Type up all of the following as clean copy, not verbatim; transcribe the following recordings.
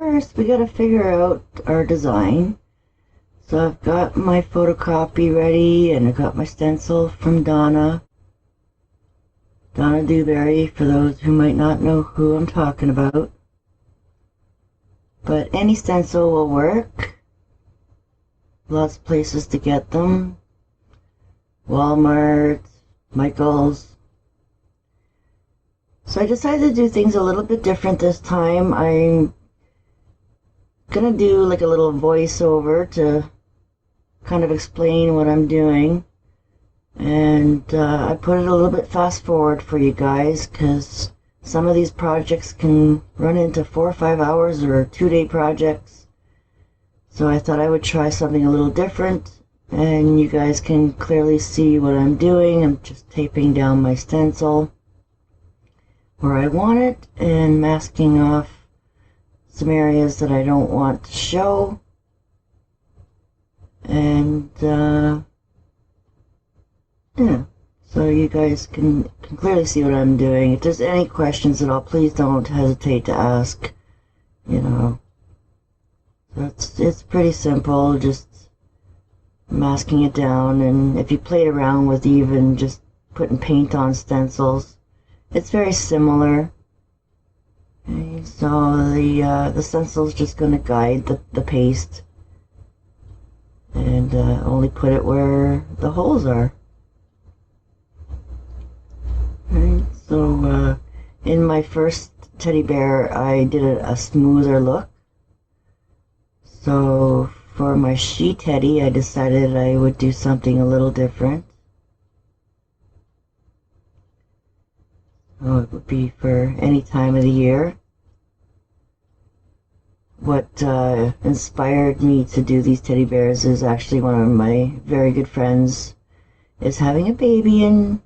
First, we gotta figure out our design. So I've got my photocopy ready, and I've got my stencil from Donna Dewberry, for those who might not know who I'm talking about. But any stencil will work. Lots of places to get them. Walmart, Michael's. So I decided to do things a little bit different this time. I'm gonna do like a little voiceover to kind of explain what I'm doing. And I put it a little bit fast forward for you guys, because some of these projects can run into 4 or 5 hours or 2-day projects. So I thought I would try something a little different, and you guys can clearly see what I'm doing. I'm just taping down my stencil where I want it and masking off some areas that I don't want to show. And yeah, so you guys can clearly see what I'm doing. If there's any questions at all, please don't hesitate to ask. You know, so it's pretty simple, just masking it down. And if you played around with even just putting paint on stencils, it's very similar. Okay, so the stencil's just going to guide the paste, and only put it where the holes are. Right, so in my first teddy bear, I did a smoother look. So for my she teddy, I decided I would do something a little different. So it would be for any time of the year. What inspired me to do these teddy bears is actually one of my very good friends is having a baby in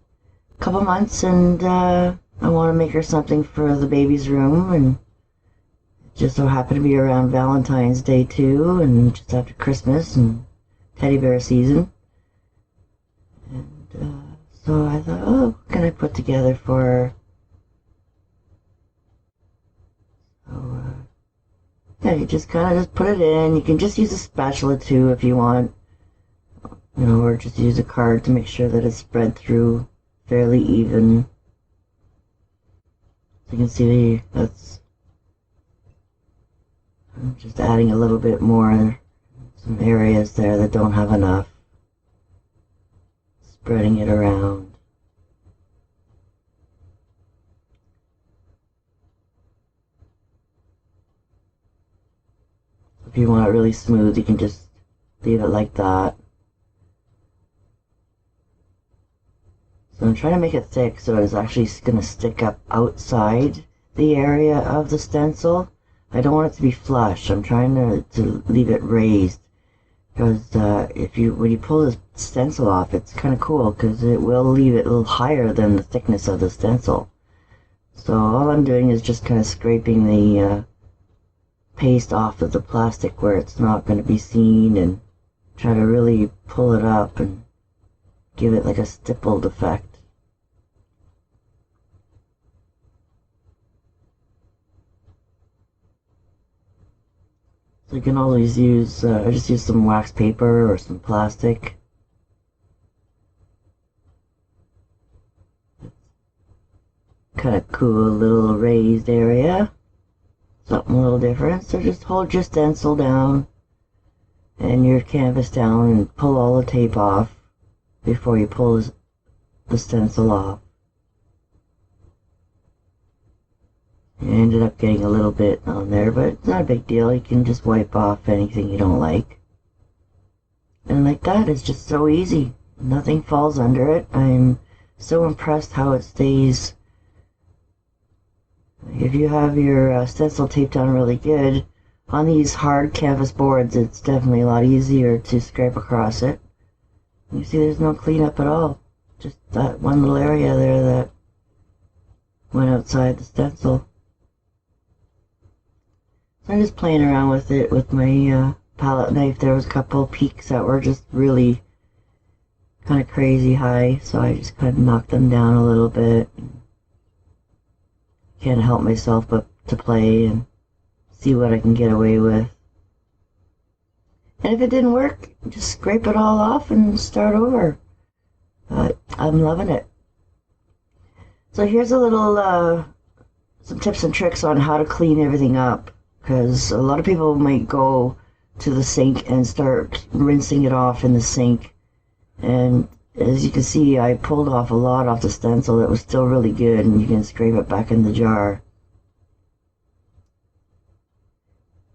couple months, and I want to make her something for the baby's room, and it just so happened to be around Valentine's Day too, and just after Christmas and teddy bear season. And so I thought, oh, what can I put together for her? So yeah, you just kind of just put it in. You can just use a spatula too if you want, you know, or just use a card to make sure that it's spread through fairly even. So you can see that's, I'm just adding a little bit more, some areas there that don't have enough, spreading it around. If you want it really smooth, you can just leave it like that. So I'm trying to make it thick so it's actually going to stick up outside the area of the stencil. I don't want it to be flush. I'm trying to leave it raised, because when you pull the stencil off, it's kind of cool because it will leave it a little higher than the thickness of the stencil. So all I'm doing is just kind of scraping the paste off of the plastic where it's not going to be seen, and try to really pull it up and give it like a stippled effect. So you can always use, I just use some wax paper or some plastic. Kind of cool little raised area. Something a little different. So just hold your stencil down and your canvas down and pull all the tape off before you pull the stencil off. I ended up getting a little bit on there, but it's not a big deal. You can just wipe off anything you don't like. And like that, it's just so easy. Nothing falls under it. I'm so impressed how it stays. If you have your stencil taped down really good, on these hard canvas boards, it's definitely a lot easier to scrape across it. You see there's no cleanup at all. Just that one little area there that went outside the stencil. So I'm just playing around with it with my palette knife. There was a couple peaks that were just really kind of crazy high, so I just kind of knocked them down a little bit. Can't help myself but to play and see what I can get away with. And if it didn't work, just scrape it all off and start over. But I'm loving it. So here's a little, some tips and tricks on how to clean everything up. Because a lot of people might go to the sink and start rinsing it off in the sink. And as you can see, I pulled off a lot off the stencil that was still really good, and you can scrape it back in the jar.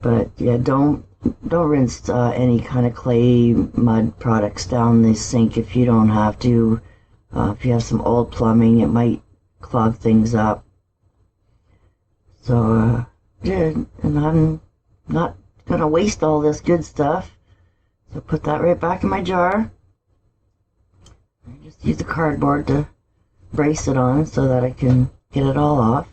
But yeah, don't rinse any kind of clay mud products down the sink if you don't have to. If you have some old plumbing, it might clog things up. So yeah, and I'm not gonna waste all this good stuff, so put that right back in my jar. I just use the cardboard to brace it on so that I can get it all off.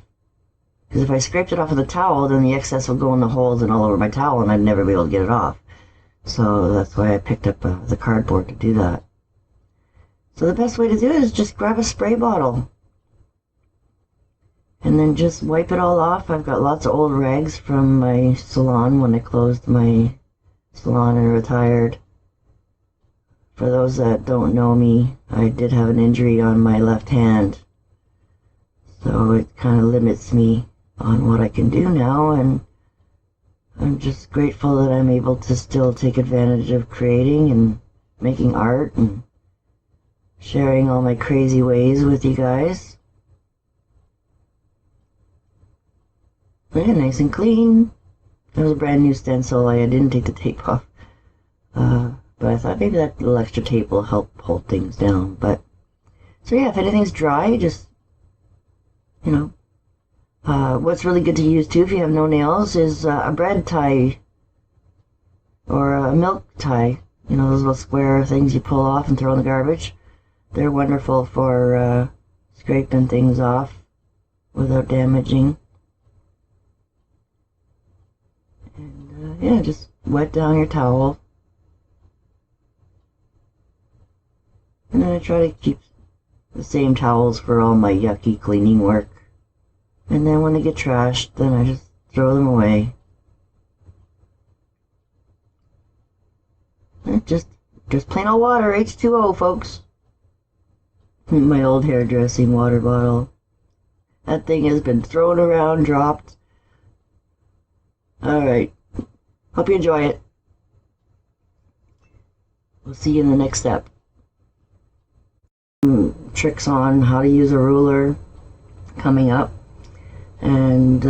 Because if I scraped it off with a towel, then the excess would go in the holes and all over my towel, and I'd never be able to get it off. So that's why I picked up the cardboard to do that. So the best way to do it is just grab a spray bottle. And then just wipe it all off. I've got lots of old rags from my salon when I closed my salon and retired. For those that don't know me, I did have an injury on my left hand. So it kind of limits me on what I can do now, and I'm just grateful that I'm able to still take advantage of creating and making art and sharing all my crazy ways with you guys. Yeah, nice and clean. That was a brand new stencil. I didn't take the tape off. But I thought maybe that little extra tape will help hold things down. But so yeah, if anything's dry, just, you know, what's really good to use too if you have no nails is a bread tie or a milk tie. You know, those little square things you pull off and throw in the garbage. They're wonderful for scraping things off without damaging. And yeah, just wet down your towel. And then I try to keep the same towels for all my yucky cleaning work. And then when they get trashed, then I just throw them away. And just plain old water, H2O, folks. My old hairdressing water bottle. That thing has been thrown around, dropped. Alright. Hope you enjoy it. We'll see you in the next step. Tricks on how to use a ruler coming up. And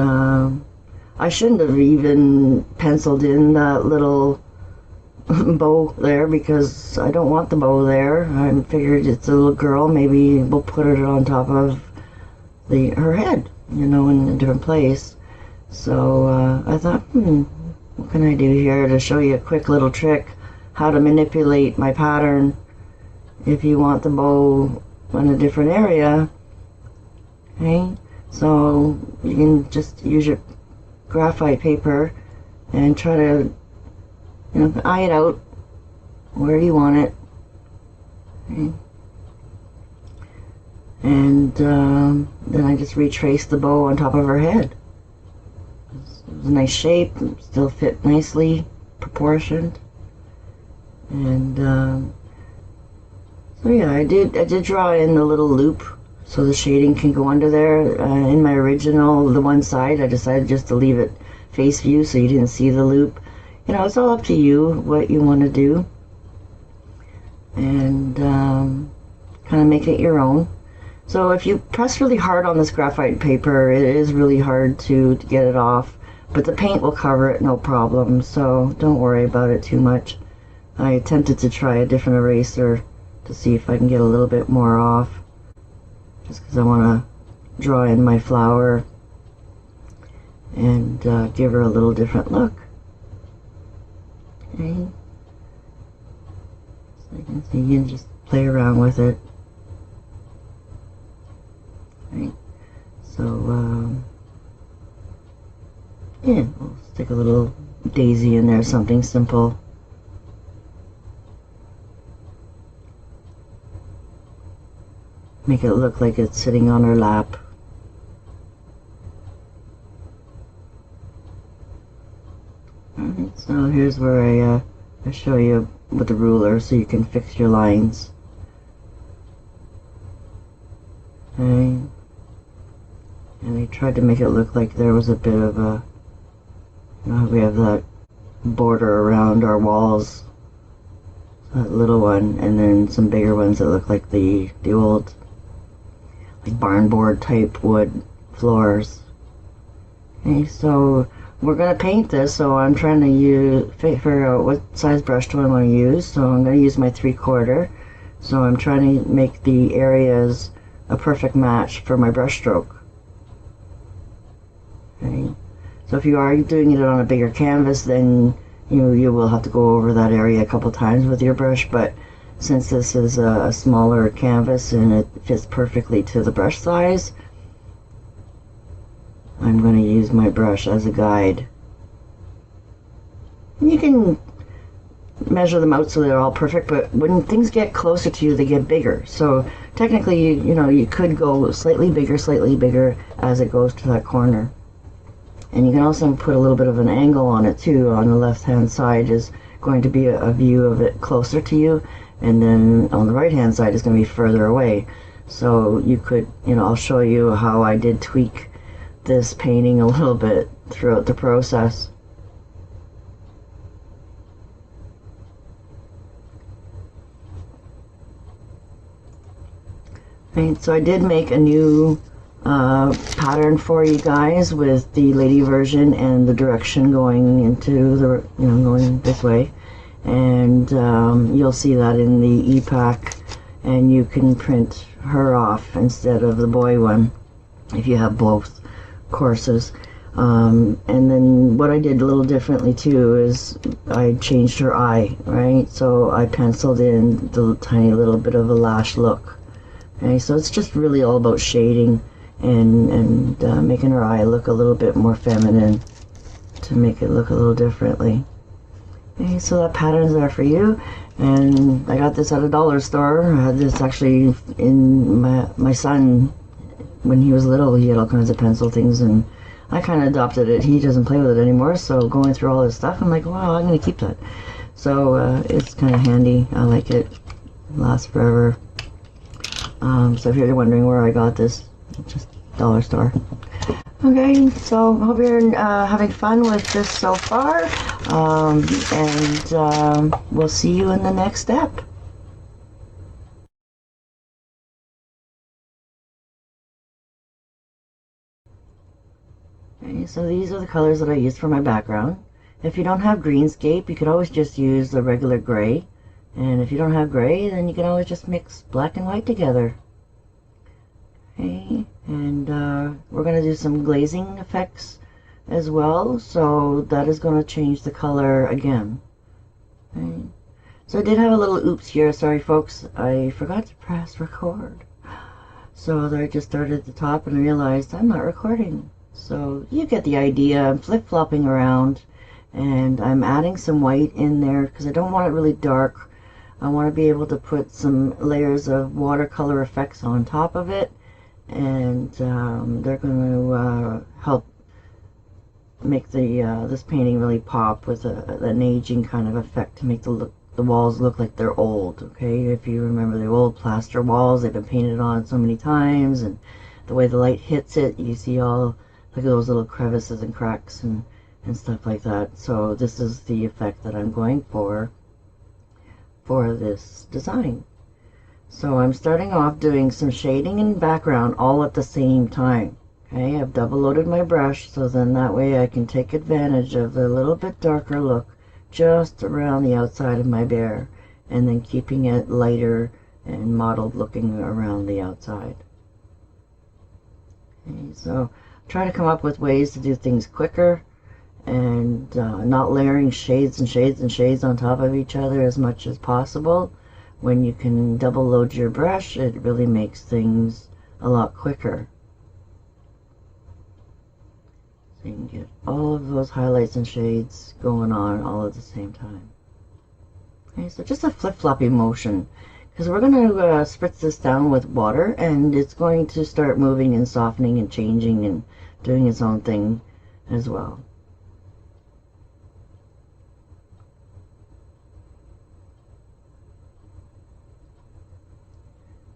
I shouldn't have even penciled in that little bow there because I don't want the bow there. I figured it's a little girl, maybe we'll put it on top of her head, you know, in a different place. So I thought, what can I do here to show you a quick little trick how to manipulate my pattern if you want the bow in a different area. Okay, so you can just use your graphite paper and try to, you know, eye it out where you want it. Okay. And then I just retrace the bow on top of her head. It was a nice shape, still fit nicely, proportioned. And so yeah, I did draw in the little loop so the shading can go under there. In my original, the one side, I decided just to leave it face view so you didn't see the loop. You know, it's all up to you what you want to do. And kind of make it your own. So if you press really hard on this graphite paper, it is really hard to get it off. But the paint will cover it, no problem. So don't worry about it too much. I attempted to try a different eraser to see if I can get a little bit more off. Just because I want to draw in my flower and give her a little different look. Okay. So you can just play around with it. Right. So, yeah, we'll stick a little daisy in there, something simple. Make it look like it's sitting on her lap. Alright, so here's where I show you with the ruler so you can fix your lines. Okay. And I tried to make it look like there was a bit of a, you know, we have that border around our walls, that little one, and then some bigger ones that look like the old, like barn board type wood floors. Okay, so we're going to paint this, so I'm trying to figure out what size brush do I want to use. So I'm going to use my 3/4. So I'm trying to make the areas a perfect match for my brush stroke. Okay. So if you are doing it on a bigger canvas, then you will have to go over that area a couple times with your brush, but since this is a smaller canvas and it fits perfectly to the brush size, I'm going to use my brush as a guide. You can measure them out so they're all perfect, but when things get closer to you, they get bigger. So technically, you could go slightly bigger as it goes to that corner. And you can also put a little bit of an angle on it too. On the left hand side is going to be a view of it closer to you, and then on the right hand side is going to be further away. So you could, I'll show you how I did tweak this painting a little bit throughout the process. Right, so I did make a new pattern for you guys with the lady version and the direction going into the, going this way, and you'll see that in the e-pack, and you can print her off instead of the boy one if you have both courses. And then what I did a little differently too is I changed her eye, right? So I penciled in the tiny little bit of a lash look. Okay, so it's just really all about shading and making her eye look a little bit more feminine to make it look a little differently. Okay, so that pattern is there for you, and I got this at a dollar store. I had this actually in my son, when he was little, he had all kinds of pencil things, and I kind of adopted it. He doesn't play with it anymore, so going through all this stuff, I'm like, wow, I'm going to keep that. So it's kind of handy. I like it. It lasts forever. So if you're wondering where I got this, just dollar store. Okay, so hope you're having fun with this so far, and we'll see you in the next step. Okay, so these are the colors that I used for my background. If you don't have greenscape, you could always just use the regular gray. And if you don't have gray, then you can always just mix black and white together. Okay, and we're going to do some glazing effects as well, so that is going to change the color again. Okay. So I did have a little oops here, sorry folks, I forgot to press record. So I just started at the top and realized I'm not recording. So you get the idea. I'm flip-flopping around, and I'm adding some white in there because I don't want it really dark. I want to be able to put some layers of watercolor effects on top of it, and they're going to help make the this painting really pop with an aging kind of effect to make the walls look like they're old. Okay, if you remember the old plaster walls, they've been painted on so many times, and the way the light hits it, you see all like those little crevices and cracks and stuff like that. So this is the effect that I'm going for this design. So I'm starting off doing some shading and background all at the same time. Okay, I've double loaded my brush, so then that way I can take advantage of the little bit darker look just around the outside of my bear, and then keeping it lighter and mottled looking around the outside. Okay, so try to come up with ways to do things quicker and not layering shades and shades and shades on top of each other as much as possible. When you can double load your brush, it really makes things a lot quicker. So you can get all of those highlights and shades going on all at the same time. Okay, so just a flip-floppy motion, because we're going to spritz this down with water, and it's going to start moving and softening and changing and doing its own thing as well.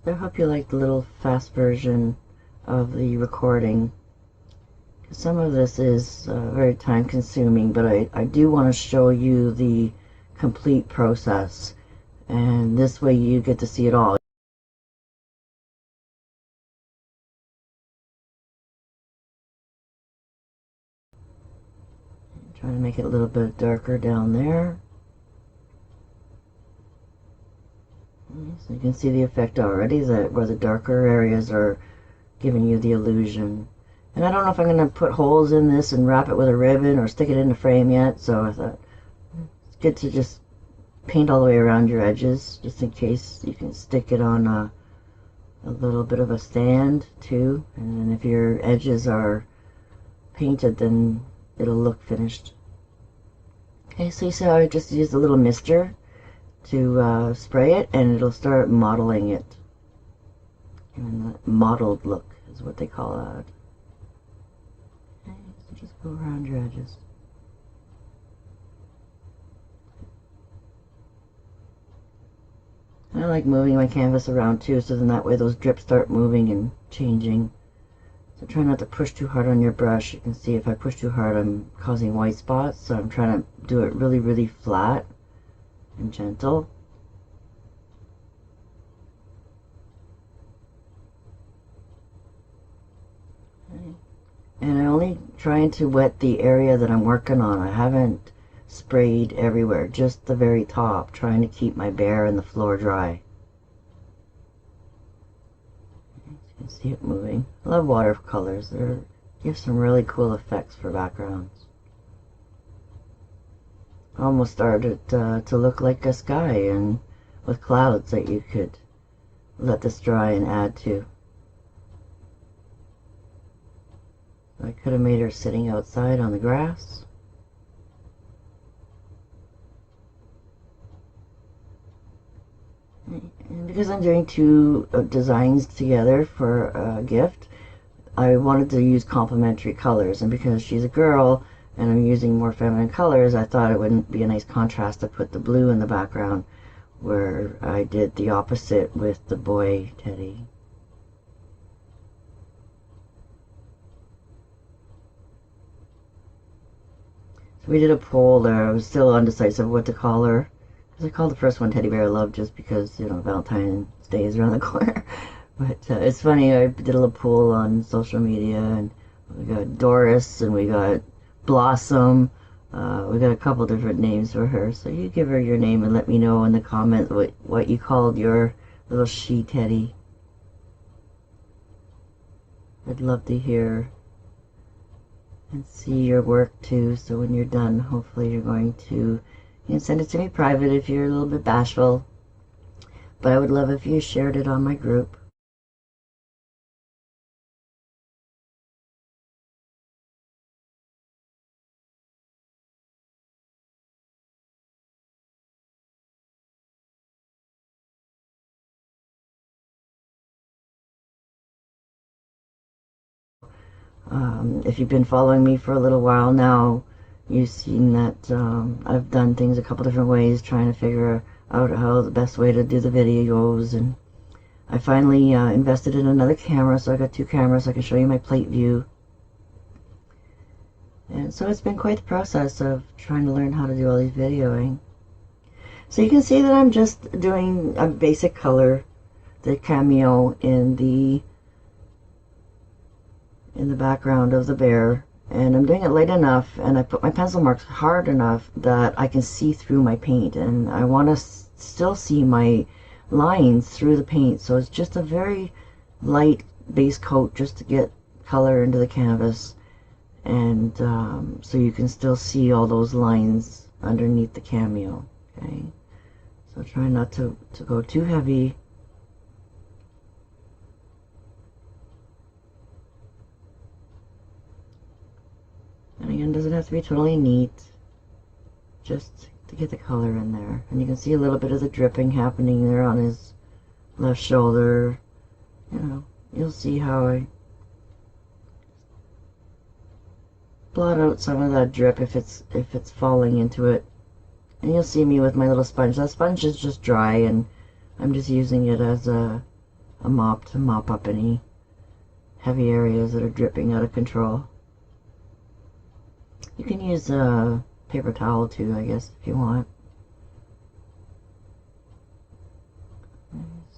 I hope you like the little fast version of the recording. Some of this is very time consuming, but I do want to show you the complete process, and this way you get to see it all. Try to make it a little bit darker down there. So you can see the effect already, that where the darker areas are giving you the illusion. And I don't know if I'm going to put holes in this and wrap it with a ribbon or stick it in the frame yet, so I thought it's good to just paint all the way around your edges, just in case you can stick it on a little bit of a stand too. And then if your edges are painted, then it'll look finished. Okay, so you see how I just used a little mister to spray it, and it'll start modeling it. And that mottled look is what they call that. Okay, so just go around your edges. I like moving my canvas around too, so then that way those drips start moving and changing. So try not to push too hard on your brush. You can see if I push too hard, I'm causing white spots, so I'm trying to do it really, really flat and gentle. Okay. And I'm only trying to wet the area that I'm working on. I haven't sprayed everywhere, just the very top, trying to keep my bare and the floor dry. You can see it moving. I love watercolors. They give some really cool effects for backgrounds. Almost started to look like a sky, and with clouds that you could let this dry and add to. I could have made her sitting outside on the grass. And because I'm doing two designs together for a gift, I wanted to use complementary colors, and because she's a girl and I'm using more feminine colors, I thought it wouldn't be a nice contrast to put the blue in the background, where I did the opposite with the boy teddy. So we did a poll there. I was still undecisive what to call her, because I called the first one Teddy Bear Love just because, you know, Valentine's Day is around the corner. But it's funny, I did a little poll on social media, and we got Doris and we got Blossom. We got a couple different names for her, so you give her your name and let me know in the comments what you called your little she teddy. I'd love to hear and see your work too, so when you're done, hopefully you're going to, you can send it to me private if you're a little bit bashful, but I would love if you shared it on my group. If you've been following me for a little while now, you've seen that I've done things a couple different ways, trying to figure out how the best way to do the videos, and I finally invested in another camera, so I got two cameras so I can show you my plate view. And so it's been quite the process of trying to learn how to do all these videoing. So you can see that I'm just doing a basic color, the cameo in the background of the bear, and I'm doing it light enough, and I put my pencil marks hard enough that I can see through my paint, and I want to still see my lines through the paint, so it's just a very light base coat just to get color into the canvas, and so you can still see all those lines underneath the cameo. Okay, so try not to go too heavy. And again, doesn't have to be totally neat, just to get the color in there. And you can see a little bit of the dripping happening there on his left shoulder. You know, you'll see how I blot out some of that drip if it's falling into it. And you'll see me with my little sponge. That sponge is just dry, and I'm just using it as a a mop to mop up any heavy areas that are dripping out of control. You can use a paper towel too, I guess, if you want.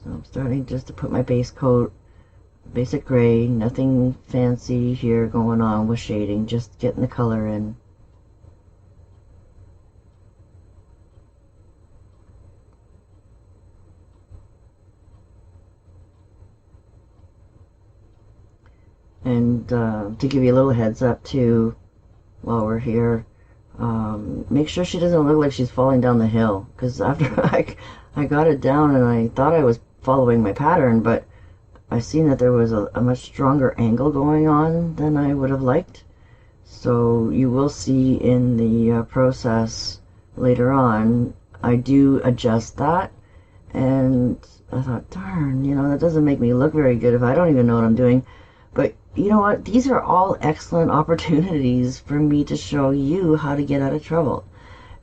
So I'm starting just to put my base coat, basic gray, nothing fancy here going on with shading, just getting the color in. And to give you a little heads up too, while we're here, make sure she doesn't look like she's falling down the hill, because after I got it down and I thought I was following my pattern, but I seen that there was a much stronger angle going on than I would have liked. So you will see in the process later on, I do adjust that, and I thought, darn, you know, that doesn't make me look very good if I don't even know what I'm doing. But you know what? These are all excellent opportunities for me to show you how to get out of trouble.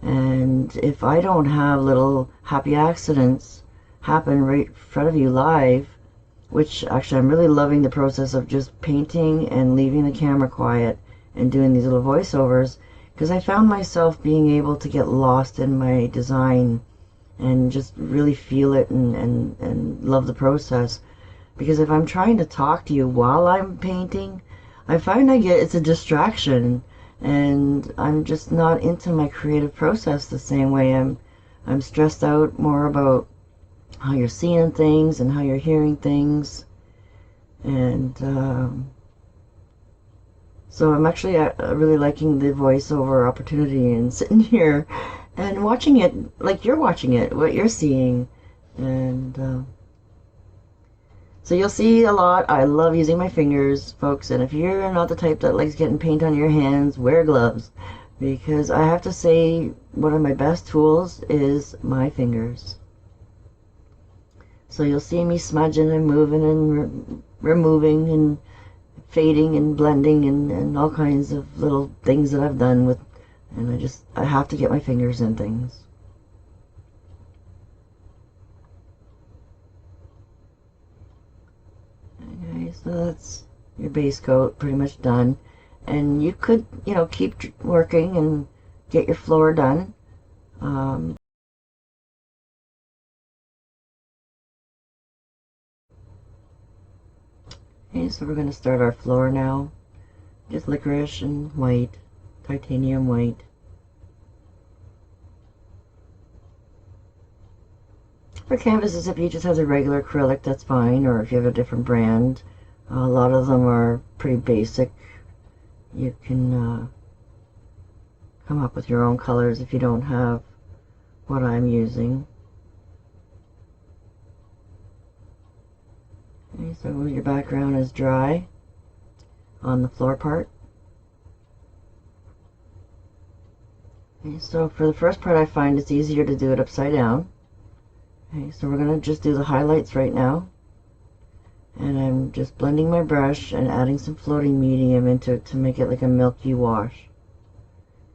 And if I don't have little happy accidents happen right in front of you live, which actually I'm really loving the process of just painting and leaving the camera quiet and doing these little voiceovers, because I found myself being able to get lost in my design and just really feel it and love the process. Because if I'm trying to talk to you while I'm painting, I find it's a distraction, and I'm just not into my creative process the same way. I'm stressed out more about how you're seeing things and how you're hearing things, and so I'm actually really liking the voiceover opportunity and sitting here and watching it like you're watching it, what you're seeing, and so you'll see a lot. I love using my fingers, folks, and if you're not the type that likes getting paint on your hands, wear gloves, because I have to say one of my best tools is my fingers. So you'll see me smudging and moving and removing and fading and blending and all kinds of little things that I've done with, and I have to get my fingers in things. Okay, so that's your base coat pretty much done, and you could, you know, keep working and get your floor done. Okay, so we're going to start our floor now. Just licorice and white, titanium white. For canvases, if you just have the regular acrylic, that's fine, or if you have a different brand. A lot of them are pretty basic. You can come up with your own colors if you don't have what I'm using. Okay, so your background is dry on the floor part. Okay, so for the first part, I find it's easier to do it upside down. Okay, so we're going to just do the highlights right now. And I'm just blending my brush and adding some floating medium into it to make it like a milky wash.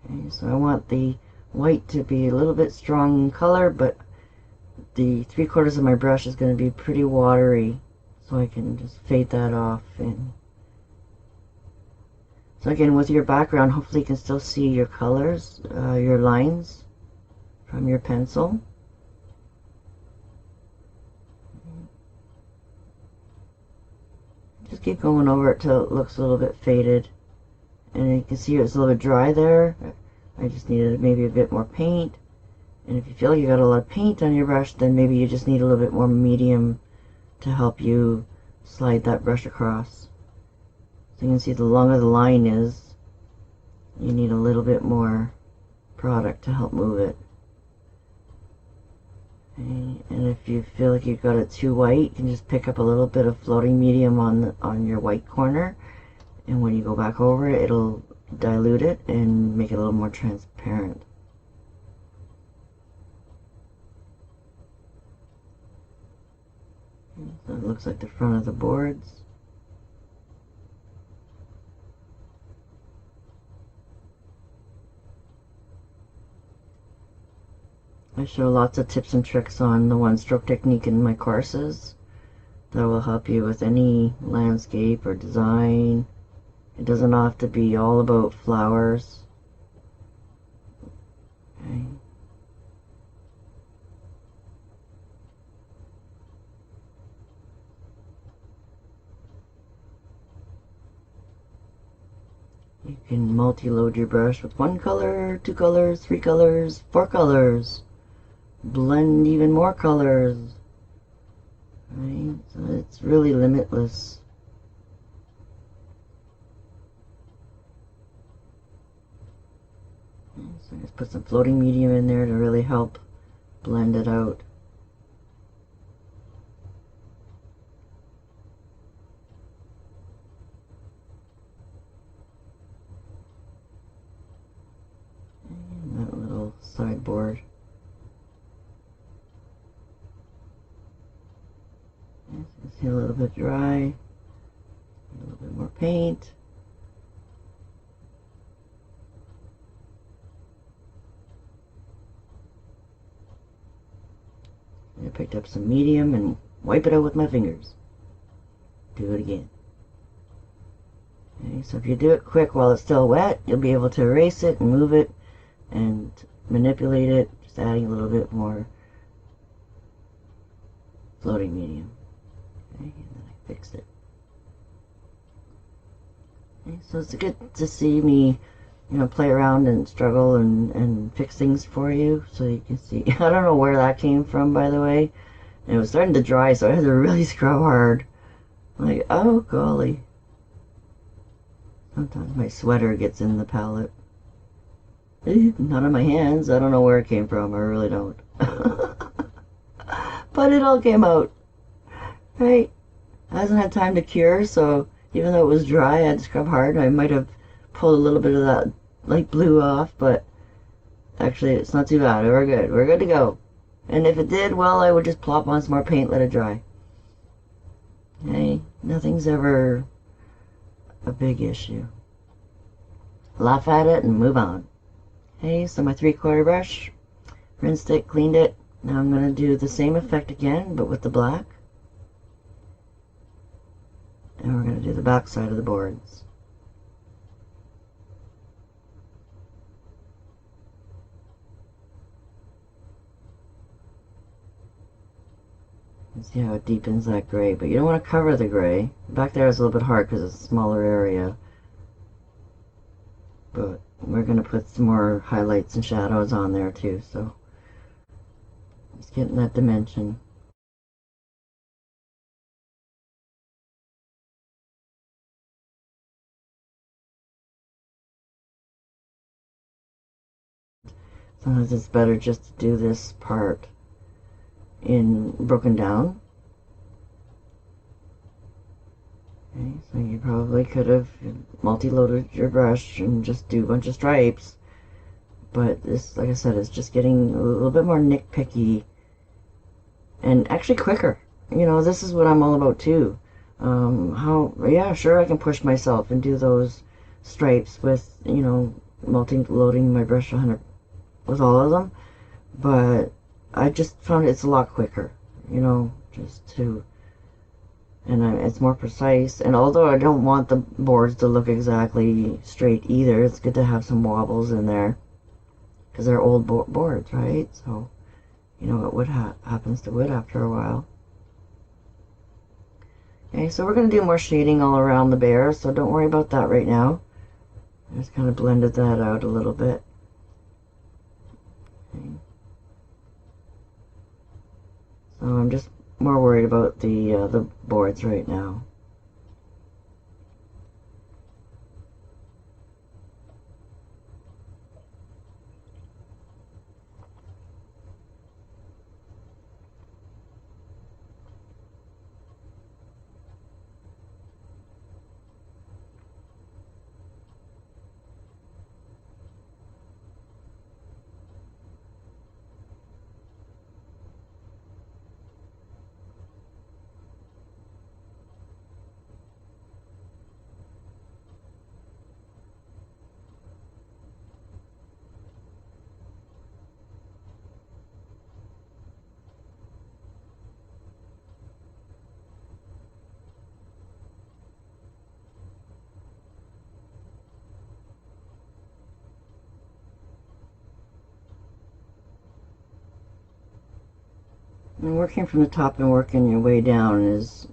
Okay, so I want the white to be a little bit strong in color, but the 3/4 of my brush is going to be pretty watery, so I can just fade that off. And so again, with your background, hopefully you can still see your colors, your lines from your pencil. Just keep going over it till it looks a little bit faded. And you can see it's a little bit dry there. I just needed maybe a bit more paint. And if you feel like you got a lot of paint on your brush, then maybe you just need a little bit more medium to help you slide that brush across. So you can see the longer the line is, you need a little bit more product to help move it. Okay. And if you feel like you've got it too white, you can just pick up a little bit of floating medium on your white corner, and when you go back over it, it'll dilute it and make it a little more transparent. Okay, so it looks like the front of the boards. I show lots of tips and tricks on the one-stroke technique in my courses that will help you with any landscape or design. It doesn't have to be all about flowers. Okay. You can multi-load your brush with 1 color, 2 colors, 3 colors, 4 colors. Blend even more colors. Right? So it's really limitless. So just put some floating medium in there to really help blend it out. And that little sideboard. See, a little bit dry, a little bit more paint. I picked up some medium and wipe it out with my fingers. Do it again. Okay, so if you do it quick while it's still wet, you'll be able to erase it and move it and manipulate it, just adding a little bit more floating medium. Okay, and then I fixed it. Okay, so it's good to see me, play around and struggle and fix things for you, so you can see. I don't know where that came from, by the way. And it was starting to dry, so I had to really scrub hard. Like, oh golly. Sometimes my sweater gets in the palette. Not on my hands. I don't know where it came from. I really don't. But it all came out. Right? It hasn't had time to cure, so even though it was dry, I had to scrub hard. I might have pulled a little bit of that light blue off, but actually it's not too bad. We're good. We're good to go. And if it did, well, I would just plop on some more paint, let it dry. Okay? Nothing's ever a big issue. Laugh at it and move on. Okay, so my 3/4 brush, rinsed it, cleaned it. Now I'm going to do the same effect again, but with the black. And we're going to do the back side of the boards. And see how it deepens that gray, but you don't want to cover the gray. Back there is a little bit hard because it's a smaller area. But we're going to put some more highlights and shadows on there too, so just getting that dimension. Sometimes it's better just to do this part in broken down. Okay, so you probably could have multi-loaded your brush and just do a bunch of stripes, but this, like I said, is just getting a little bit more nitpicky and actually quicker. This is what I'm all about too. Yeah, sure, I can push myself and do those stripes with, multi-loading my brush 100 with all of them, but I just found it's a lot quicker, just to, and it's more precise. And although I don't want the boards to look exactly straight either, it's good to have some wobbles in there because they're old boards, right? So what wood happens to wood after a while. Okay, so we're going to do more shading all around the bear, so don't worry about that right now. I just kind of blended that out a little bit. Okay. So I'm just more worried about the boards right now. And working from the top and working your way down is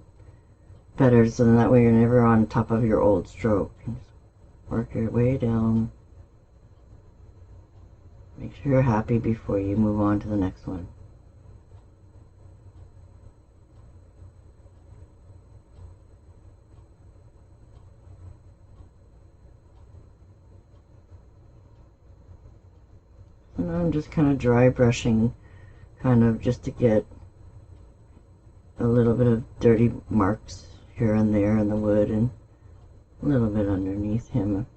better, so then that way you're never on top of your old stroke. Work your way down. Make sure you're happy before you move on to the next one. And I'm just kind of dry brushing, kind of just to get a little bit of dirty marks here and there in the wood, and a little bit underneath him,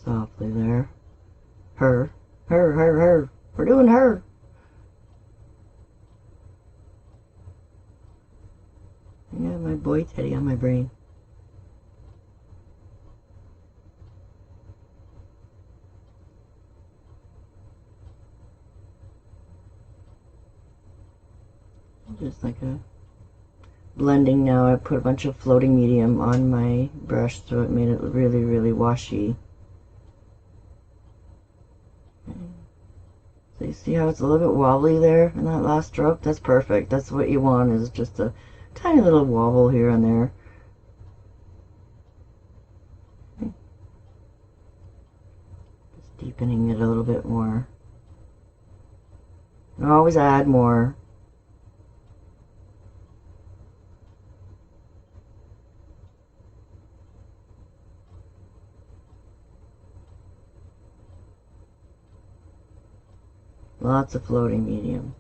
softly there. Her. We're doing her. I got my boy Teddy on my brain. Just like a blending now. I put a bunch of floating medium on my brush, so it made it really, really washy. Okay. So you see how it's a little bit wobbly there in that last stroke? That's perfect. That's what you want, is just a tiny little wobble here and there. Okay. Just deepening it a little bit more. And always add more. Lots of floating medium.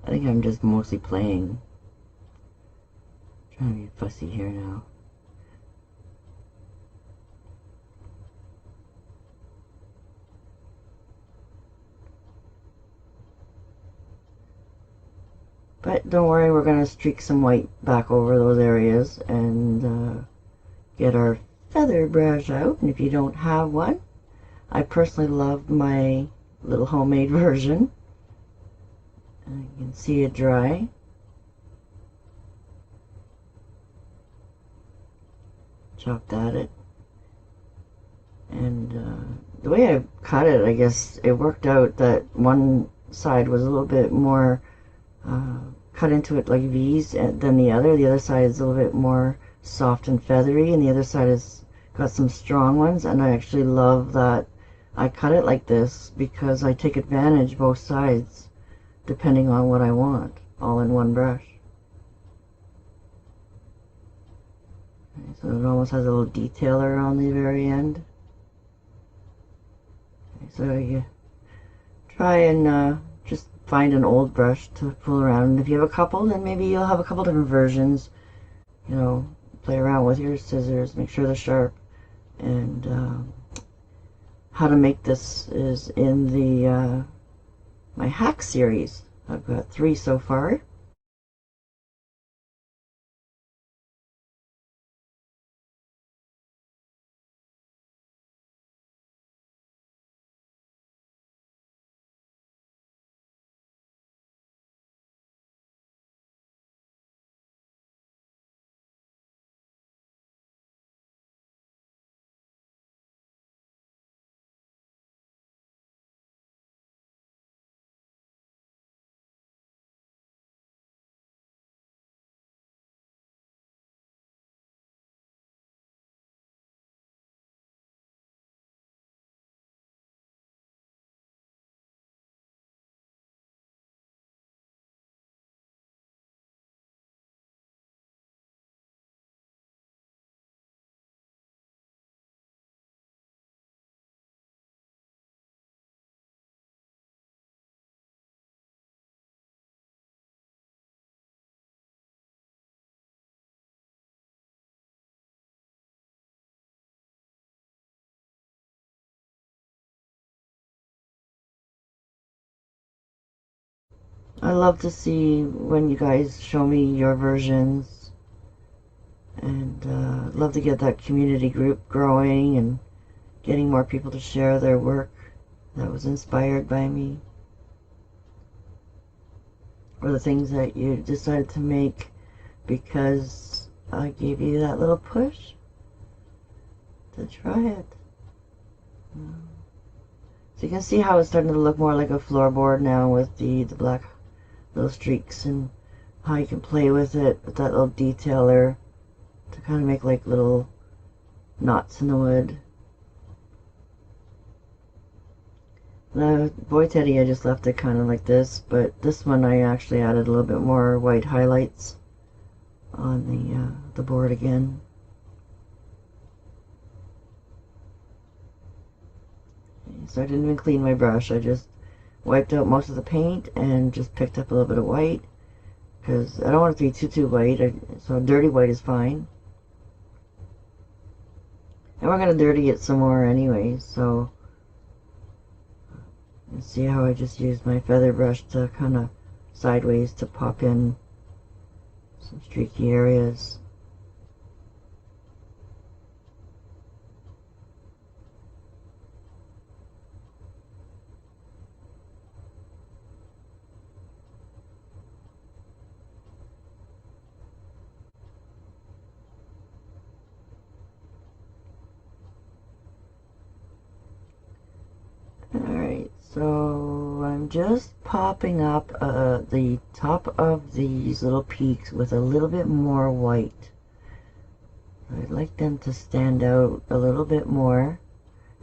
I think I'm just mostly playing. I'm trying to be fussy here now. But don't worry, we're going to streak some white back over those areas and get our feather brush out. And if you don't have one, I personally love my little homemade version. And you can see it dry. Chopped at it. And the way I cut it, I guess it worked out that one side was a little bit more cut into it like V's than the other. The other side is a little bit more soft and feathery, and the other side has got some strong ones. And I actually love that I cut it like this, because I take advantage both sides depending on what I want, all in one brush. Okay, so it almost has a little detailer on the very end. Okay, so you try and just find an old brush to pull around. And if you have a couple, then maybe you'll have a couple different versions. You know, play around with your scissors, make sure they're sharp. And how to make this is in the my hack series. I've got 3 so far. I love to see when you guys show me your versions, and love to get that community group growing and getting more people to share their work that was inspired by me. or the things that you decided to make because I gave you that little push to try it. So you can see how it's starting to look more like a floorboard now with the black little streaks, and how you can play with it with that little detail there to kind of make like little knots in the wood. The Boy Teddy, I just left it kind of like this, but this one I actually added a little bit more white highlights on the board again. So I didn't even clean my brush. I just wiped out most of the paint and just picked up a little bit of white, because I don't want it to be too white, so dirty white is fine. And we're going to dirty it some more anyway, so you see how I just used my feather brush to kind of sideways to pop in some streaky areas. Alright, so I'm just popping up the top of these little peaks with a little bit more white. I'd like them to stand out a little bit more.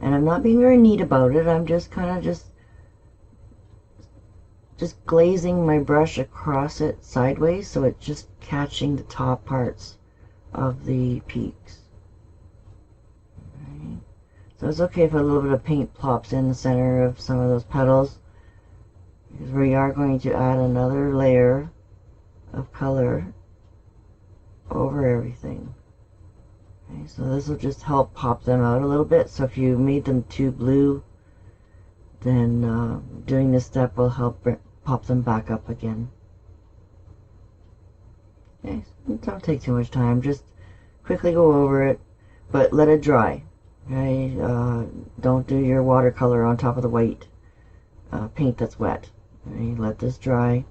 And I'm not being very neat about it. I'm just kind of just glazing my brush across it sideways, so it's just catching the top parts of the peaks. Right. So it's okay if a little bit of paint plops in the center of some of those petals, because we are going to add another layer of color over everything. Okay, so this will just help pop them out a little bit. So if you made them too blue, then doing this step will help pop them back up again. Okay, so don't take too much time. Just quickly go over it, but let it dry. Okay, don't do your watercolor on top of the white paint that's wet. Okay, let this dry.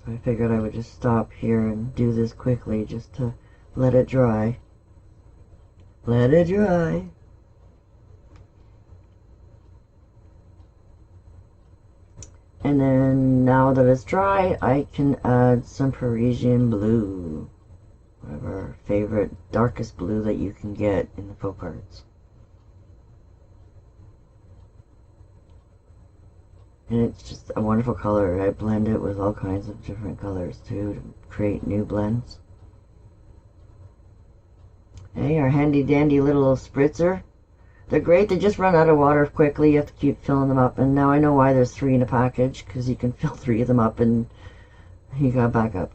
So I figured I would just stop here and do this quickly just to let it dry. Let it dry. And then now that it's dry, I can add some Parisian blue. Whatever favorite darkest blue that you can get in the folk arts. And it's just a wonderful color. I blend it with all kinds of different colors too to create new blends. Hey, our handy dandy little spritzer. They're great. They just run out of water quickly. You have to keep filling them up. And now I know why there's 3 in a package, because you can fill 3 of them up and you got backup.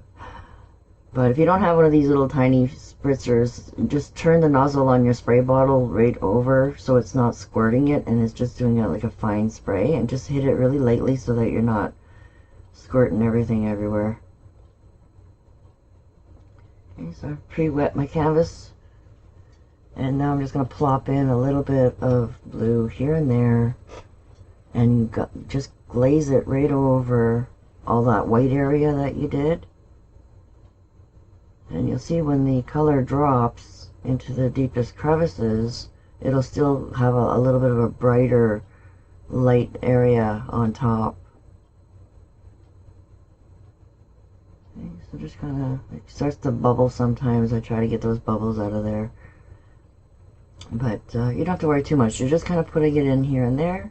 But if you don't have one of these little tiny spritzers, just turn the nozzle on your spray bottle right over so it's not squirting it and it's just doing it like a fine spray, and just hit it really lightly so that you're not squirting everything everywhere. Okay, so I've pre-wet my canvas, and now I'm just going to plop in a little bit of blue here and there, and just glaze it right over all that white area that you did. And you'll see when the color drops into the deepest crevices, it'll still have a little bit of a brighter light area on top. Okay, so just kind of, it starts to bubble sometimes. I try to get those bubbles out of there. But you don't have to worry too much. You're just kind of putting it in here and there.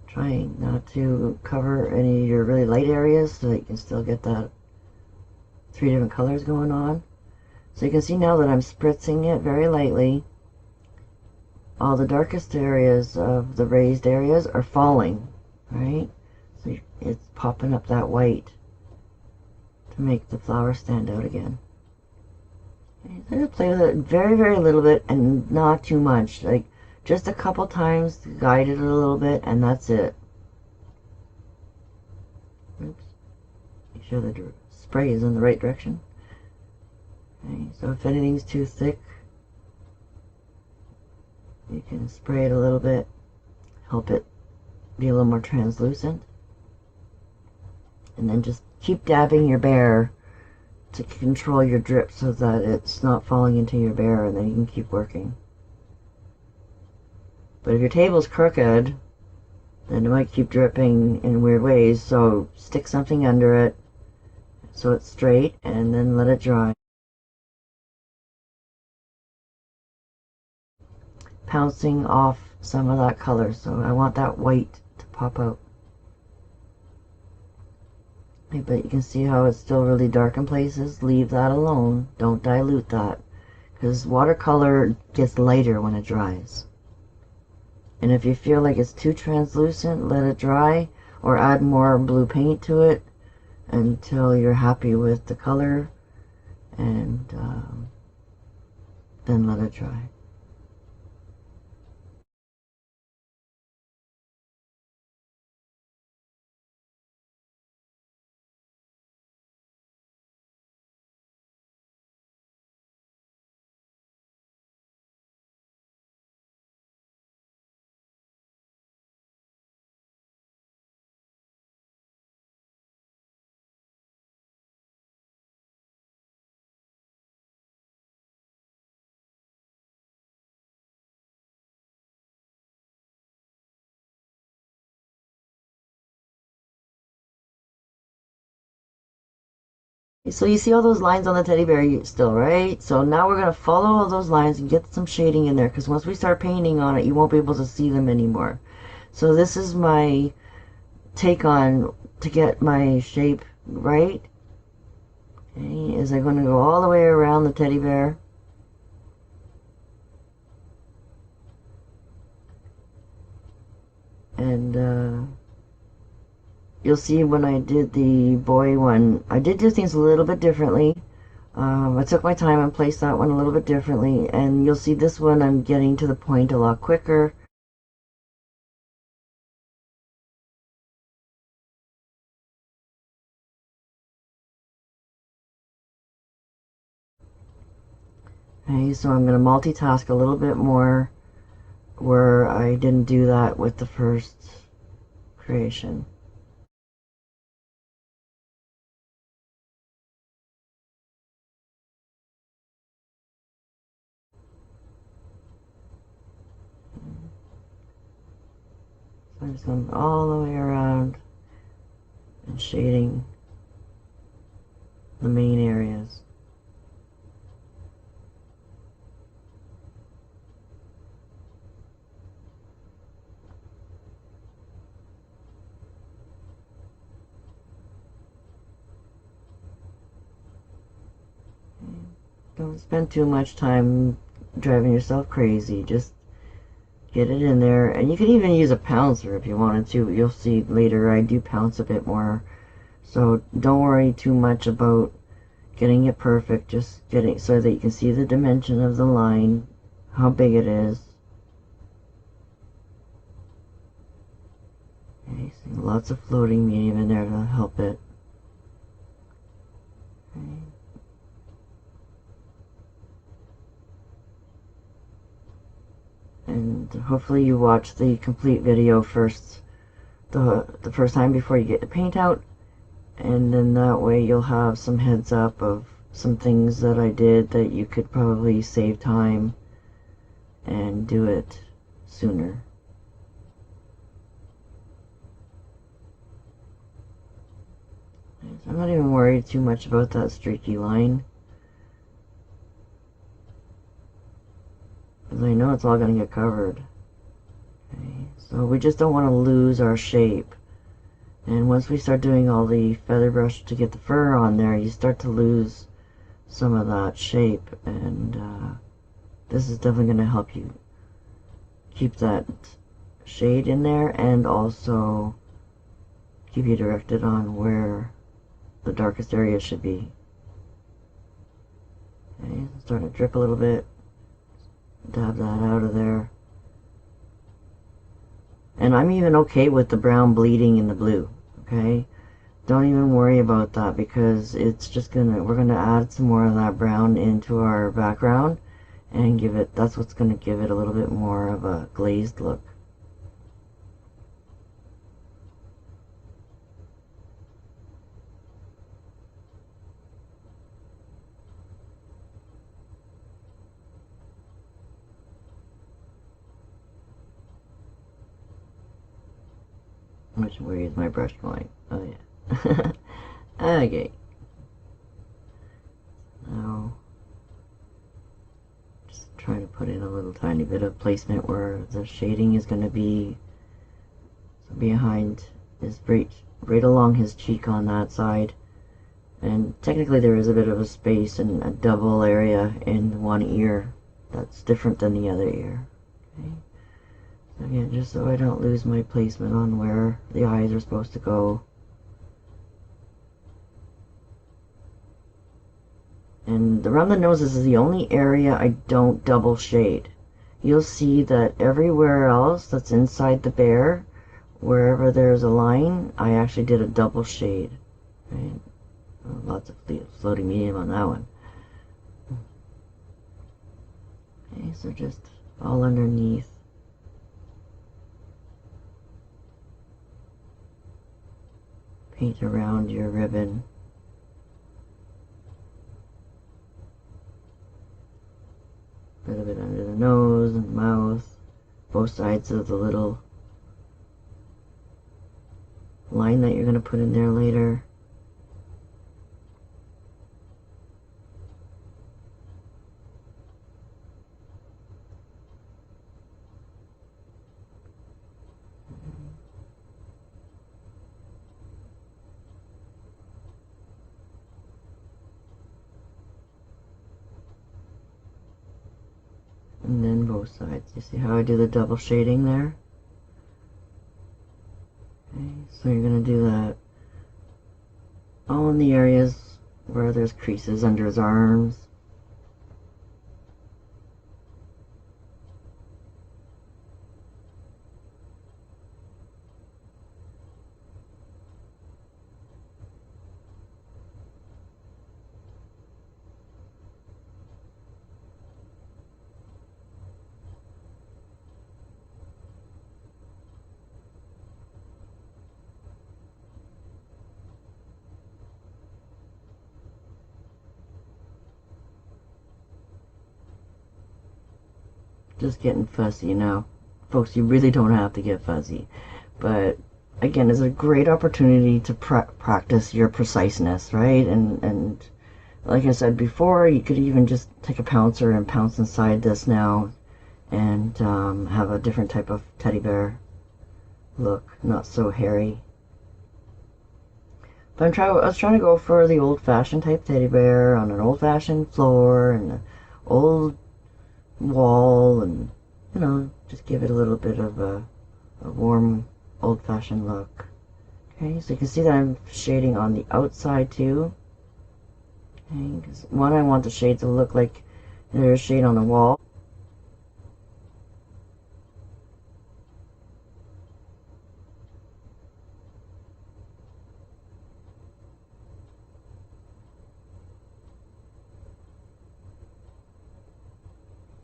Trying not to cover any of your really light areas so that you can still get that 3 different colors going on. So you can see now that I'm spritzing it very lightly. All the darkest areas of the raised areas are falling, right? So it's popping up that white to make the flower stand out again. Okay, so just play with it very, very little bit and not too much. Like just a couple times to guide it a little bit, and that's it. Oops. Make sure the spray is in the right direction. Okay, so if anything's too thick, you can spray it a little bit help it be a little more translucent. And then just keep dabbing your bear to control your drip so that it's not falling into your bear, and then you can keep working. But if your table's crooked, then it might keep dripping in weird ways, so stick something under it so it's straight, and then let it dry. Pouncing off some of that color, so I want that white to pop out. But you can see how it's still really dark in places. Leave that alone. Don't dilute that, because watercolor gets lighter when it dries. And if you feel like it's too translucent, let it dry, or add more blue paint to it until you're happy with the color, and then let it dry. So you see all those lines on the teddy bear still, right? So now we're going to follow all those lines and get some shading in there, because once we start painting on it, you won't be able to see them anymore. So this is my take on to get my shape right. Okay, is I'm going to go all the way around the teddy bear. And you'll see when I did the boy one, I did do things a little bit differently. I took my time and placed that one a little bit differently, and you'll see this one I'm getting to the point a lot quicker. Okay, so I'm going to multitask a little bit more where I didn't do that with the first creation. So I'm just going all the way around and shading the main areas. Don't spend too much time driving yourself crazy. Just get it in there. And you can even use a pouncer if you wanted to. You'll see later I do pounce a bit more. So don't worry too much about getting it perfect. Just get it so that you can see the dimension of the line, how big it is. Okay, so lots of floating medium in there to help it. Okay. And hopefully you watch the complete video first, the first time before you get the paint out, and then that way you'll have some heads up of some things that I did that you could probably save time and do it sooner. I'm not even worried too much about that streaky line, because I know it's all going to get covered. Okay, so we just don't want to lose our shape. And once we start doing all the feather brush to get the fur on there, you start to lose some of that shape, and this is definitely going to help you keep that shade in there, and also keep you directed on where the darkest area should be. Okay, starting to drip a little bit. Dab that out of there. And I'm even okay with the brown bleeding in the blue. Okay, don't even worry about that, because it's just we're gonna add some more of that brown into our background and that's what's gonna give it a little bit more of a glazed look. Where is my brush going? Oh yeah. Okay. Now, just trying to put in a little tiny bit of placement where the shading is going to be. So behind is right along his cheek on that side. And technically there is a bit of a space and a double area in one ear that's different than the other ear. Okay. So again, just so I don't lose my placement on where the eyes are supposed to go. And around the nose, this is the only area I don't double shade. You'll see that everywhere else that's inside the bear, wherever there's a line, I actually did a double shade. Right? Lots of floating medium on that one. Okay, so just all underneath. Paint around your ribbon. A little bit under the nose and mouth, both sides of the little line that you're going to put in there later. And then both sides. You see how I do the double shading there? Okay, so you're going to do that all in the areas where there's creases under his arms. Just getting fussy now. Folks, you really don't have to get fuzzy. But again, it's a great opportunity to practice your preciseness, right? And like I said before, you could even just take a pouncer and pounce inside this now and have a different type of teddy bear look, not so hairy. But I was trying to go for the old-fashioned type teddy bear on an old-fashioned floor and an old wall, and you know, just give it a little bit of a warm old-fashioned look. Okay, so you can see that I'm shading on the outside too. Okay, because one, I want the shade to look like there's a shade on the wall.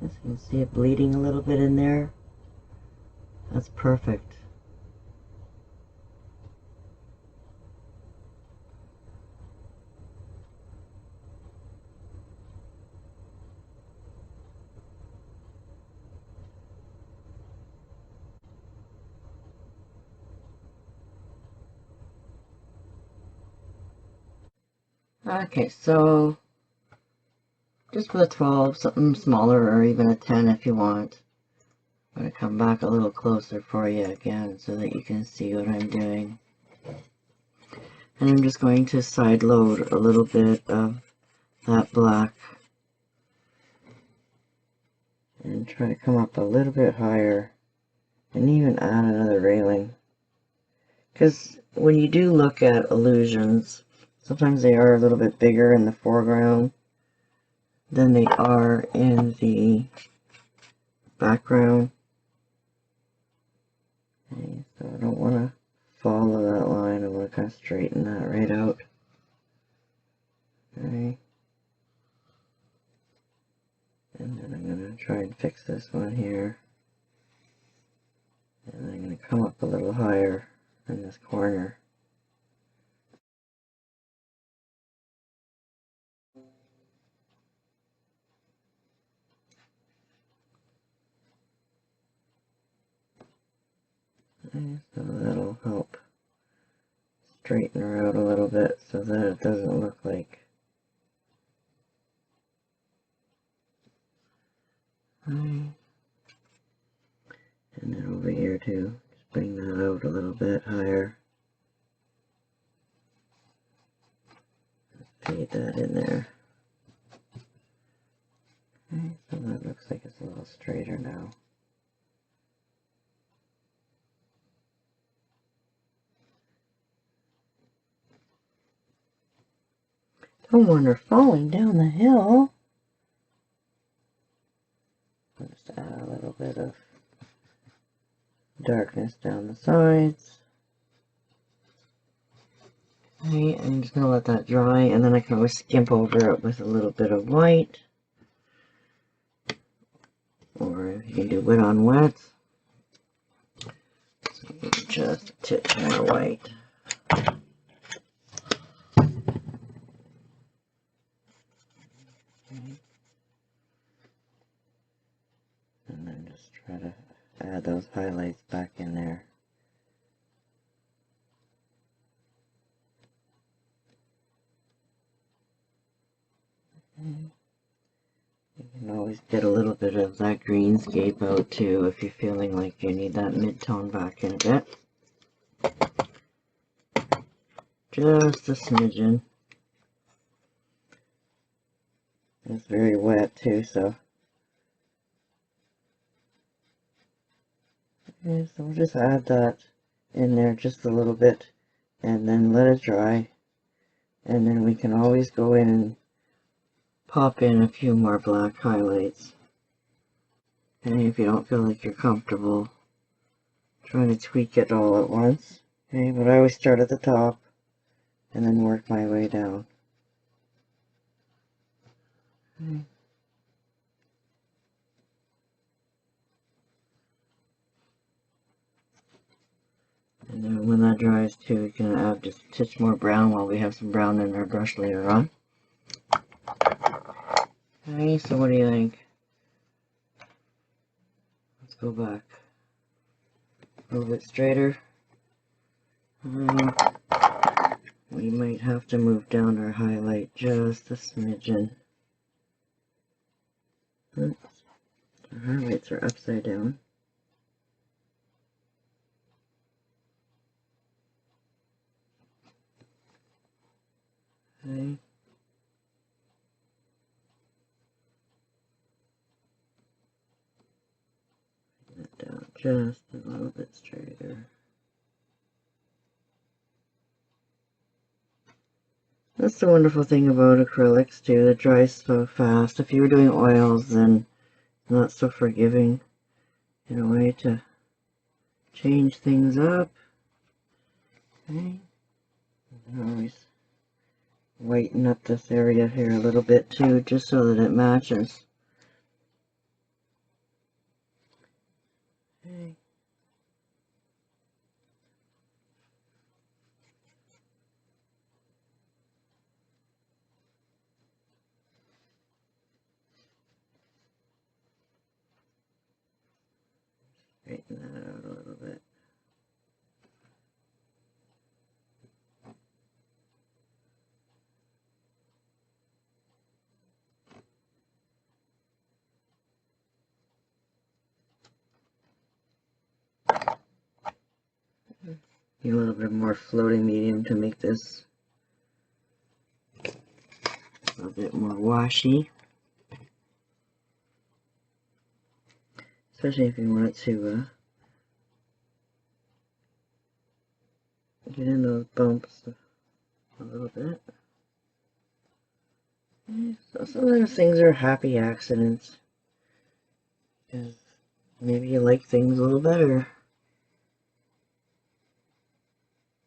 As you can see it bleeding a little bit in there. That's perfect. Okay, so just for the 12, something smaller, or even a 10 if you want. I'm going to come back a little closer for you again so that you can see what I'm doing. And I'm just going to side load a little bit of that black and try to come up a little bit higher and even add another railing. Because when you do look at illusions, sometimes they are a little bit bigger in the foreground than they are in the background. Okay, so I don't want to follow that line. I want to kind of straighten that right out. Okay. And then I'm going to try and fix this one here. And I'm going to come up a little higher in this corner. Okay, so that'll help straighten her out a little bit so that it doesn't look like. And then over here too, just bring that out a little bit higher. Fade that in there. Okay, so that looks like it's a little straighter now. Don't want her falling down the hill. I'll just add a little bit of darkness down the sides. Okay, I'm just going to let that dry, and then I can always skimp over it with a little bit of white. Or you can do wet on wet. So just a titch more white. And then just try to add those highlights back in there. You can always get a little bit of that greenscape out too if you're feeling like you need that mid-tone back in a bit. Just a smidgen. It's very wet too, so. Okay, so we'll just add that in there just a little bit and then let it dry. And then we can always go in and pop in a few more black highlights. And if you don't feel like you're comfortable trying to tweak it all at once. Okay, but I always start at the top and then work my way down. Okay. And then when that dries too, we can add just a touch more brown while we have some brown in our brush later on. Okay, so what do you think? Let's go back a little bit straighter. We might have to move down our highlight just a smidgen. Oops. Our highlights are upside down. Okay. Bring that down just a little bit straighter. That's the wonderful thing about acrylics too, it dries so fast. If you were doing oils, then not so forgiving in a way to change things up. Okay. And always whiten up this area here a little bit too, just so that it matches. Okay. Straighten that out a little bit. Need a little bit more floating medium to make this a bit more washy. Especially if you want to get in those bumps a little bit. So some of those things are happy accidents. Because maybe you like things a little better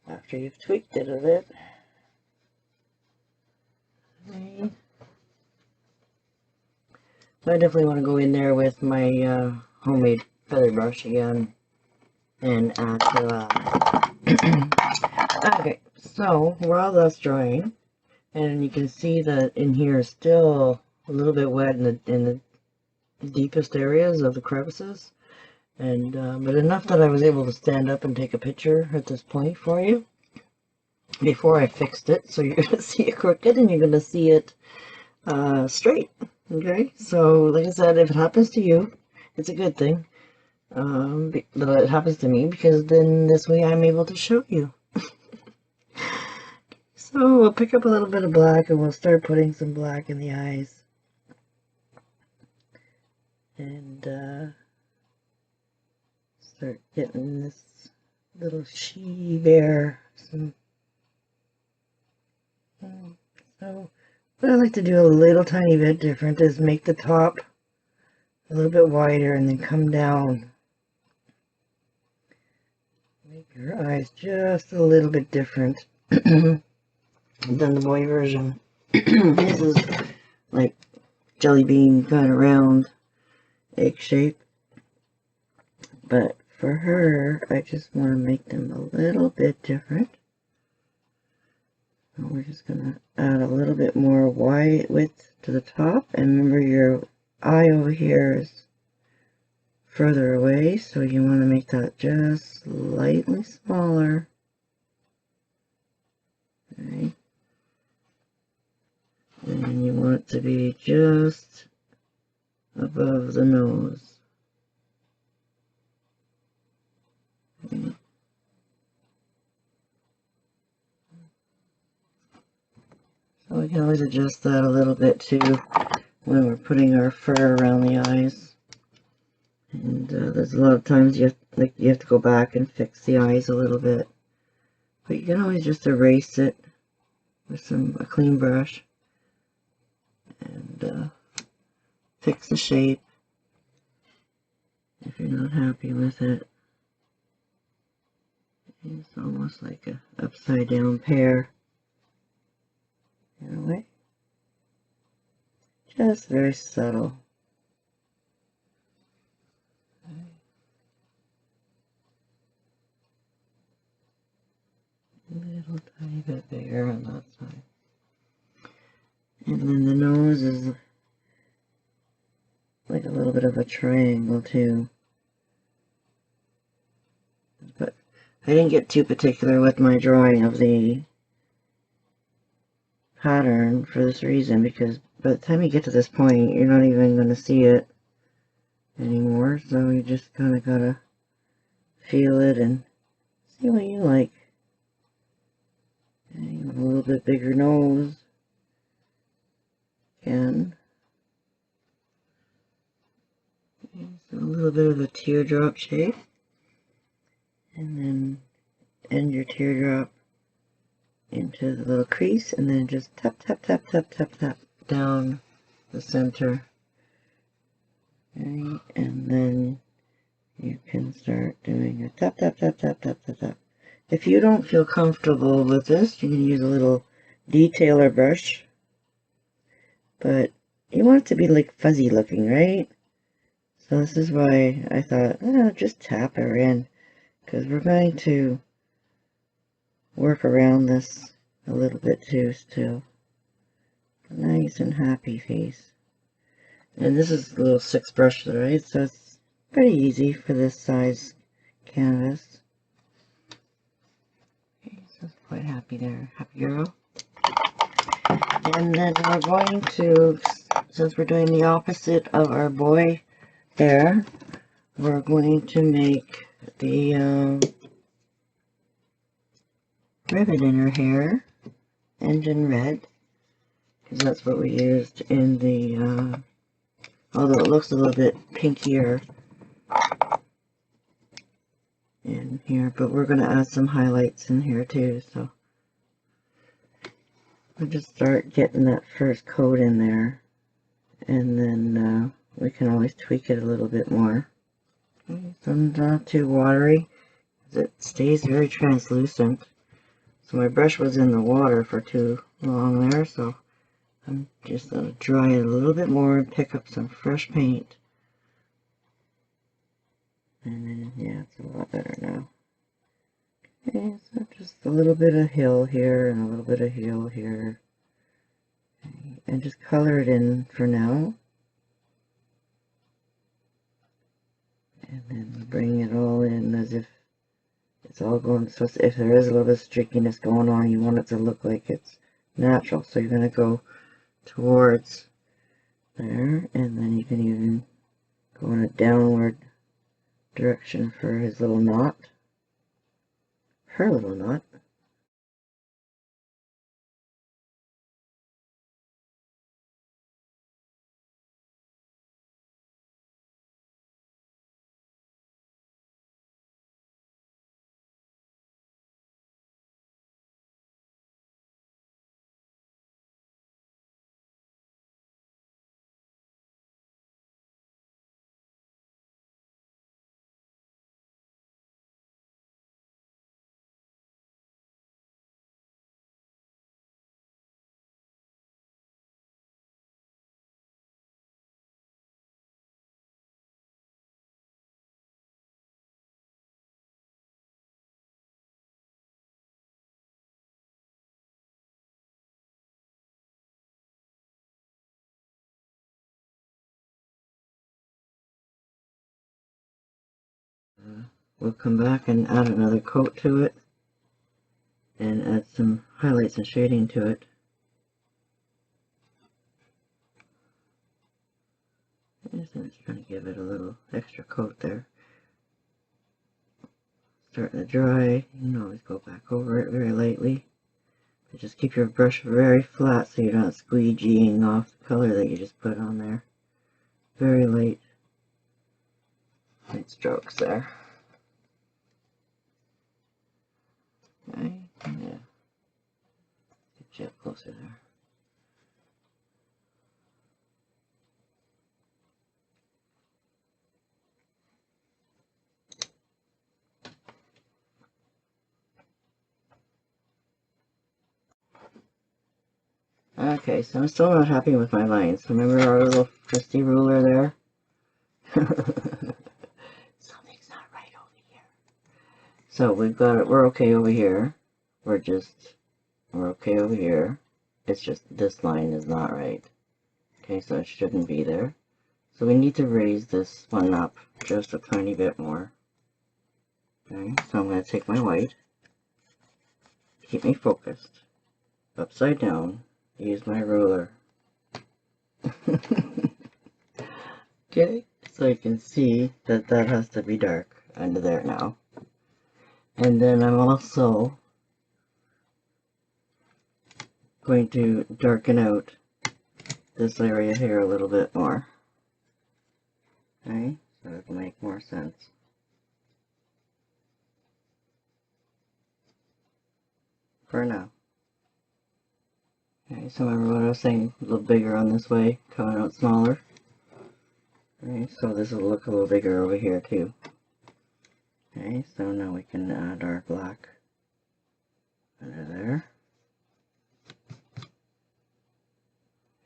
after you've tweaked it a bit. Okay. So I definitely want to go in there with my homemade feather brush again and add to okay, so while that's drying, and you can see that in here is still a little bit wet in the deepest areas of the crevices, and but enough that I was able to stand up and take a picture at this point for you. before I fixed it, so you're going to see it crooked and you're going to see it straight. Okay, so like I said, if it happens to you, it's a good thing. But it happens to me because then this way I'm able to show you. So we'll pick up a little bit of black and we'll start putting some black in the eyes. And start getting this little she bear some. So what I like to do a little tiny bit different is make the top a little bit wider and then come down. Make your eyes just a little bit different than the boy version. This is like jelly bean kind of round egg shape. But for her, I just want to make them a little bit different. So we're just going to add a little bit more white width to the top. And remember, your eye over here is further away, so you want to make that just slightly smaller. Okay. And you want it to be just above the nose. Okay. So we can always adjust that a little bit too when we're putting our fur around the eyes. And there's a lot of times you have to go back and fix the eyes a little bit. But you can always just erase it with a clean brush and fix the shape if you're not happy with it. It's almost like an upside down pear in a way. Just very subtle. A little tiny bit bigger on that side. And then the nose is like a little bit of a triangle too. But I didn't get too particular with my drawing of the pattern for this reason, because by the time you get to this point, you're not even going to see it anymore. So you just kind of gotta feel it and see what you like. Okay, a little bit bigger nose. Again. Okay, so a little bit of a teardrop shape. And then end your teardrop into the little crease, and then just tap, tap, tap, tap, tap, tap down the center. Okay, and then you can start doing a tap, tap, tap, tap, tap, tap, tap. If you don't feel comfortable with this, you can use a little detailer brush, but you want it to be like fuzzy looking, right? So this is why I thought, just tap her in, because we're going to work around this a little bit too still. Nice and happy face. And this is a little 6 brush, right? So it's pretty easy for this size canvas. Okay, so it's quite happy there. Happy girl. And then we're going to, since we're doing the opposite of our boy there, we're going to make the ribbon in her hair, engine red, because that's what we used in the, although it looks a little bit pinkier in here, but we're going to add some highlights in here too, so we'll just start getting that first coat in there, and then we can always tweak it a little bit more. Okay, so not too watery, because it stays very translucent. So my brush was in the water for too long there, so I'm just going to dry it a little bit more and pick up some fresh paint. And then, yeah, it's a lot better now. Okay, so just a little bit of hill here and a little bit of hill here. Okay, and just color it in for now. And then bring it all in as if It's all going, so if there is a little bit of streakiness going on, you want it to look like it's natural. So you're going to go towards there, and then you can even go in a downward direction for his little knot, her little knot. We'll come back and add another coat to it and add some highlights and shading to it. I'm just trying to give it a little extra coat there. Starting to dry, you can always go back over it very lightly. But just keep your brush very flat so you're not squeegeeing off the color that you just put on there. Very light strokes there. Okay, yeah. Get you up closer there. Okay, so I'm still not happy with my lines. Remember our little trusty ruler there? Something's not right over here. So we've got it, we're okay over here. We're okay over here. It's just this line is not right. Okay, so it shouldn't be there. So we need to raise this one up just a tiny bit more. Okay, so I'm going to take my white, keep me focused, upside down, use my ruler. Okay, so you can see that that has to be dark under there now. And then I'm also going to darken out this area here a little bit more. Okay, so it'll make more sense. For now. Okay, so remember what I was saying, a little bigger on this way, coming out smaller. Okay, so this will look a little bigger over here too. Okay, so now we can add our black under there.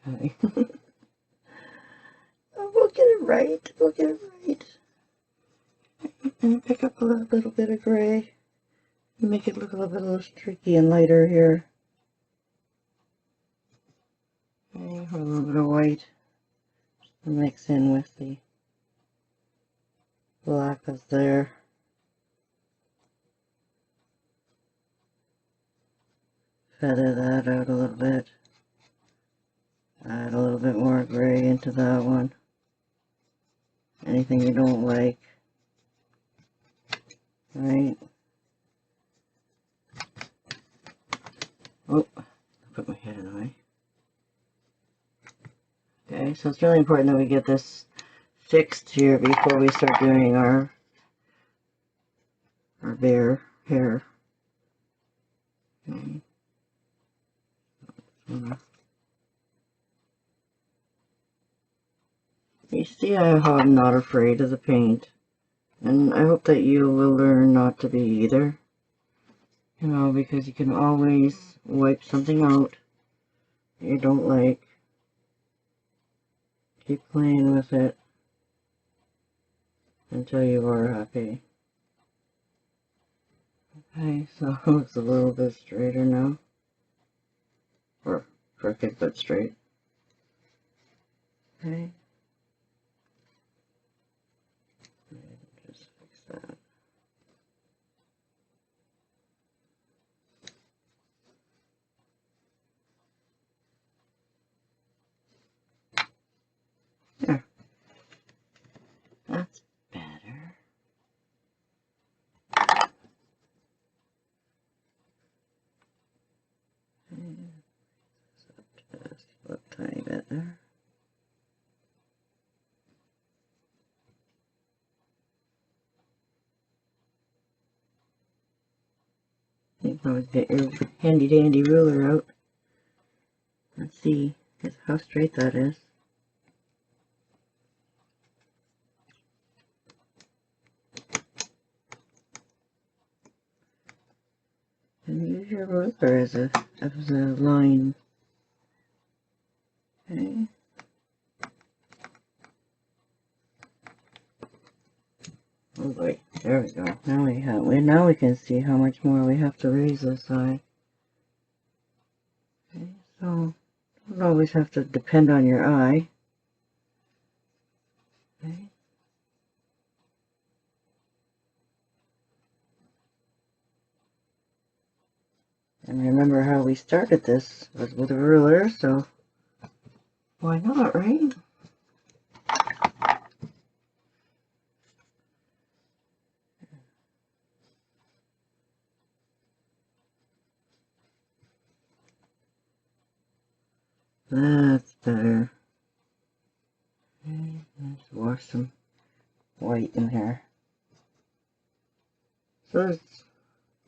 Okay. Oh, we'll get it right, we'll get it right. And pick up a little bit of gray. Make it look a little bit streaky and lighter here. Okay, a little bit of white. Mix in with the black that's there. Feather that out a little bit. Add a little bit more gray into that one. Anything you don't like. Right. Oh, I put my head in the way. Okay, so it's really important that we get this fixed here before we start doing our bare hair. Okay. You see how I'm not afraid of the paint, and I hope that you will learn not to be either. You know, because you can always wipe something out that you don't like. Keep playing with it until you are happy. Okay, so it's a little bit straighter now. Or crooked but straight. Okay. Just fix that. There. That's better. Just a tiny bit there. You can always get your handy dandy ruler out. Let's see how straight that is. And use your ruler as a line. Okay. Oh boy, there we go. Now we can see how much more we have to raise this side. Okay, so don't always have to depend on your eye. Okay. And remember how we started this was with a ruler, so why not, right? That's better. Okay, let's wash some white in here. So there's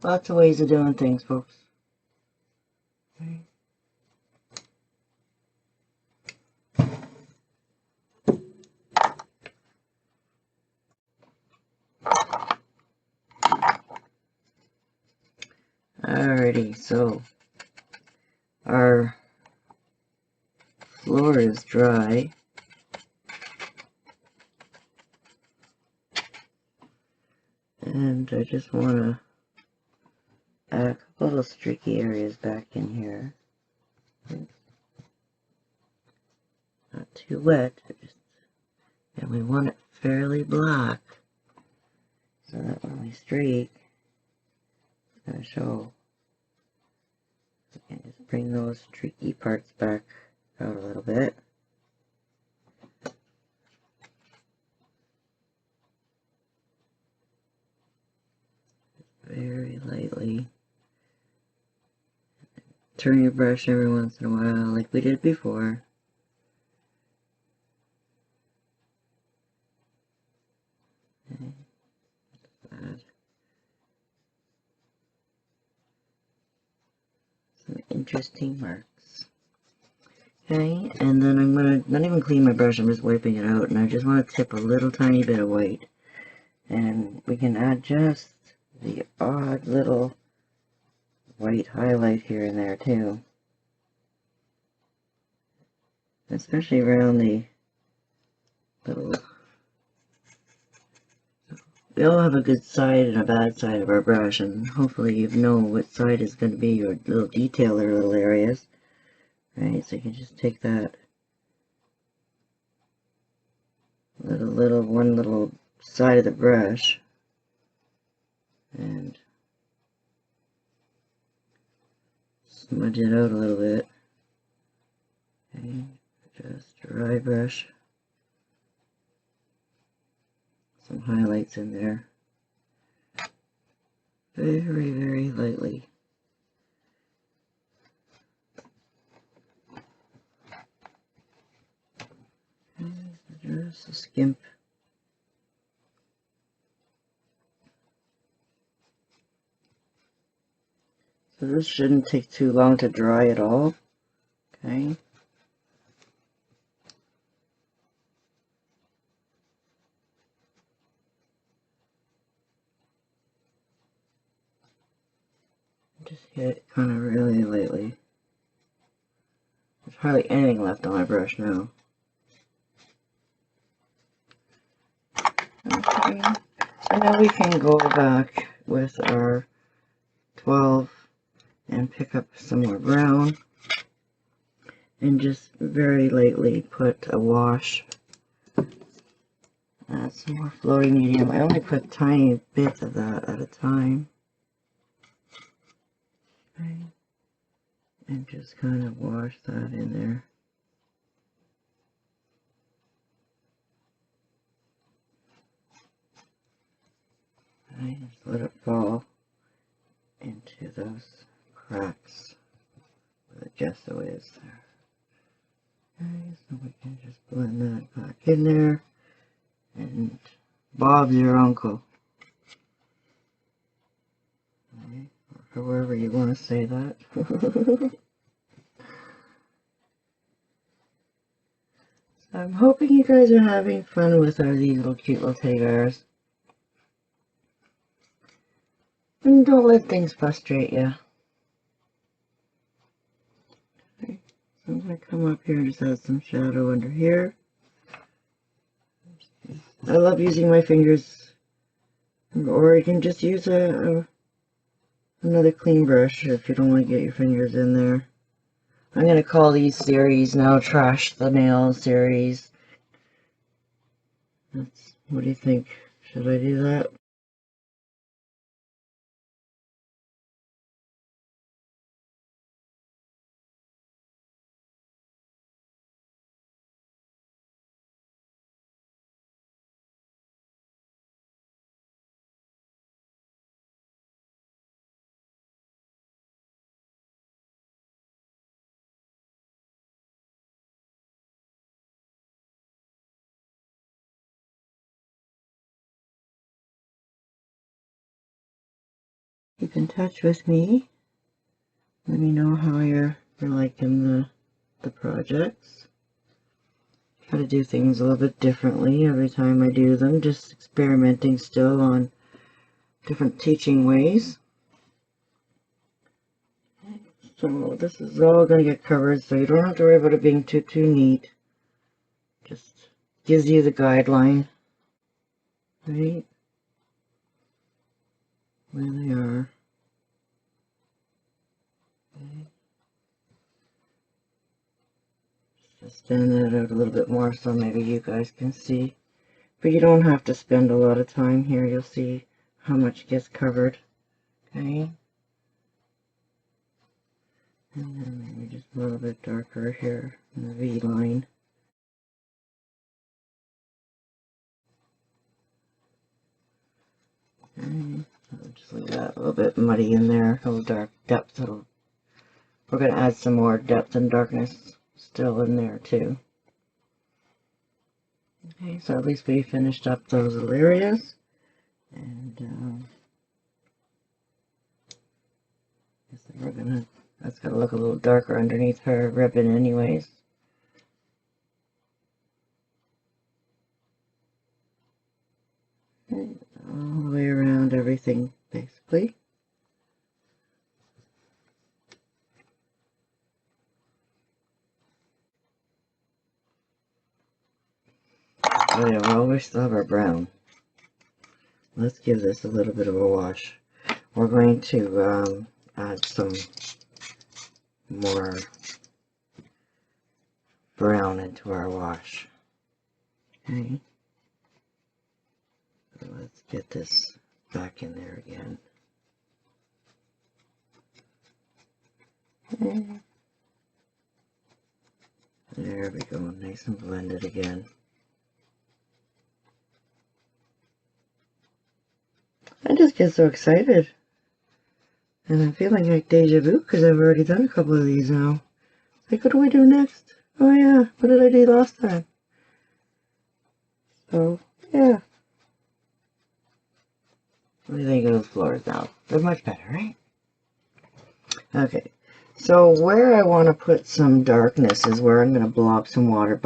lots of ways of doing things, folks. Okay. Alrighty, so our floor is dry. And I just want to add a couple little streaky areas back in here. Not too wet, and we want it fairly black so that when we streak, it's going to show. We can just bring those streaky parts back out a little bit. Very lightly. Turn your brush every once in a while like we did before. Okay. Add some interesting marks. Okay, and then I'm going to not even clean my brush, I'm just wiping it out, and I just want to tip a little tiny bit of white. And we can add just the odd little white highlight here and there too. Especially around the little... We all have a good side and a bad side of our brush, and hopefully you know what side is going to be your little detailer little areas. Right, so you can just take that one little side of the brush and smudge it out a little bit. Okay, just dry brush some highlights in there. Very, very lightly. And just a skimp. So this shouldn't take too long to dry at all. Okay. Just hit it kind of really lightly. There's hardly anything left on my brush now. Okay, so now we can go back with our 12 and pick up some more brown and just very lightly put a wash. Add some more floating medium. I only put tiny bits of that at a time. Okay. And just kind of wash that in there. Okay, just let it fall into those cracks where the gesso is there. Okay, so we can just blend that back in there. And Bob's your uncle. Okay, or however you want to say that. So I'm hoping you guys are having fun with these little cute little teddy and don't let things frustrate you. Okay, so I'm going to come up here and just add some shadow under here. I love using my fingers, or you can just use another clean brush if you don't want to get your fingers in there. I'm going to call these series now Trash the Nail series. What do you think? Should I do that? Keep in touch with me. Let me know how you're liking the projects. Try to do things a little bit differently every time I do them, just experimenting still on different teaching ways. So this is all going to get covered, so you don't have to worry about it being too neat. Just gives you the guideline, right? Where they are. Okay. Just stand that out a little bit more so maybe you guys can see. But you don't have to spend a lot of time here. You'll see how much gets covered. Okay. And then maybe just a little bit darker here in the V line. Okay. I'll just leave that a little bit muddy in there, a little dark depth. We're going to add some more depth and darkness still in there too. Okay, so at least we finished up those little areas. And that's going to look a little darker underneath her ribbon anyways. Okay, all the way around everything basically. Oh yeah, well, we still have our brown. Let's give this a little bit of a wash. We're going to add some more brown into our wash. Okay. So let's get this back in there again. Okay. There we go, nice and blended again. I just get so excited. And I'm feeling like deja vu because I've already done a couple of these now. Like, what do we do next? Oh yeah, what did I do last time? So, yeah. What do you think of those floors now? They're much better, right? Okay, so where I want to put some darkness is where I'm going to blob some water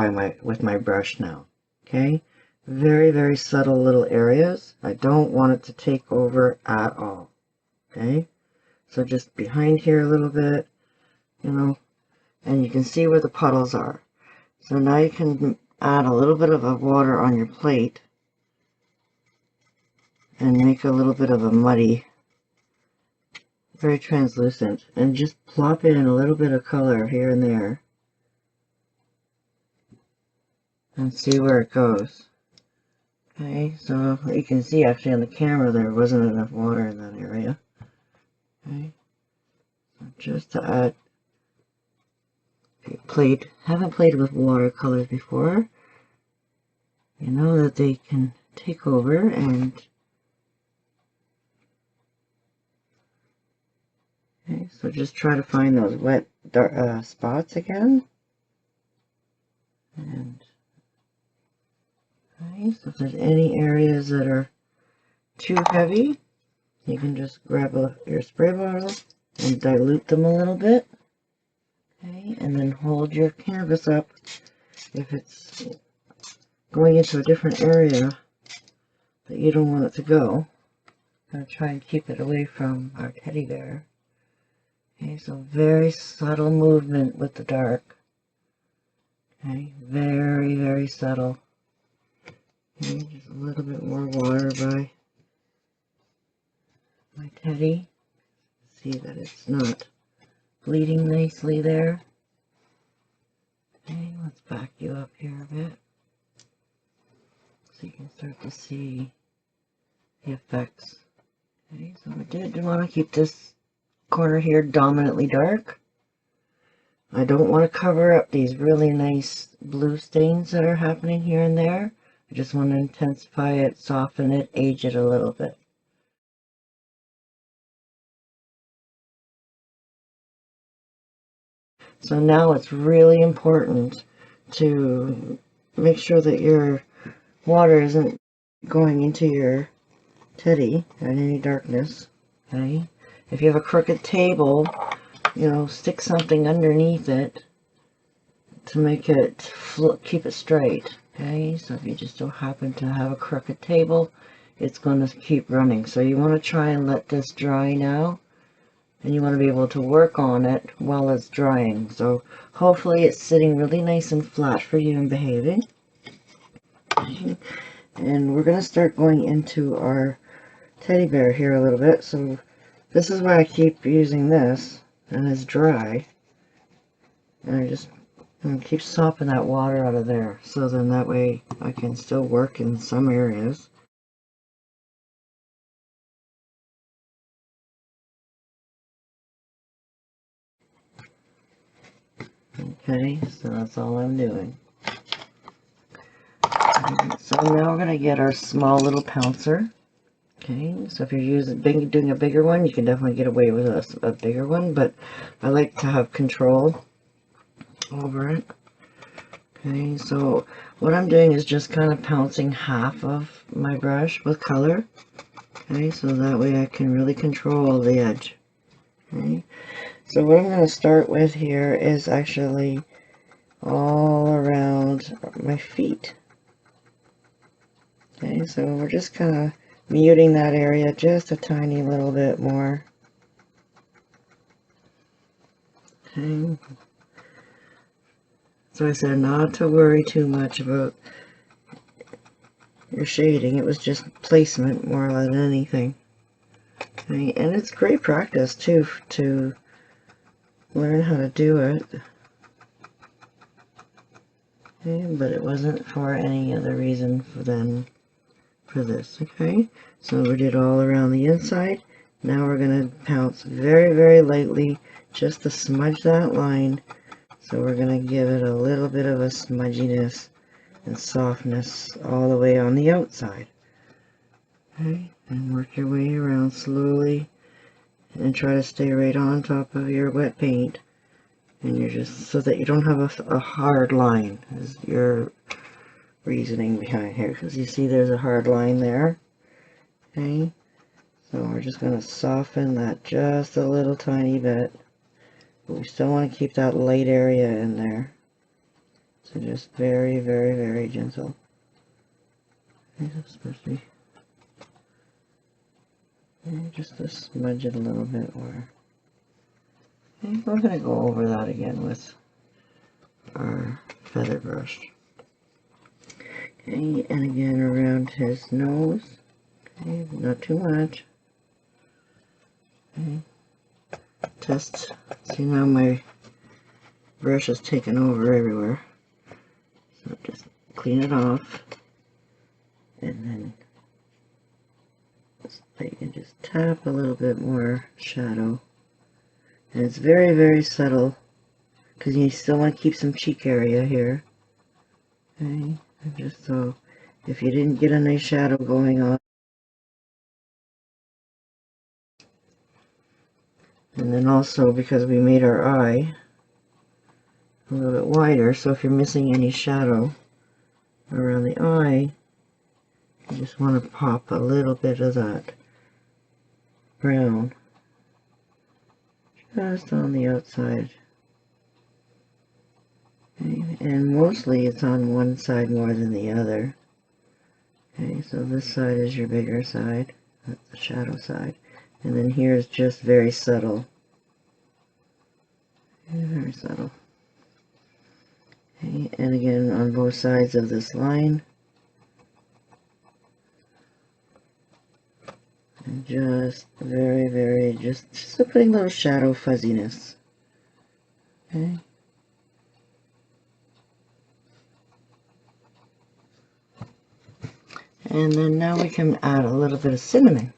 with my brush now. Okay? Very, very subtle little areas. I don't want it to take over at all. Okay? So just behind here a little bit, you know, and you can see where the puddles are. So now you can add a little bit of a water on your plate and make a little bit of a muddy, very translucent, and just plop in a little bit of color here and there and see where it goes. Okay, so you can see actually on the camera there wasn't enough water in that area. Okay, so just to add, if you haven't played with watercolors before, you know that they can take over and Okay, so just try to find those wet dark, spots again. And okay, so if there's any areas that are too heavy, you can just grab your spray bottle and dilute them a little bit. Okay, and then hold your canvas up if it's going into a different area that you don't want it to go. I'm going to try and keep it away from our teddy bear. Okay, so very subtle movement with the dark. Okay, very, very subtle. Okay, just a little bit more water by my teddy. See that it's not bleeding nicely there. Okay, let's back you up here a bit so you can start to see the effects. Okay, so I did want to keep this corner here dominantly dark. I don't want to cover up these really nice blue stains that are happening here and there. I just want to intensify it, soften it, age it a little bit. So now it's really important to make sure that your water isn't going into your teddy at any darkness. Okay, if you have a crooked table, you know, stick something underneath it to make it keep it straight. Okay, so if you just don't happen to have a crooked table, it's going to keep running. So you want to try and let this dry now, and you want to be able to work on it while it's drying. So hopefully it's sitting really nice and flat for you and behaving. And we're going to start going into our teddy bear here a little bit. So this is why I keep using this, and it's dry. And I just keep sopping that water out of there, so then that way I can still work in some areas. Okay, so that's all I'm doing. So now we're going to get our small little pouncer. Okay, so if you're doing a bigger one, you can definitely get away with a bigger one, but I like to have control over it. Okay, so what I'm doing is just kind of pouncing half of my brush with color. Okay, so that way I can really control the edge. Okay, so what I'm going to start with here is actually all around my feet. Okay, so we're just kind of muting that area just a tiny little bit more. Okay. So I said not to worry too much about your shading. It was just placement more than anything. Okay, and it's great practice too to learn how to do it. Okay, but it wasn't for any other reason than for this. Okay, so we did all around the inside. Now we're going to pounce very, very lightly just to smudge that line. So we're going to give it a little bit of a smudginess and softness all the way on the outside. Okay, and work your way around slowly and try to stay right on top of your wet paint. And you're just, so that you don't have a hard line is your reasoning behind here, because you see there's a hard line there. Okay, so we're just going to soften that just a little tiny bit, but we still want to keep that light area in there. So just very, very, very gentle. Okay, so supposed to be just to smudge it a little bit more. Okay, we're going to go over that again with our feather brush. Okay, and again around his nose. Okay, not too much. Okay. See now my brush is taken over everywhere. So just clean it off. And then you can just tap a little bit more shadow. And it's very, very subtle, because you still want to keep some cheek area here. Okay, and just so if you didn't get a nice shadow going on. And then also, because we made our eye a little bit wider, so if you're missing any shadow around the eye, you just want to pop a little bit of that brown just on the outside. Okay, and mostly it's on one side more than the other. Okay, so this side is your bigger side, that's the shadow side, and then here's just very subtle. Very subtle. Okay, and again on both sides of this line. And just very, just putting a little shadow fuzziness. Okay. And then now we can add a little bit of cinnamon.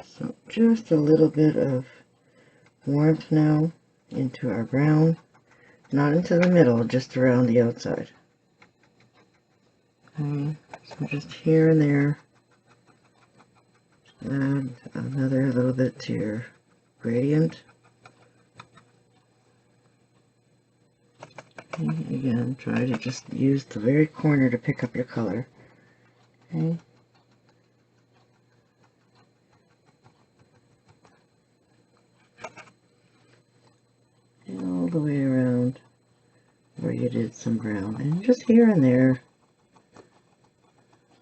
So just a little bit of warmth now into our brown. Not into the middle, just around the outside. Okay, so just here and there. Add another little bit to your gradient. Okay, again, try to just use the very corner to pick up your color. Okay. And all the way around where you did some brown, and just here and there.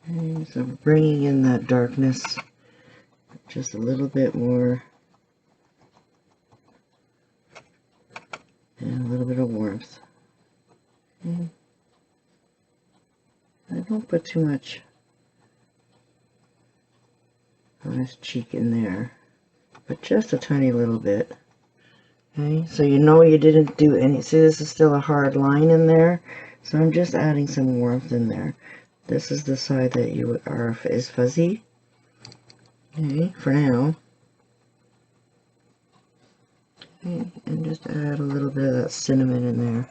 Okay, so bringing in that darkness just a little bit more, and a little bit of warmth. Okay. I don't put too much on his cheek in there, but just a tiny little bit. Okay, so you know you didn't do any, see this is still a hard line in there, so I'm just adding some warmth in there. This is the side that is fuzzy. Okay, for now. Okay, and just add a little bit of that cinnamon in there.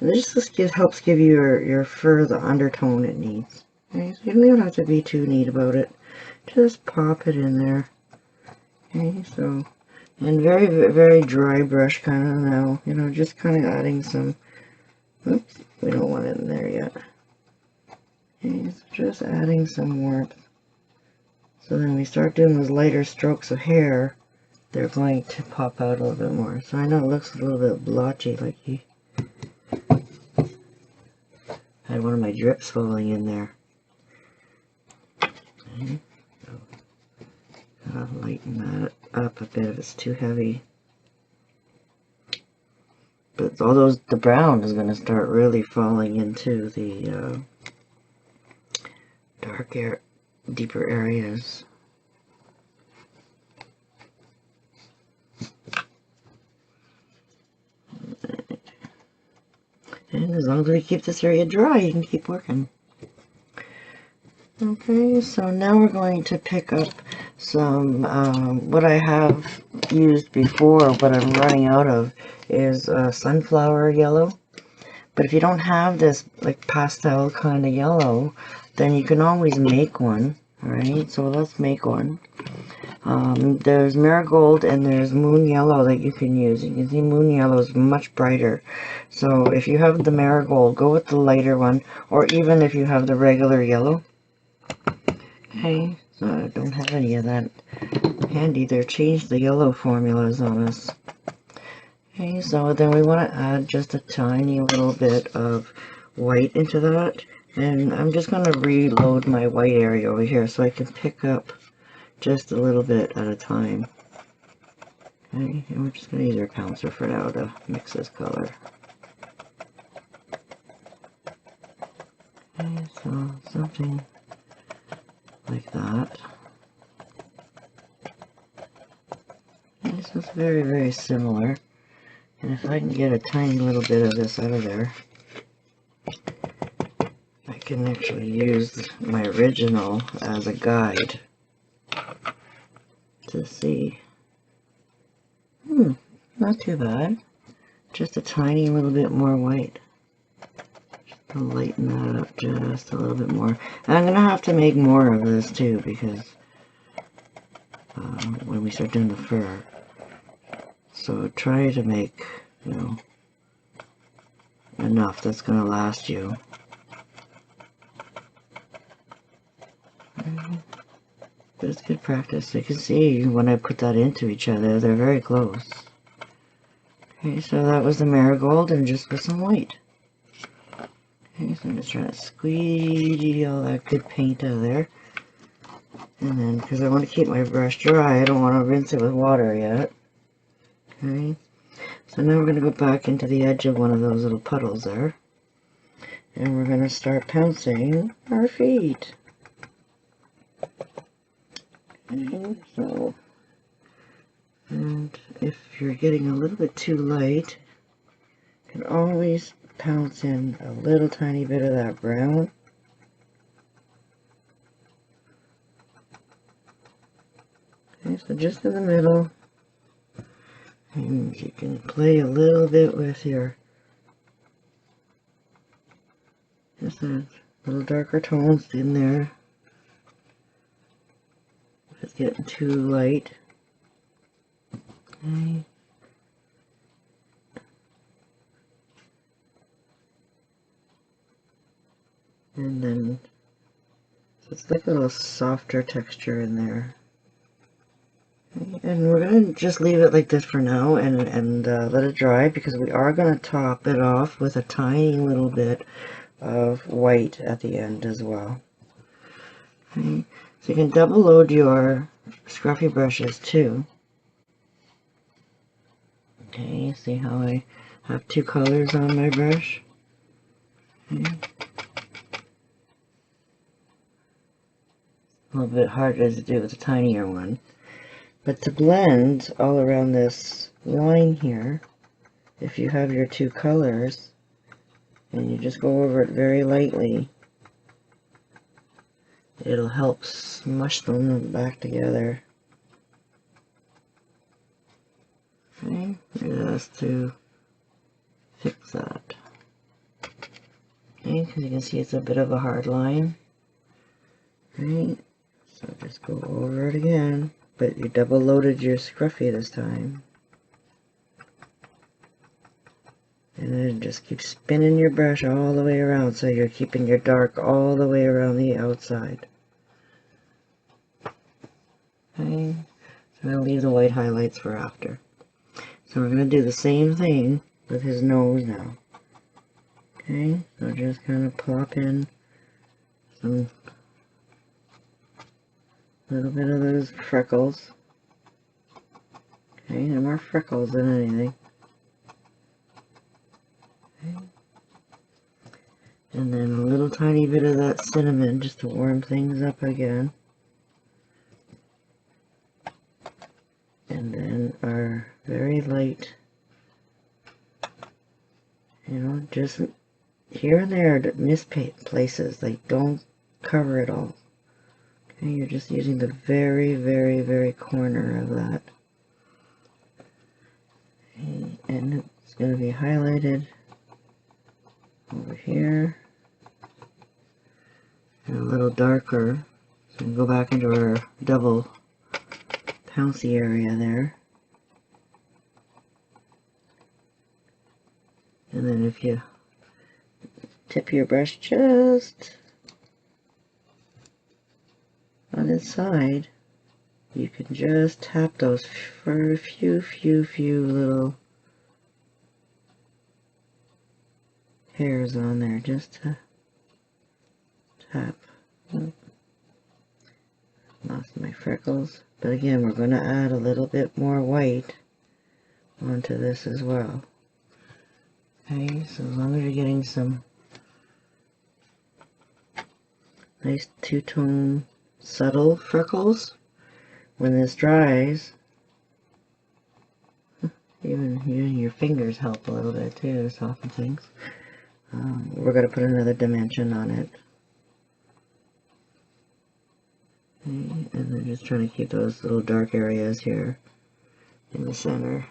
And this just helps give your fur the undertone it needs. Okay, so you don't have to be too neat about it. Just pop it in there. Okay, so, and very dry brush kind of now, you know, just kind of adding some, oops, we don't want it in there yet. Okay, so just adding some warmth. So then we start doing those lighter strokes of hair, they're going to pop out a little bit more. So I know it looks a little bit blotchy, like he had one of my drips falling in there. Okay, so I'll lighten that up a bit if it's too heavy. But the brown is going to start really falling into the deeper areas. And as long as we keep this area dry, you can keep working. Okay, so now we're going to pick up some, what I have used before, what I'm running out of, is sunflower yellow. But if you don't have this like pastel kind of yellow, then you can always make one. Alright, so let's make one. There's marigold and there's moon yellow that you can use. You can see moon yellow is much brighter. So if you have the marigold, go with the lighter one, or even if you have the regular yellow. Okay, so I don't have any of that handy. They've changed the yellow formulas on us. Okay, so then we want to add just a tiny little bit of white into that. And I'm just going to reload my white area over here so I can pick up just a little bit at a time. Okay, and we're just going to use our pouncer for now to mix this color. Okay, so something like that. Okay, so it's very similar. And if I can get a tiny little bit of this out of there, I can actually use my original as a guide to see. Not too bad. Just a tiny little bit more white. to lighten that up just a little bit more. And I'm going to have to make more of this too, because when we start doing the fur. So try to make, you know, enough that's going to last you. But it's good practice. You can see when I put that into each other, they're very close. Okay, so that was the marigold, and just with some white. Okay, so I'm just trying to squeeze all that good paint out of there. And then, because I want to keep my brush dry, I don't want to rinse it with water yet. Okay, so now we're going to go back into the edge of one of those little puddles there. And we're going to start pouncing our feet. Okay, so, and if you're getting a little bit too light, you can always pounce in a little tiny bit of that brown. Okay, so just in the middle. And you can play a little bit with your, just that little darker tones in there. If it's getting too light. Okay. And then, so it's like a little softer texture in there. Okay. And we're going to just leave it like this for now and let it dry, because we are going to top it off with a tiny little bit of white at the end as well. Okay. So you can double load your scruffy brushes too. Okay, see how I have two colors on my brush? Okay. A little bit harder to do with a tinier one. But to blend all around this line here, if you have your two colors, and you just go over it very lightly, it'll help smush them back together. Okay, just to fix that. Okay, because you can see it's a bit of a hard line. Right, so just go over it again, but you double loaded your scruffy this time. And then just keep spinning your brush all the way around, so you're keeping your dark all the way around the outside. Okay, so I'm going to leave the white highlights for after. So we're going to do the same thing with his nose now. Okay, so just kind of plop in some little bit of those freckles. Okay, no more freckles than anything. Okay. And then a little tiny bit of that cinnamon just to warm things up again. And then our very light, you know, just here and there to miss places, like don't cover it all. Okay, you're just using the very, very, very corner of that. Okay, and it's going to be highlighted over here. And a little darker. So we can go back into our double pouncy area there. And then if you tip your brush just on its side, you can just tap those for a few little hairs on there, just to tap. Lost my freckles, but again we're going to add a little bit more white onto this as well. Okay, so as long as you're getting some nice two-tone subtle freckles, when this dries, even your fingers help a little bit too to soften things. We're going to put another dimension on it. Okay, and then just trying to keep those little dark areas here in the center.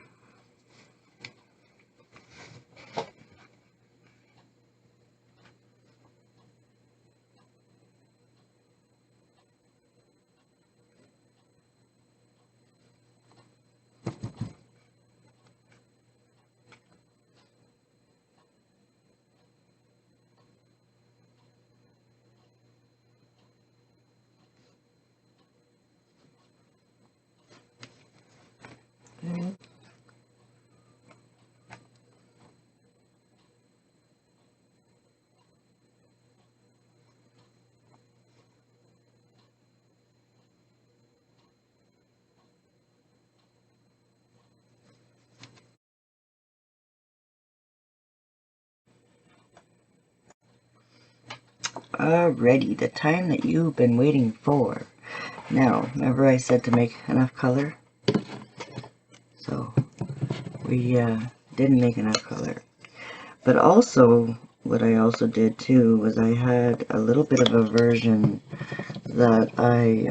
Alrighty, the time that you've been waiting for. Now, remember I said to make enough color? So, we didn't make enough color. But also, what I also did too was I had a little bit of a version that I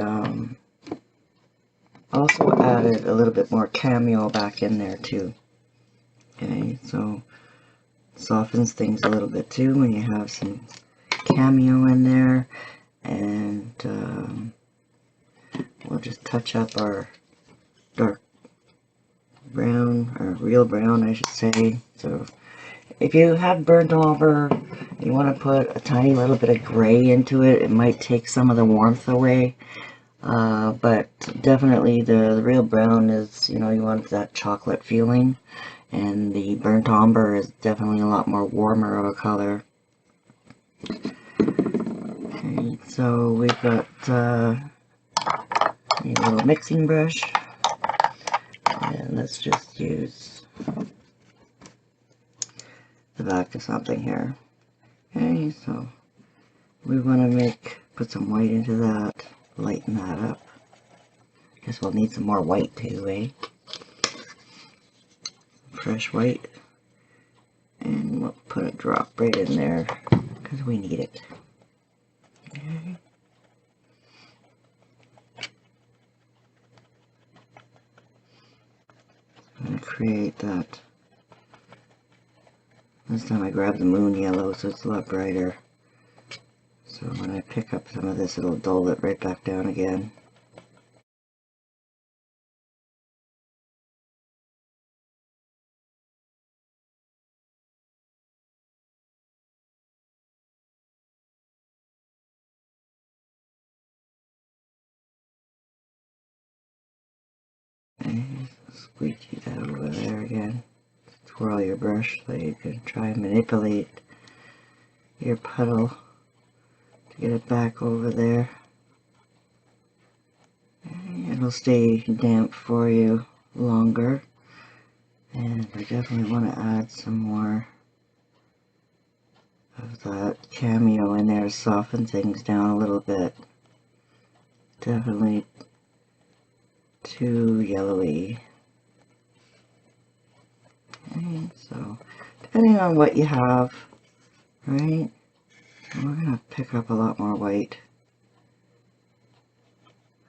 also added a little bit more cameo back in there too. Okay, so softens things a little bit too when you have some cameo in there, and we'll just touch up our dark brown, or real brown I should say. So if you have burnt umber, you want to put a tiny little bit of gray into it. It might take some of the warmth away, but definitely the real brown is, you know, you want that chocolate feeling, and the burnt umber is definitely a lot more warmer of a color. Okay, so we've got a little mixing brush, and let's just use the back of something here. Okay, so we want to put some white into that, lighten that up. Guess we'll need some more white too, eh? Fresh white, and we'll put a drop right in there because we need it. Okay. I'm going to create that. This time I grabbed the moon yellow, so it's a lot brighter. So when I pick up some of this, it'll dull it right back down again. And squeegee that over there again. Twirl your brush so you can try and manipulate your puddle to get it back over there. And it'll stay damp for you longer. And I definitely want to add some more of that cameo in there to soften things down a little bit. Definitely too yellowy. Okay, so depending on what you have, right, we're going to pick up a lot more white.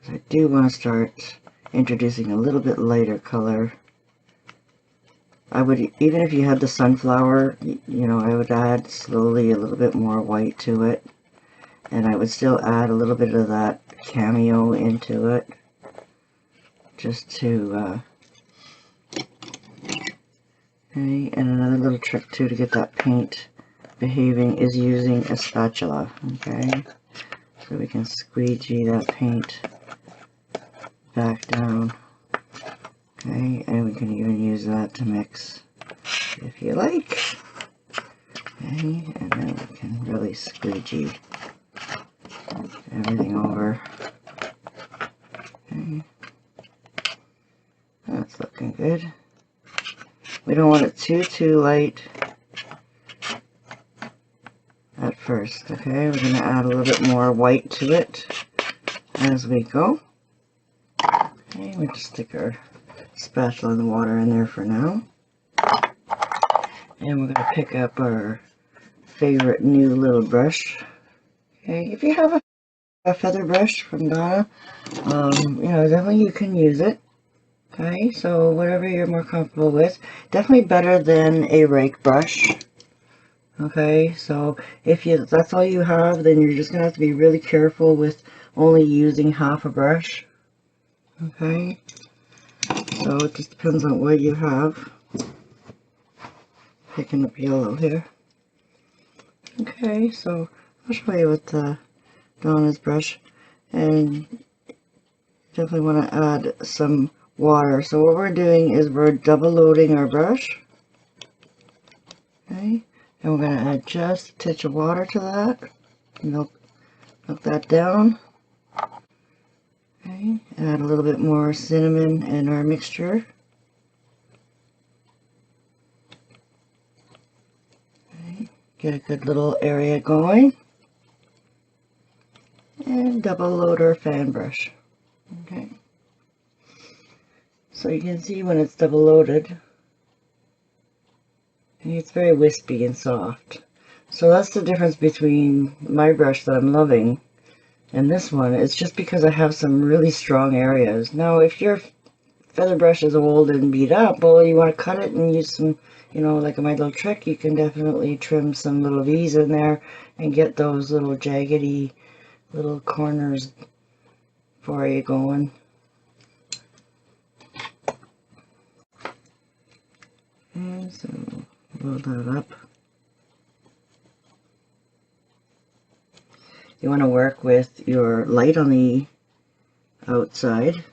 I do want to start introducing a little bit lighter color. I would, even if you had the sunflower, you know, I would add slowly a little bit more white to it, and I would still add a little bit of that cameo into it, just to okay. And another little trick too to get that paint behaving is using a spatula. Okay, so we can squeegee that paint back down. Okay, and we can even use that to mix if you like. Okay, and then we can really squeegee everything over. Okay, that's looking good. We don't want it too light at first. Okay, we're going to add a little bit more white to it as we go. Okay, we just stick our spatula and the water in there for now. And we're going to pick up our favorite new little brush. Okay, if you have a feather brush from Donna, you know, definitely you can use it. Okay, so whatever you're more comfortable with. Definitely better than a rake brush. Okay, so if that's all you have, then you're just going to have to be really careful with only using half a brush. Okay, so it just depends on what you have. Picking up yellow here. Okay, so I'll show you with Donna's brush, and definitely want to add some water. So what we're doing is we're double loading our brush. Okay, and we're going to add just a touch of water to that. Milk that down. Okay, add a little bit more cinnamon in our mixture. Okay, get a good little area going. and double loader fan brush. Okay. So you can see when it's double loaded, it's very wispy and soft. So that's the difference between my brush that I'm loving and this one. It's just because I have some really strong areas. Now, if your feather brush is old and beat up, well, you want to cut it and use some, you know, like my little trick, you can definitely trim some little V's in there and get those little jaggedy little corners for you going. And so load that up. You want to work with your light on the outside,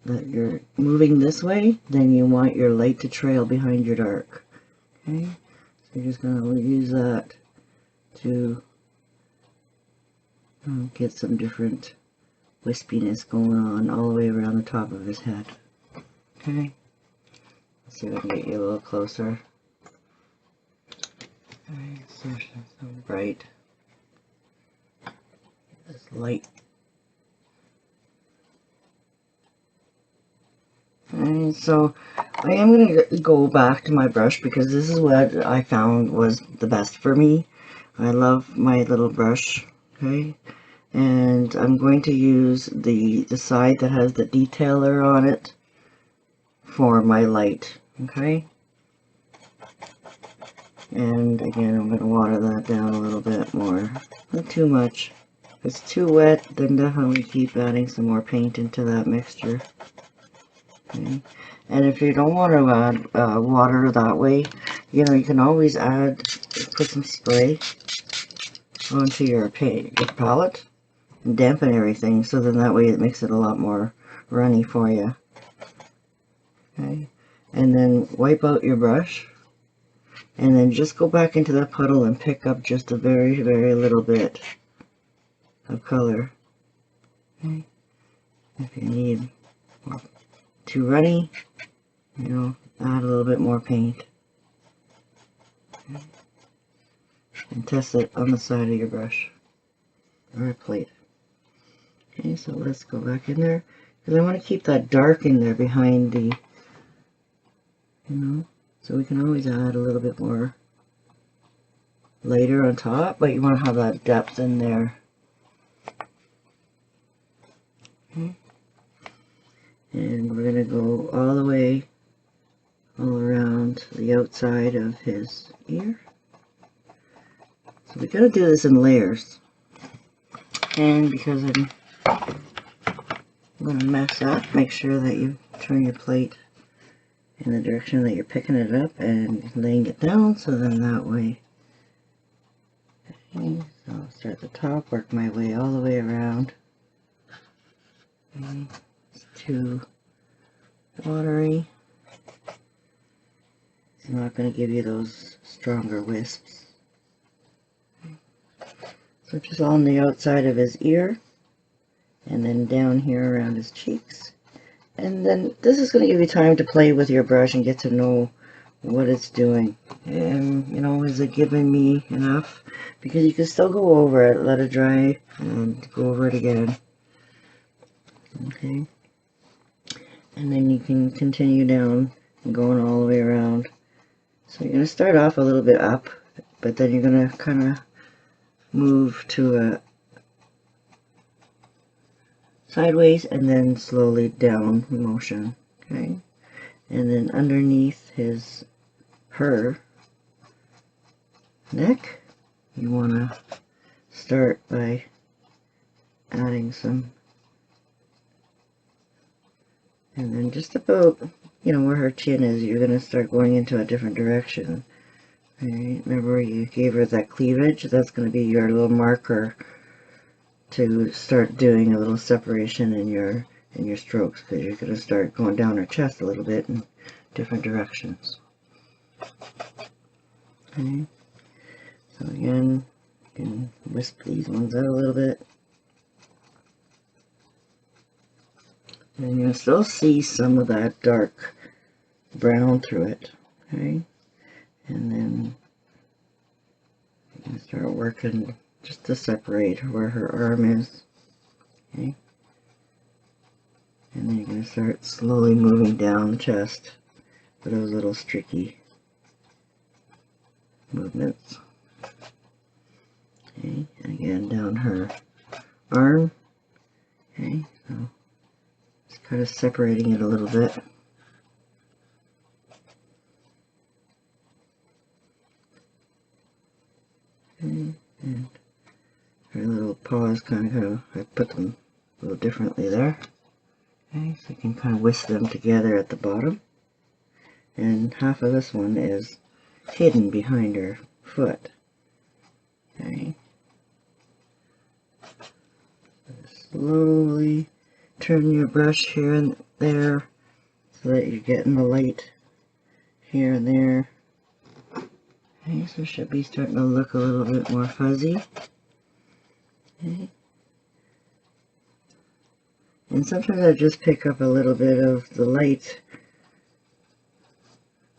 that you're moving this way, then you want your light to trail behind your dark. Okay, so you're just going to use that to get some different wispiness going on all the way around the top of his head. Okay, let's see if I can get you a little closer. Alright, so bright. This light. And so I am going to go back to my brush because this is what I found was the best for me. I love my little brush, okay? And I'm going to use the side that has the detailer on it for my light, okay? And again, I'm going to water that down a little bit more. Not too much. If it's too wet, then definitely keep adding some more paint into that mixture. Okay. And if you don't want to add water that way, you know, you can always put some spray onto your palette and dampen everything, so then that way it makes it a lot more runny for you. Okay, and then wipe out your brush, and then just go back into that puddle and pick up just a very, very little bit of color. Okay, if you need too runny, you know, add a little bit more paint. Okay. And test it on the side of your brush or plate. Okay, so let's go back in there, because I want to keep that dark in there behind the, you know, so we can always add a little bit more later on top, but you want to have that depth in there. Okay. And we're going to go all the way all around the outside of his ear. So we got to do this in layers. And because I'm going to mess up, make sure that you turn your plate in the direction that you're picking it up and laying it down, so then that way. Okay, so I'll start at the top, work my way all the way around. Okay. It's too watery. It's not going to give you those stronger wisps. Okay. So just on the outside of his ear, and then down here around his cheeks. And then this is going to give you time to play with your brush and get to know what it's doing. And, you know, is it giving me enough? Because you can still go over it, let it dry, and go over it again. Okay. And then you can continue down and going all the way around. So you're going to start off a little bit up, but then you're going to kind of move to a sideways and then slowly down motion. Okay. And then underneath her neck, you want to start by adding some. And then just about, you know, where her chin is, you're going to start going into a different direction. Alright, remember you gave her that cleavage? That's going to be your little marker to start doing a little separation in your strokes, because you're going to start going down her chest a little bit in different directions. Okay, so again, you can wisp these ones out a little bit. And you'll still see some of that dark brown through it, okay? And then you can start working just to separate where her arm is. Okay. And then you're going to start slowly moving down the chest for those little streaky movements. Okay, and again down her arm. Okay, so just kind of separating it a little bit. Okay, and her little paws kind of, I put them a little differently there. Okay, so you can kind of whisk them together at the bottom. And half of this one is hidden behind her foot. Okay. Slowly turn your brush here and there so that you're getting the light here and there. Okay, so it should be starting to look a little bit more fuzzy. Okay. And sometimes I just pick up a little bit of the light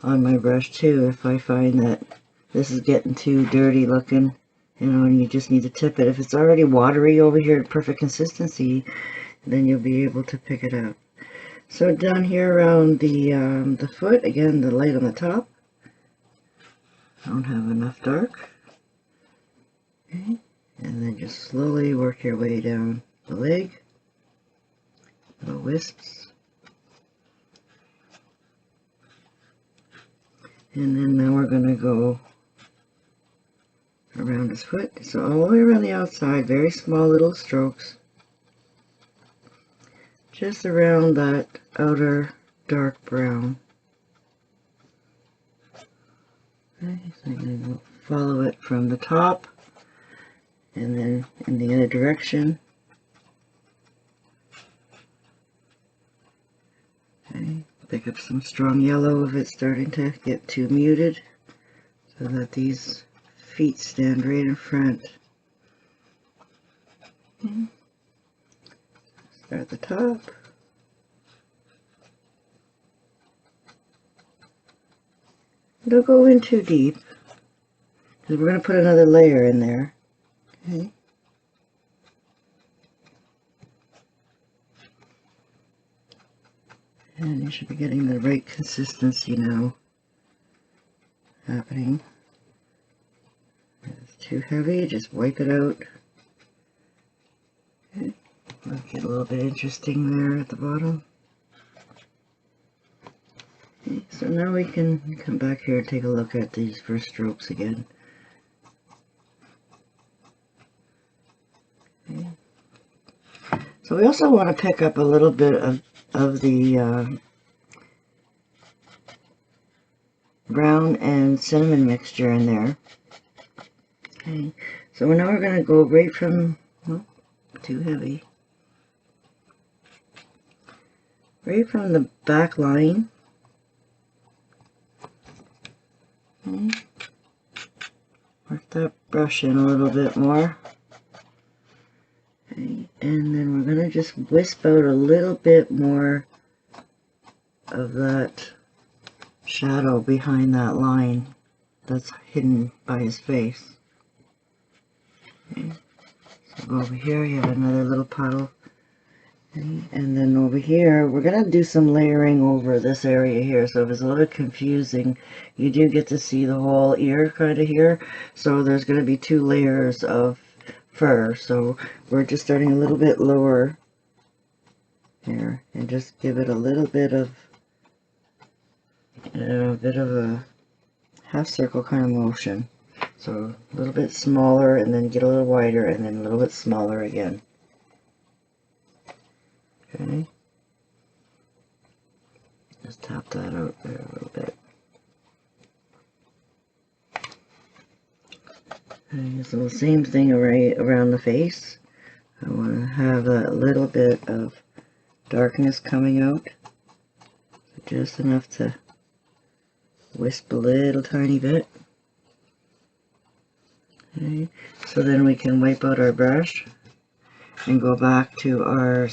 on my brush too if I find that this is getting too dirty looking, you know, and you just need to tip it. If it's already watery over here at perfect consistency, then you'll be able to pick it up. So down here around the foot, again, the light on the top. I don't have enough dark. Okay. And then just slowly work your way down the leg. Little wisps. And then now we're going to go around his foot. So all the way around the outside, very small little strokes. Just around that outer dark brown. Okay, so I'm going to follow it from the top and then in the other direction. Okay, pick up some strong yellow if it's starting to get too muted so that these feet stand right in front. Okay. Start at the top. Don't go in too deep because we're going to put another layer in there. Okay. And you should be getting the right consistency now happening. If it's too heavy, just wipe it out. Okay. Might get a little bit interesting there at the bottom. Okay, so now we can come back here and take a look at these first strokes again. Okay. So we also want to pick up a little bit of the brown and cinnamon mixture in there. Okay, so now we're going to go right from, oh, too heavy, right from the back line. Okay. Work that brush in a little bit more. Okay. And then we're going to just wisp out a little bit more of that shadow behind that line that's hidden by his face. Okay. So go over here, you have another little puddle. Okay. And then over here, we're going to do some layering over this area here. So if it's a little bit confusing, you do get to see the whole ear kind of here. So there's going to be 2 layers of fur. So we're just starting a little bit lower here and just give it a little bit of a half circle kind of motion. So a little bit smaller and then get a little wider and then a little bit smaller again. Okay. Just tap that out there a little bit. Okay, so the same thing right around the face. I want to have that little bit of darkness coming out. So just enough to wisp a little tiny bit. Okay, so then we can wipe out our brush and go back to our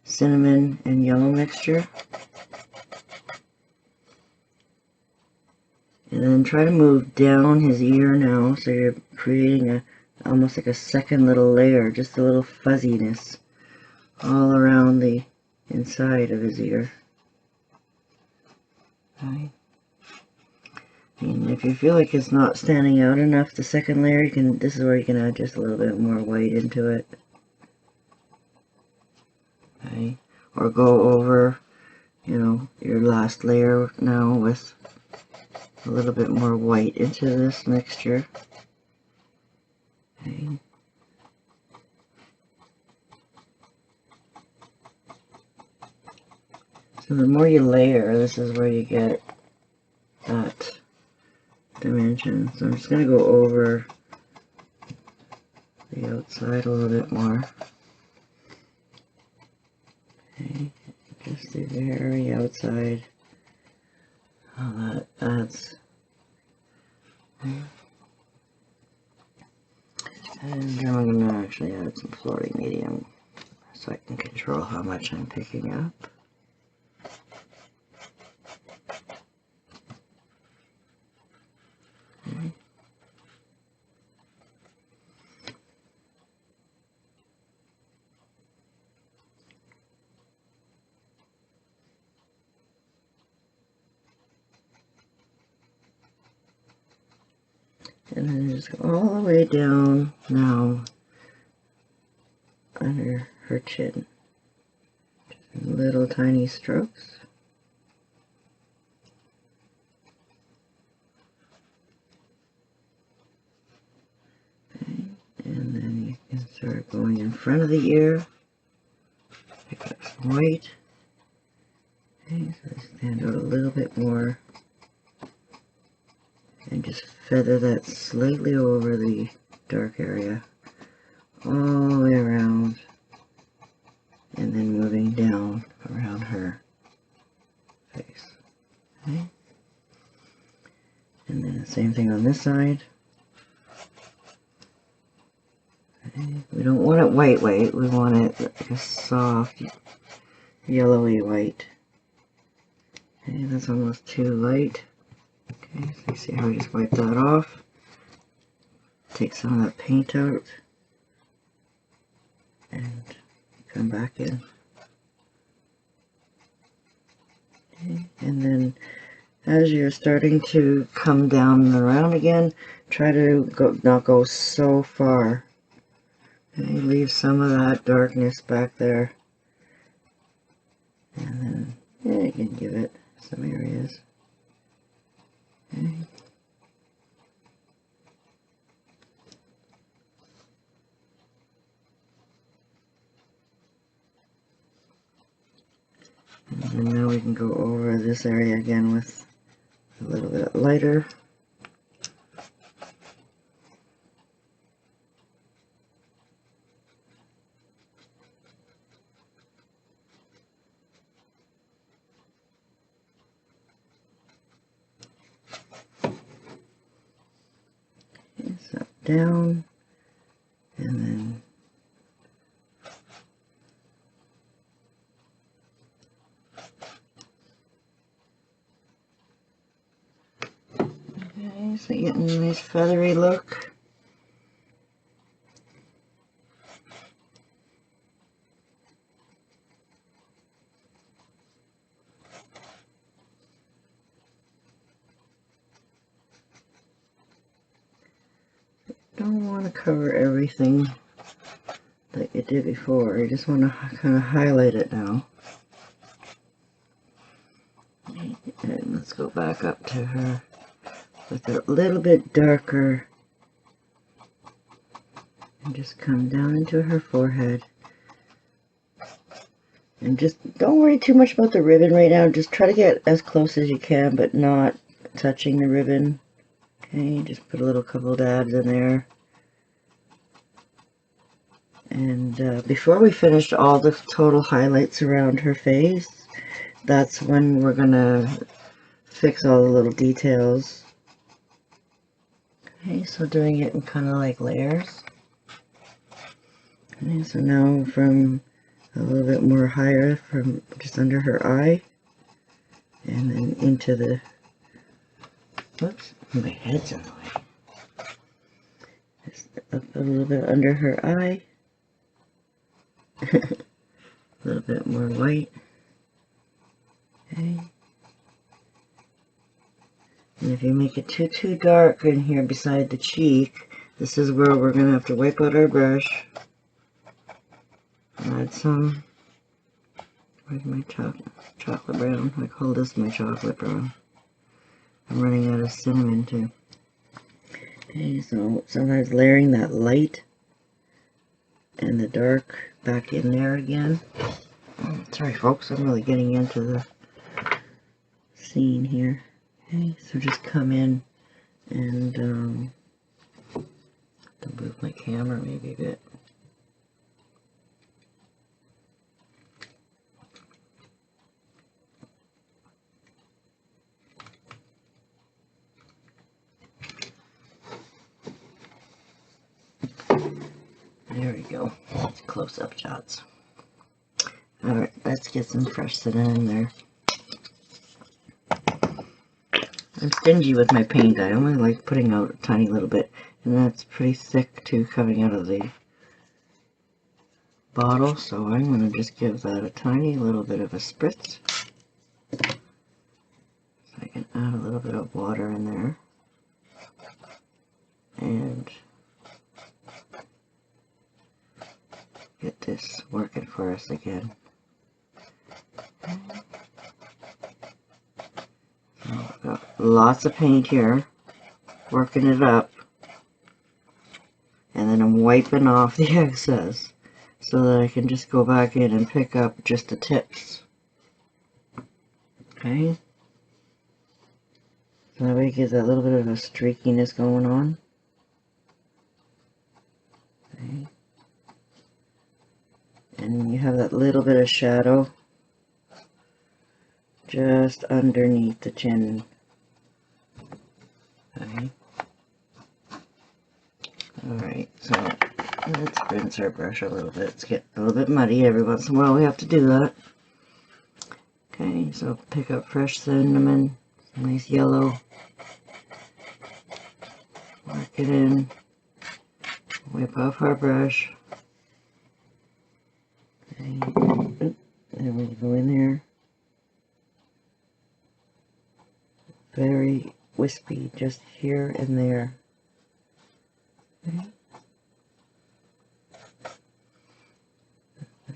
cinnamon and yellow mixture. And then try to move down his ear now, so you're creating a almost like a second little layer, just a little fuzziness all around the inside of his ear. Okay. And if you feel like it's not standing out enough, the second layer, you can, this is where you can add just a little bit more white into it. Okay. Or go over, you know, your last layer now with a little bit more white into this mixture. Okay. So the more you layer, this is where you get that dimension. So I'm just going to go over the outside a little bit more. Okay, just the very outside. Oh, that adds. And then I'm going to actually add some floating medium so I can control how much I'm picking up. Okay. And then just go all the way down now under her chin. Just little tiny strokes. Okay. And then you can start going in front of the ear. Pick up some white. Okay, so they stand out a little bit more. And just feather that slightly over the dark area, all the way around, and then moving down around her face. Okay. And then the same thing on this side. Okay. We don't want it white, we want it like a soft, yellowy white. Okay, that's almost too light. Okay, so you see how I just wipe that off. Take some of that paint out and come back in. Okay, and then as you're starting to come down and around again, try to not go so far. Okay, leave some of that darkness back there. And then, yeah, you can give it some areas. Okay. And now we can go over this area again with a little bit lighter. Okay, so down, and then okay, so getting a nice feathery look. Don't want to cover everything like you did before. You just want to kind of highlight it now. And let's go back up to her with a little bit darker and just come down into her forehead. And just don't worry too much about the ribbon right now. Just try to get as close as you can, but not touching the ribbon. Okay, just put a little couple dabs in there. And before we finish all the total highlights around her face, that's when we're gonna fix all the little details. Okay, so doing it in kind of like layers. Okay, so now from a little bit more higher, from just under her eye, and then into the, whoops, my head's in the way. Just up a little bit under her eye. A little bit more white. Okay. And if you make it too dark in here beside the cheek, this is where we're going to have to wipe out our brush. Add some, where's my chocolate brown? I call this my chocolate brown. I'm running out of cinnamon too. Okay, so sometimes layering that light and the dark back in there again. Sorry folks, I'm really getting into the scene here. Okay, so just come in and to move my camera maybe a bit. There we go. Close-up shots. Alright, let's get some fresh cinnamon in there. I'm stingy with my paint. I only like putting out a tiny little bit. And that's pretty thick too, coming out of the bottle. So I'm going to just give that a tiny little bit of a spritz. So I can add a little bit of water in there. And get this working for us again. So I've got lots of paint here, working it up, and then I'm wiping off the excess so that I can just go back in and pick up just the tips. Okay, so that way it gives that little bit of a streakiness going on. Okay. And you have that little bit of shadow just underneath the chin. Okay. Alright, so let's rinse our brush a little bit. It's getting a little bit muddy every once in a while. We have to do that. Okay, so pick up fresh cinnamon, nice yellow. Work it in. Wipe off our brush. Okay. There we go in there. Very wispy, just here and there. Okay.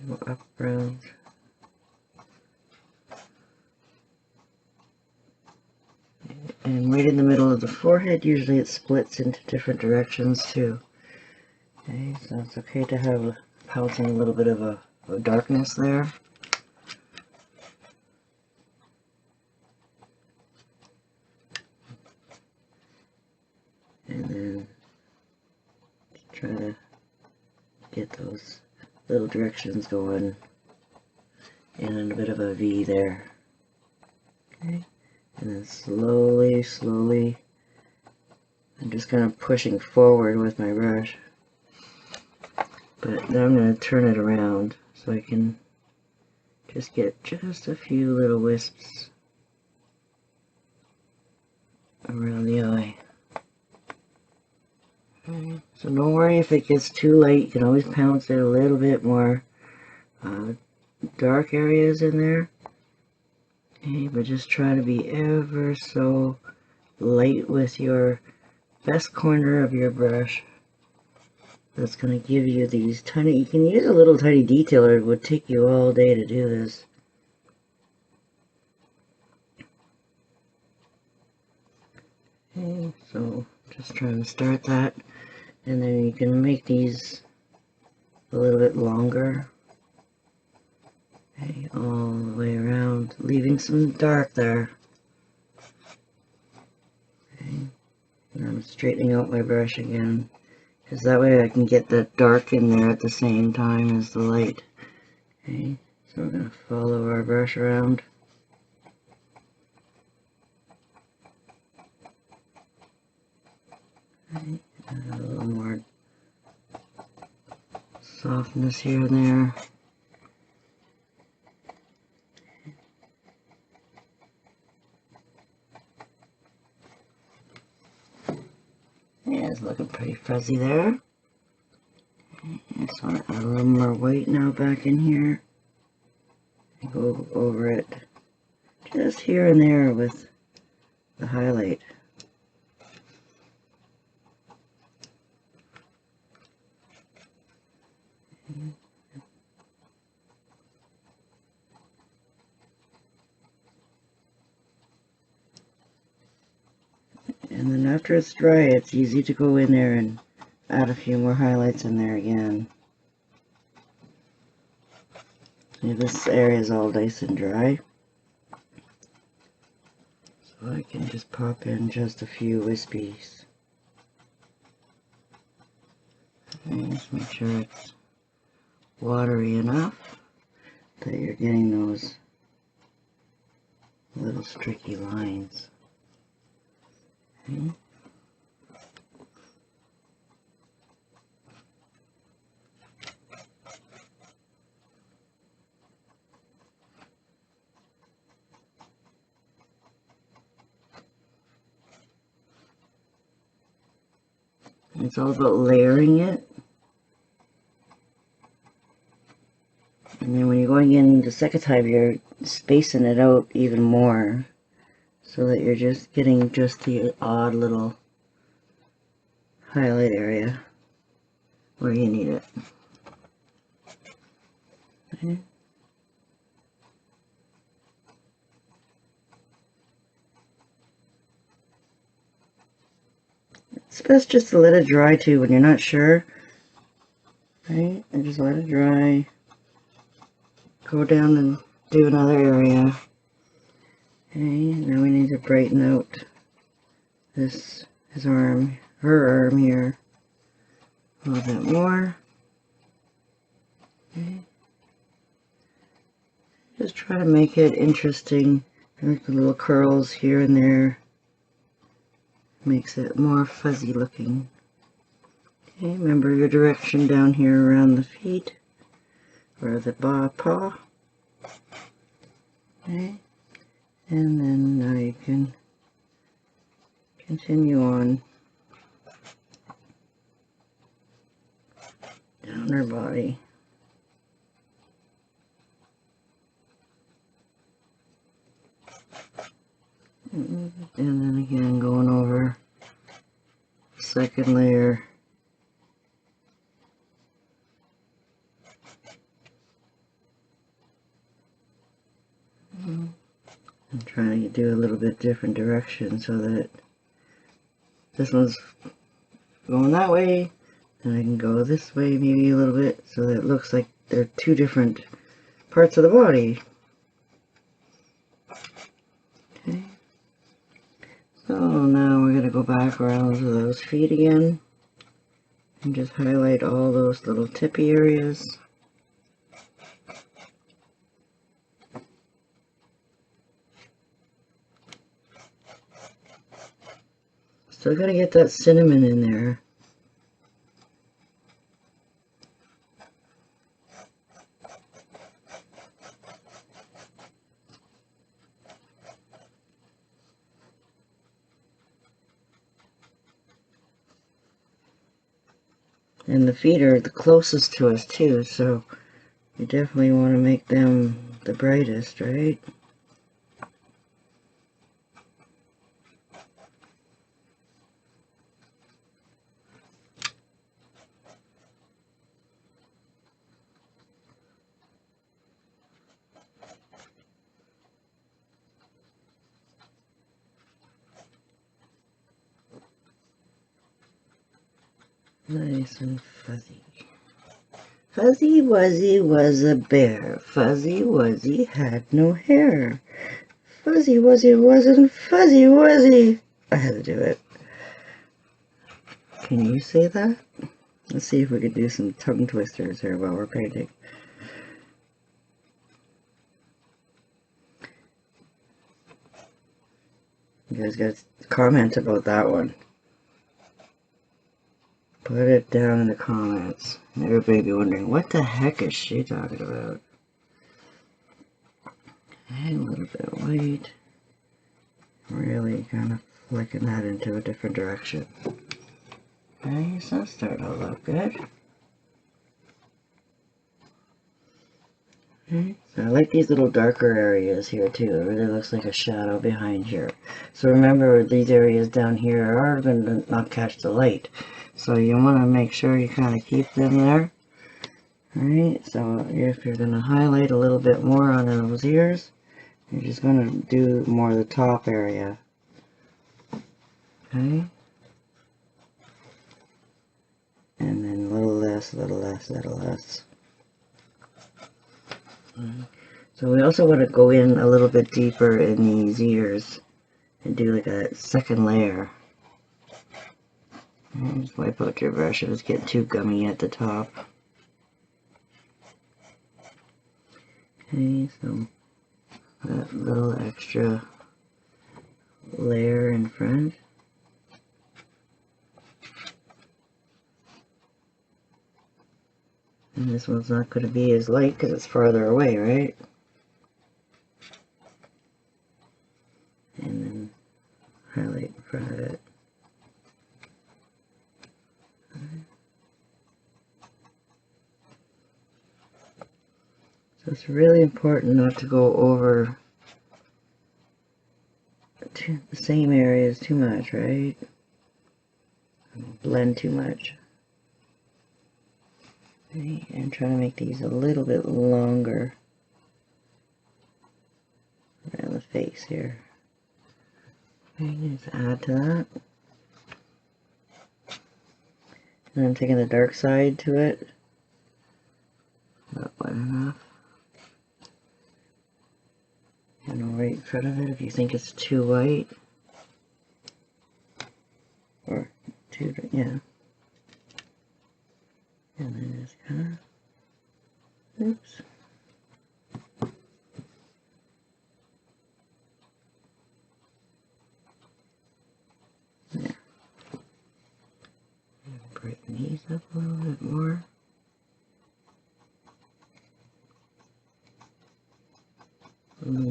Go up around. And right in the middle of the forehead, usually it splits into different directions too. Okay, so it's okay to have pouncing a little bit of a darkness there. And then try to get those little directions going in a bit of a V there. Okay, and then slowly, I'm just kind of pushing forward with my brush. But now I'm going to turn it around so I can just get just a few little wisps around the eye. Okay. So don't worry if it gets too light. You can always pounce it a little bit more dark areas in there. Okay, but just try to be ever so light with your best corner of your brush. That's going to give you these tiny, you can use a little tiny detailer. It would take you all day to do this. Okay, so just trying to start that, and then you can make these a little bit longer. Okay, all the way around, leaving some dark there. Okay, and I'm straightening out my brush again, because that way I can get that dark in there at the same time as the light. Okay, so we're going to follow our brush around. Okay, add a little more softness here and there. Yeah, it's looking pretty fuzzy there. So I add a little more white now back in here. And go over it just here and there with the highlight. And then after it's dry, it's easy to go in there and add a few more highlights in there again. See, this area is all nice and dry. So I can just pop in just a few wispies. Okay, just make sure it's watery enough that you're getting those little streaky lines. Okay. It's all about layering it. And then when you're going in the second time, you're spacing it out even more so that you're just getting just the odd little highlight area where you need it. Okay. It's best just to let it dry too when you're not sure. Right? And just let it dry. Go down and do another area. Okay, now we need to brighten out his arm, her arm here a little bit more. Okay. Just try to make it interesting. Like the little curls here and there. Makes it more fuzzy looking. Okay, remember your direction down here around the feet or the paw. Okay, and then now you can continue on down her body. And then again going over second layer. I'm trying to do a little bit different direction so that this one's going that way and I can go this way maybe a little bit so that it looks like they're two different parts of the body. Okay. So now we're going to go back around to those feet again and just highlight all those little tippy areas. Still got to get that cinnamon in there. And the feet are the closest to us too, so you definitely want to make them the brightest, right? Nice and fuzzy. Fuzzy Wuzzy was a bear. Fuzzy Wuzzy had no hair. Fuzzy Wuzzy wasn't Fuzzy Wuzzy. I had to do it. Can you say that? Let's see if we could do some tongue twisters here while we're painting. You guys got to comment about that one. Put it down in the comments. Everybody be wondering, what the heck is she talking about? Okay, a little bit of white. Really kind of flicking that into a different direction. Okay, so that's starting to look good. Okay. So I like these little darker areas here too. It really looks like a shadow behind here. So remember, these areas down here are going to not catch the light. So you want to make sure you kind of keep them there. Alright, so if you're going to highlight a little bit more on those ears, you're just going to do more of the top area. Okay. And then a little less, a little less, a little less. So we also want to go in a little bit deeper in these ears and do like a second layer. And just wipe out your brush if it's getting too gummy at the top. Okay, so that little extra layer in front. And this one's not going to be as light because it's farther away, right? And then highlight in front of it. So it's really important not to go over the same areas too much, right? Blend too much. Okay, and try to make these a little bit longer around the face here. Okay, just add to that. And I'm taking the dark side to it. Not white enough. And right in front of it if you think it's too white. Or too, yeah. And then just kind of, oops. There. Brighten these up a little bit more.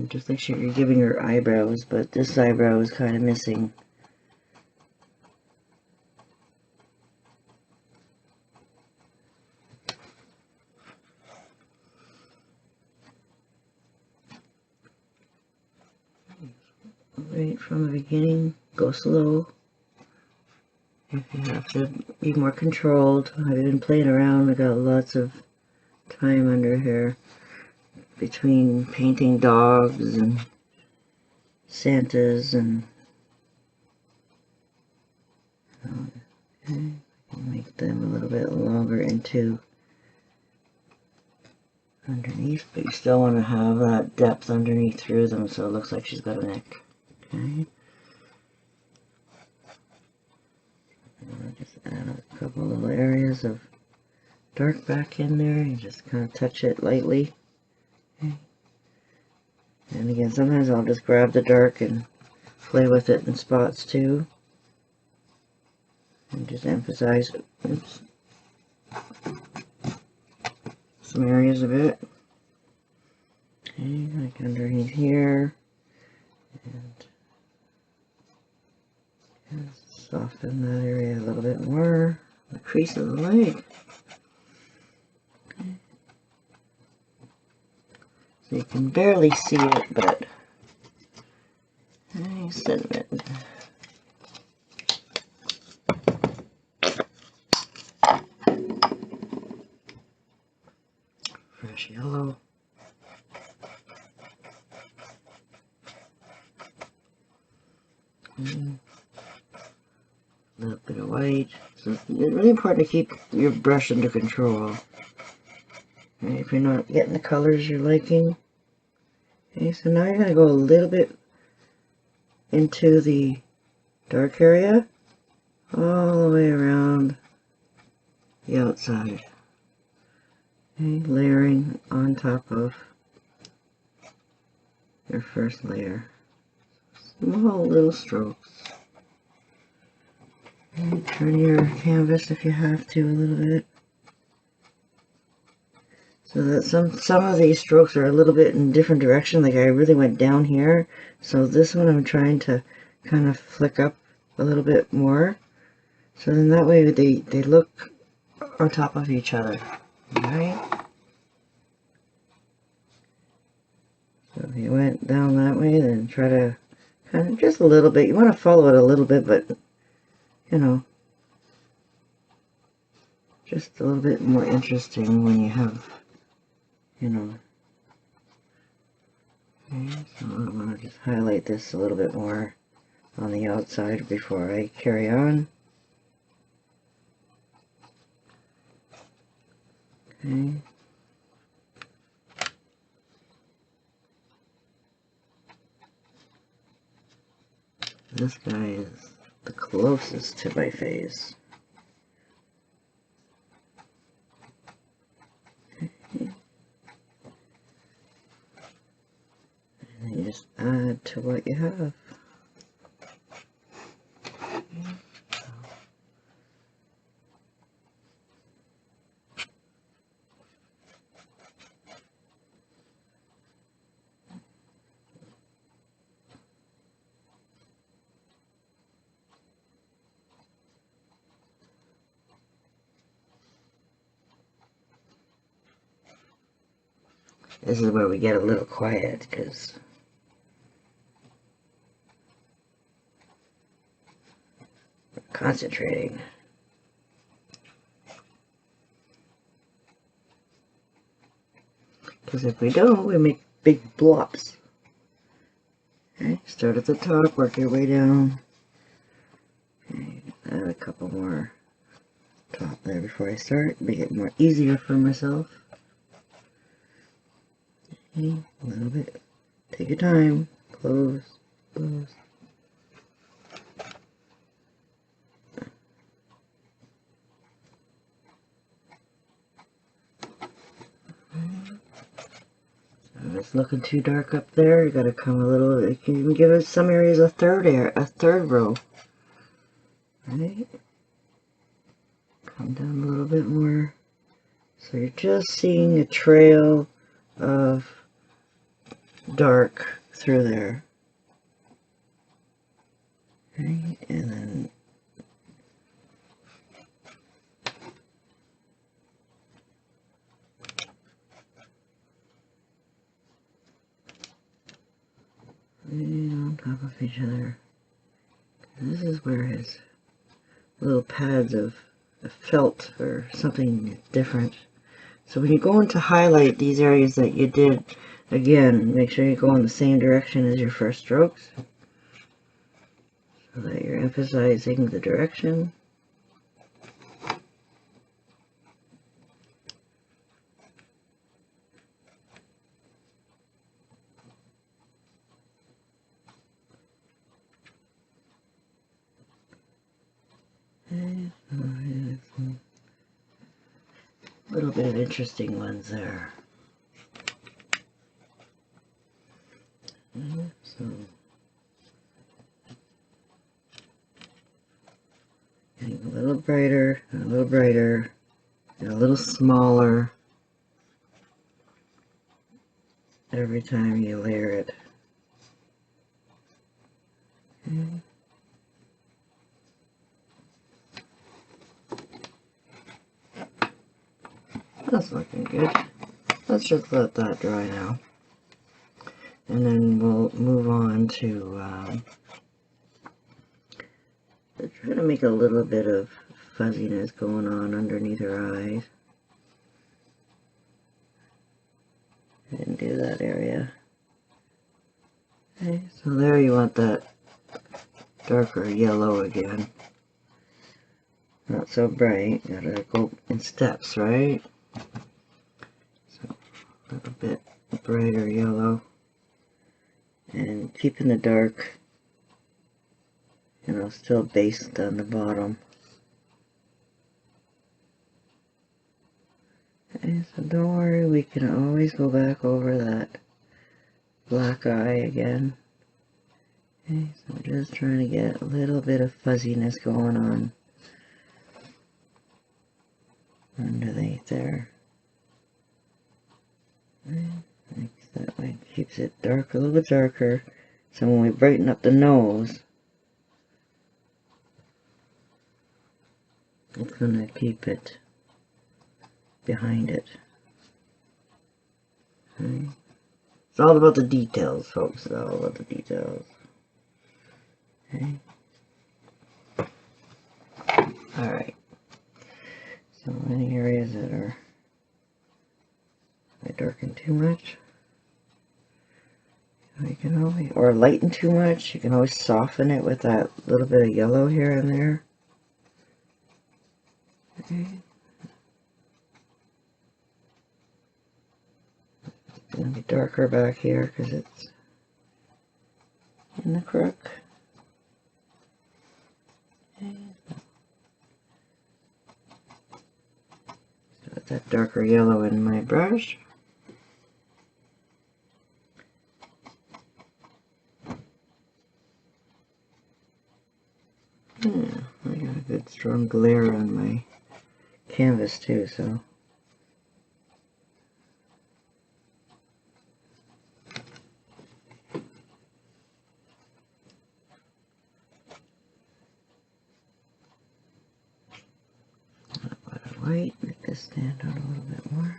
Just make sure you're giving your eyebrows, but this eyebrow is kind of missing. Right from the beginning, go slow. If you have to be more controlled. I've been playing around. I got lots of time under here between painting dogs and Santas and okay, make them a little bit longer into underneath, but you still want to have that depth underneath through them so it looks like she's got a neck. Okay. And just add a couple little areas of dark back in there and just kind of touch it lightly. Okay. And again, sometimes I'll just grab the dark and play with it in spots too. And just emphasize some areas of it. Okay, like underneath here. And soften that area a little bit more. The crease of the leg. Okay. So you can barely see it, but nice cinnamon. Fresh yellow. A little bit of white. So it's really important to keep your brush under control. And if you're not getting the colors you're liking. Okay, so now you're going to go a little bit into the dark area, all the way around the outside. Okay, layering on top of your first layer. Small little strokes. And turn your canvas if you have to a little bit. So that some of these strokes are a little bit in different direction, like I really went down here. So this one I'm trying to kind of flick up a little bit more. So then that way they look on top of each other. Alright? if you went down that way, then try to kind of just a little bit. You want to follow it a little bit, but you know, just a little bit more interesting when you have, you know. Okay, so I'm going to just highlight this a little bit more on the outside before I carry on. Okay. This guy is the closest to my face. And you just add to what you have. This is where we get a little quiet because we're concentrating. Because if we don't, we make big blobs. Okay, start at the top, work your way down. Okay, add a couple more top there before I start, make it more easier for myself. Okay, a little bit. Take your time. Close, close. If it's looking too dark up there, you gotta come a little. You can even give it some areas a third row. Right? Come down a little bit more. So you're just seeing a trail of dark through there. Okay, and then on top of each other. This is where his little pads of felt or something different. So when you go in to highlight these areas that you did, again, make sure you go in the same direction as your first strokes, so that you're emphasizing the direction. And a little bit of interesting ones there. So getting a little brighter, and a little brighter, and a little smaller every time you layer it. Okay. That's looking good. Let's just let that dry now. And then we'll move on to try to make a little bit of fuzziness going on underneath her eyes. And do that area. Okay, so there you want that darker yellow again. Not so bright, gotta go in steps, right? So a little bit brighter yellow. And keeping the dark, you know, still based on the bottom. Okay, so don't worry, we can always go back over that black eye again. Okay, so we're just trying to get a little bit of fuzziness going on underneath there. Like that way, keeps it dark, a little bit darker. So when we brighten up the nose, it's going to keep it behind it. Okay. It's all about the details, folks. It's all about the details. Okay. Alright. So any areas that are I darken too much, you can always, or lighten too much, you can always soften it with that little bit of yellow here and there. Okay. It's going to be darker back here because it's in the crook. Okay. Got that darker yellow in my brush. Yeah, I got a good strong glare on my canvas too, so. A lot of white, make this stand out a little bit more.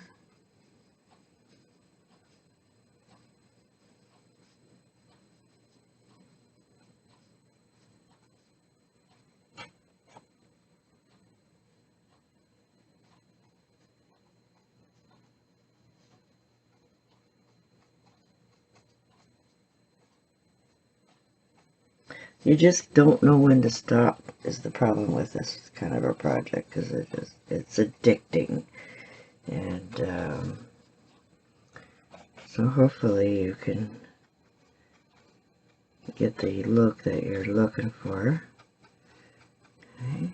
You just don't know when to stop is the problem with this kind of a project, because it's addicting. And so hopefully you can get the look that you're looking for. Okay.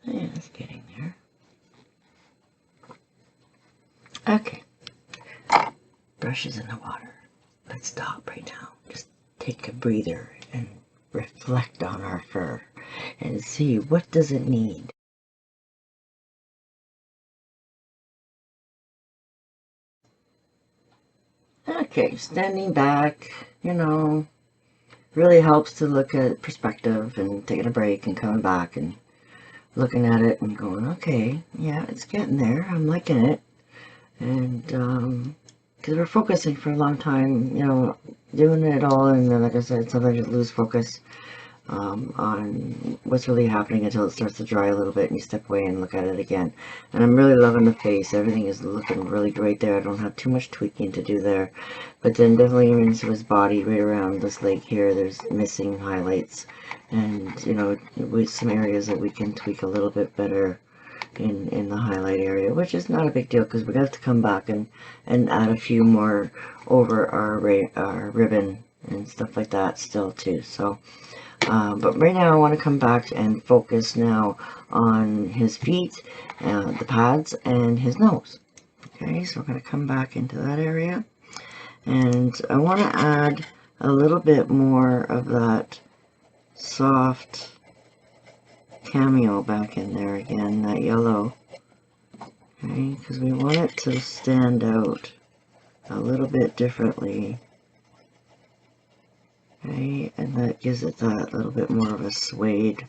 Yeah, it's getting there. Okay. Brush is in the water. Let's stop right now. Just take a breather and reflect on our fur and see what does it need. Okay, standing back, you know, really helps to look at perspective and taking a break and coming back and looking at it and going, okay, yeah, it's getting there. I'm liking it. And because we're focusing for a long time, you know, doing it all, and then, like I said, sometimes you lose focus on what's really happening until it starts to dry a little bit and you step away and look at it again. And I'm really loving the face. Everything is looking really great there. I don't have too much tweaking to do there. But then definitely into his body, right around this leg here, there's missing highlights. And, you know, with some areas that we can tweak a little bit better in the highlight area, which is not a big deal because we're going to have to come back and add a few more over our ribbon and stuff like that still too. So but right now I want to come back and focus now on his feet, the pads, and his nose. Okay, so we're going to come back into that area, and I want to add a little bit more of that soft cameo back in there again, that yellow. Okay, because we want it to stand out a little bit differently. Okay, and that gives it that little bit more of a suede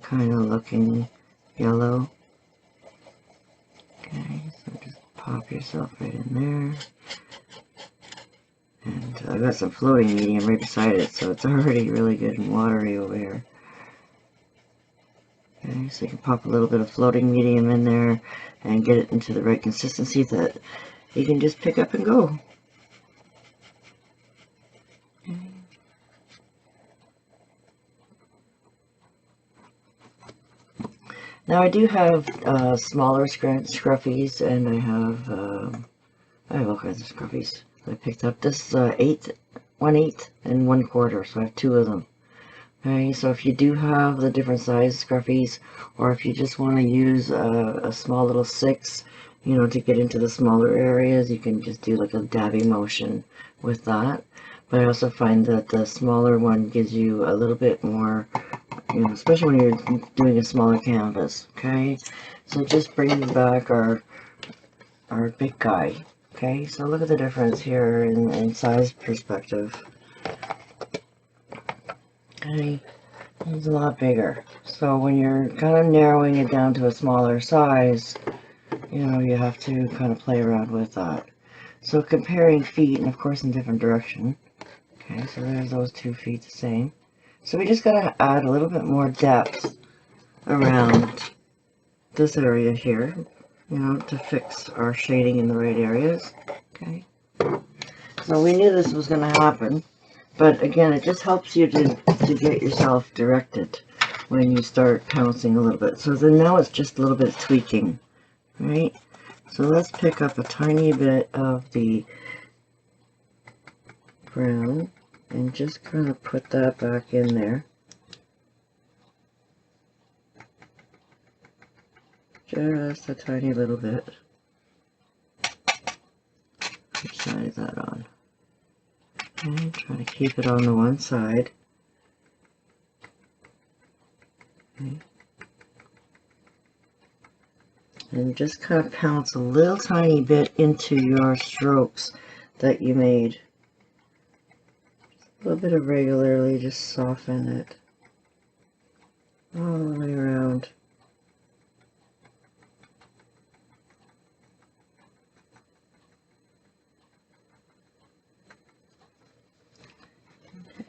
kind of looking yellow. Okay, so just pop yourself right in there. And I've got some floating medium right beside it, so it's already really good and watery over here. Okay, so you can pop a little bit of floating medium in there and get it into the right consistency that you can just pick up and go. Okay. Now I do have smaller scruffies, and I have all kinds of scruffies. I picked up this 1/8 and 1/4, so I have two of them. Okay, so if you do have the different size scruffies, or if you just want to use a small little 6, you know, to get into the smaller areas, you can just do like a dabbing motion with that. But I also find that the smaller one gives you a little bit more, you know, especially when you're doing a smaller canvas. Okay, so just bringing back our big guy. Okay, so look at the difference here in size perspective. Okay, he's a lot bigger. So when you're kind of narrowing it down to a smaller size, you know, you have to kind of play around with that. So comparing feet, and of course in different direction. Okay, so there's those 2 feet the same. So we just got to add a little bit more depth around this area here, you know, to fix our shading in the right areas. Okay, so we knew this was going to happen, but again, it just helps you to get yourself directed when you start pouncing a little bit. So then now it's just a little bit of tweaking, right? So let's pick up a tiny bit of the brown and just kind of put that back in there. Just a tiny little bit. Which side is that on? Okay, try to keep it on the one side. Okay. And just kind of pounce a little tiny bit into your strokes that you made. A little bit of regularly, just soften it all the way around. Okay.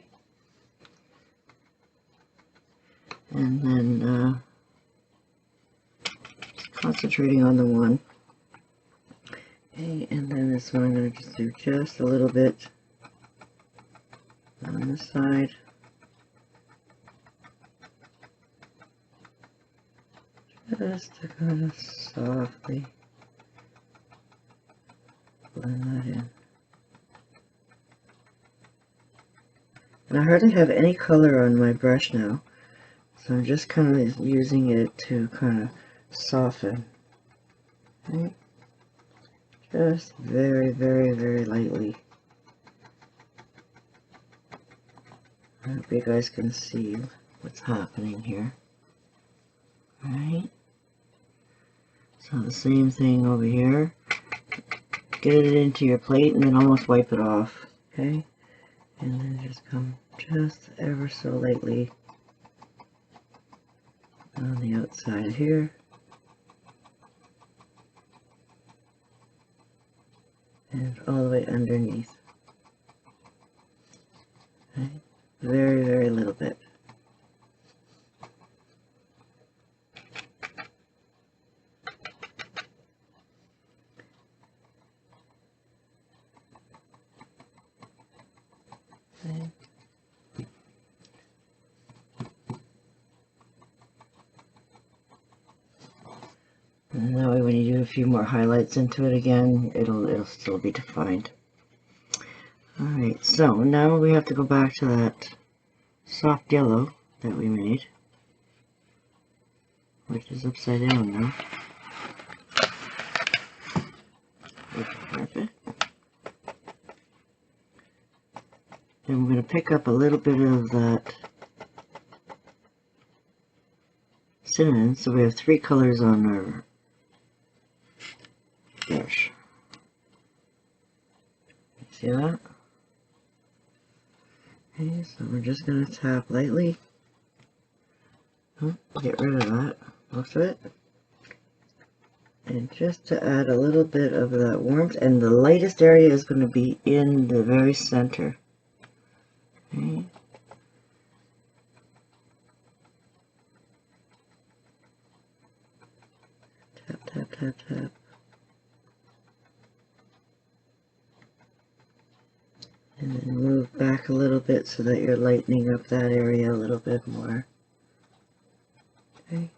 And then concentrating on the one. Okay, and then this one I'm going to just do just a little bit on this side. Just to kind of softly blend that in. And I hardly have any color on my brush now, so I'm just kind of using it to kind of soften. Okay? Just very, very, very lightly. I hope you guys can see what's happening here. Alright. So the same thing over here. Get it into your plate and then almost wipe it off. Okay? And then just come just ever so lightly on the outside here. And all the way underneath. Okay? Very, very little bit. Okay. And that way when you do a few more highlights into it again, it'll still be defined. Alright, so now we have to go back to that soft yellow that we made, which is upside down now. Perfect. And we're going to pick up a little bit of that cinnamon, so we have 3 colors on our brush. See that? Okay, so we're just going to tap lightly. Get rid of that, most of it. And just to add a little bit of that warmth, and the lightest area is going to be in the very center. Okay. Tap, tap, tap, tap. And then move back a little bit so that you're lightening up that area a little bit more. Okay.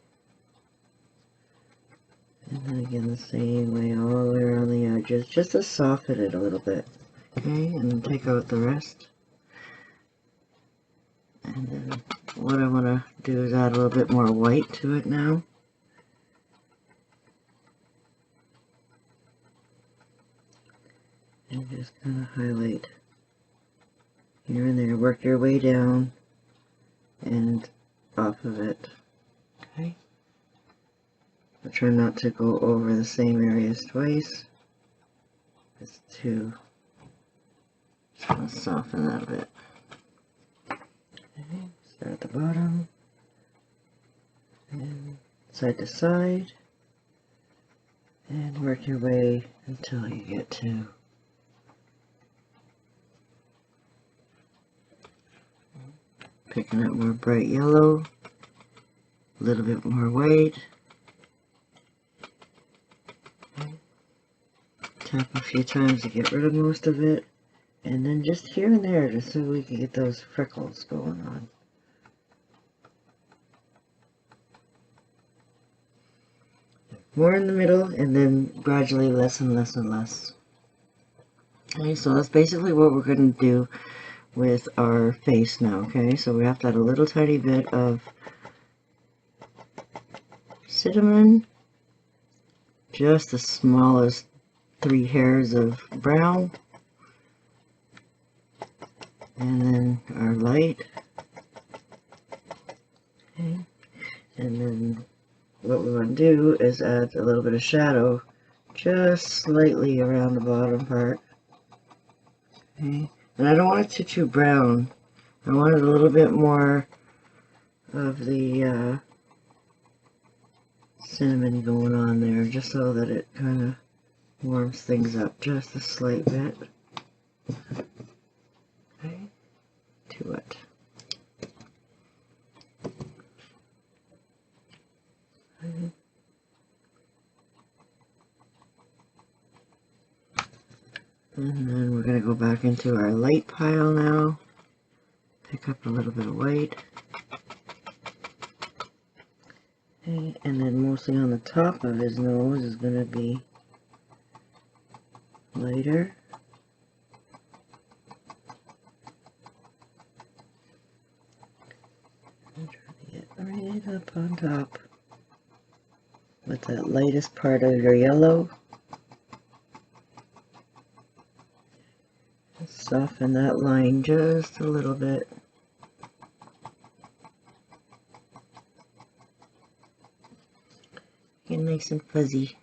And then again the same way all the way around the edges, just to soften it a little bit. Okay, and then take out the rest. And then what I want to do is add a little bit more white to it now. And just kind of highlight here and there. Work your way down and off of it. Okay. But try not to go over the same areas twice. Just to soften that a bit. Okay. Start at the bottom and side to side, and work your way until you get to picking up more bright yellow, a little bit more white. Okay. Tap a few times to get rid of most of it, and then just here and there, just so we can get those freckles going on. More in the middle, and then gradually less and less and less. Okay, so that's basically what we're going to do with our face now. Okay, so we have to add a little tiny bit of cinnamon, just the smallest 3 hairs of brown, and then our light. Okay, and then what we want to do is add a little bit of shadow just slightly around the bottom part. Okay, and I don't want it too brown. I want it a little bit more of the cinnamon going on there, just so that it kind of warms things up just a slight bit. Okay, to it. Okay. And then we're going to go back into our light pile now. Pick up a little bit of white. Okay, and then mostly on the top of his nose is going to be lighter. I'm trying to get right up on top with that lightest part of your yellow. Soften that line just a little bit. Get nice and fuzzy.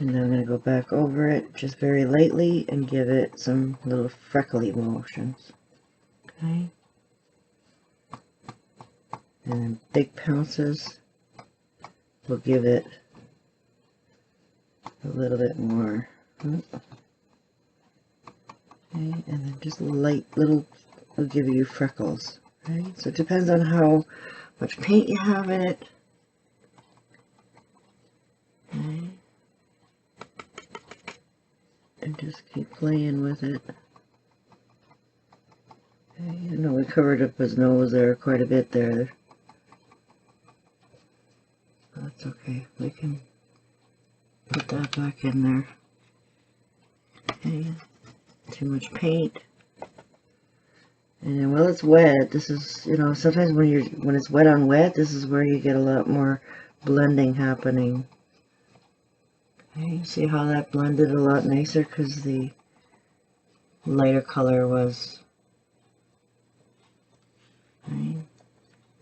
And then I'm going to go back over it just very lightly and give it some little freckly motions. Okay. And then big pounces will give it a little bit more. Okay, and then just light little will give you freckles. Okay, so it depends on how much paint you have in it. Okay. And just keep playing with it. Okay, I know we covered up his nose there quite a bit there. That's okay, we can put that back in there. Okay, too much paint. And then while it's wet, this is, you know, sometimes when it's wet on wet, this is where you get a lot more blending happening. Okay, see how that blended a lot nicer because the lighter color was. Okay.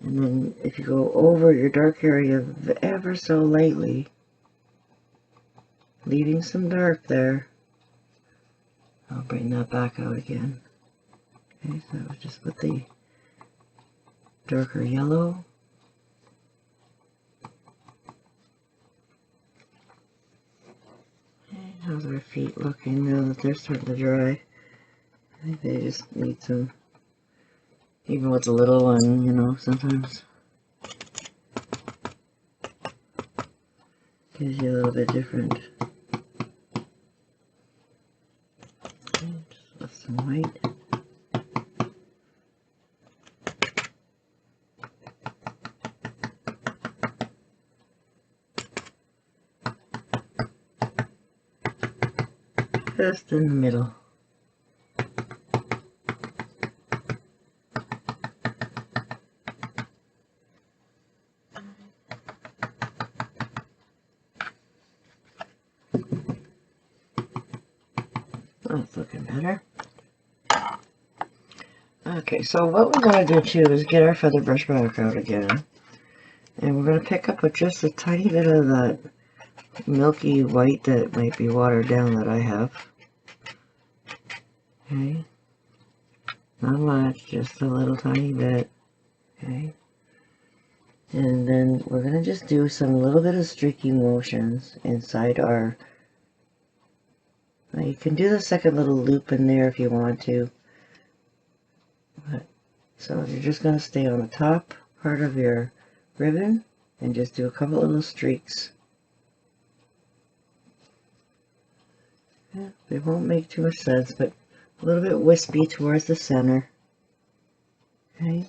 And then if you go over your dark area ever so lightly, leaving some dark there, I'll bring that back out again. Okay, so that was just with the darker yellow. Okay, how's our feet looking now that they're starting to dry? I think they just need some, even with the little one, you know, sometimes gives you a little bit different. Okay, just with some white. just in the middle. That's looking better. Okay, so what we're going to do too is get our feather brush back out again. And we're going to pick up with just a tiny bit of that milky white that might be watered down that I have. Okay. Not much, just a little tiny bit. Okay. And then we're going to just do some little bit of streaky motions inside our... Now you can do the second little loop in there if you want to. But, so you're just going to stay on the top part of your ribbon and just do a couple little streaks. Yeah, they won't make too much sense, but a little bit wispy towards the center. Okay.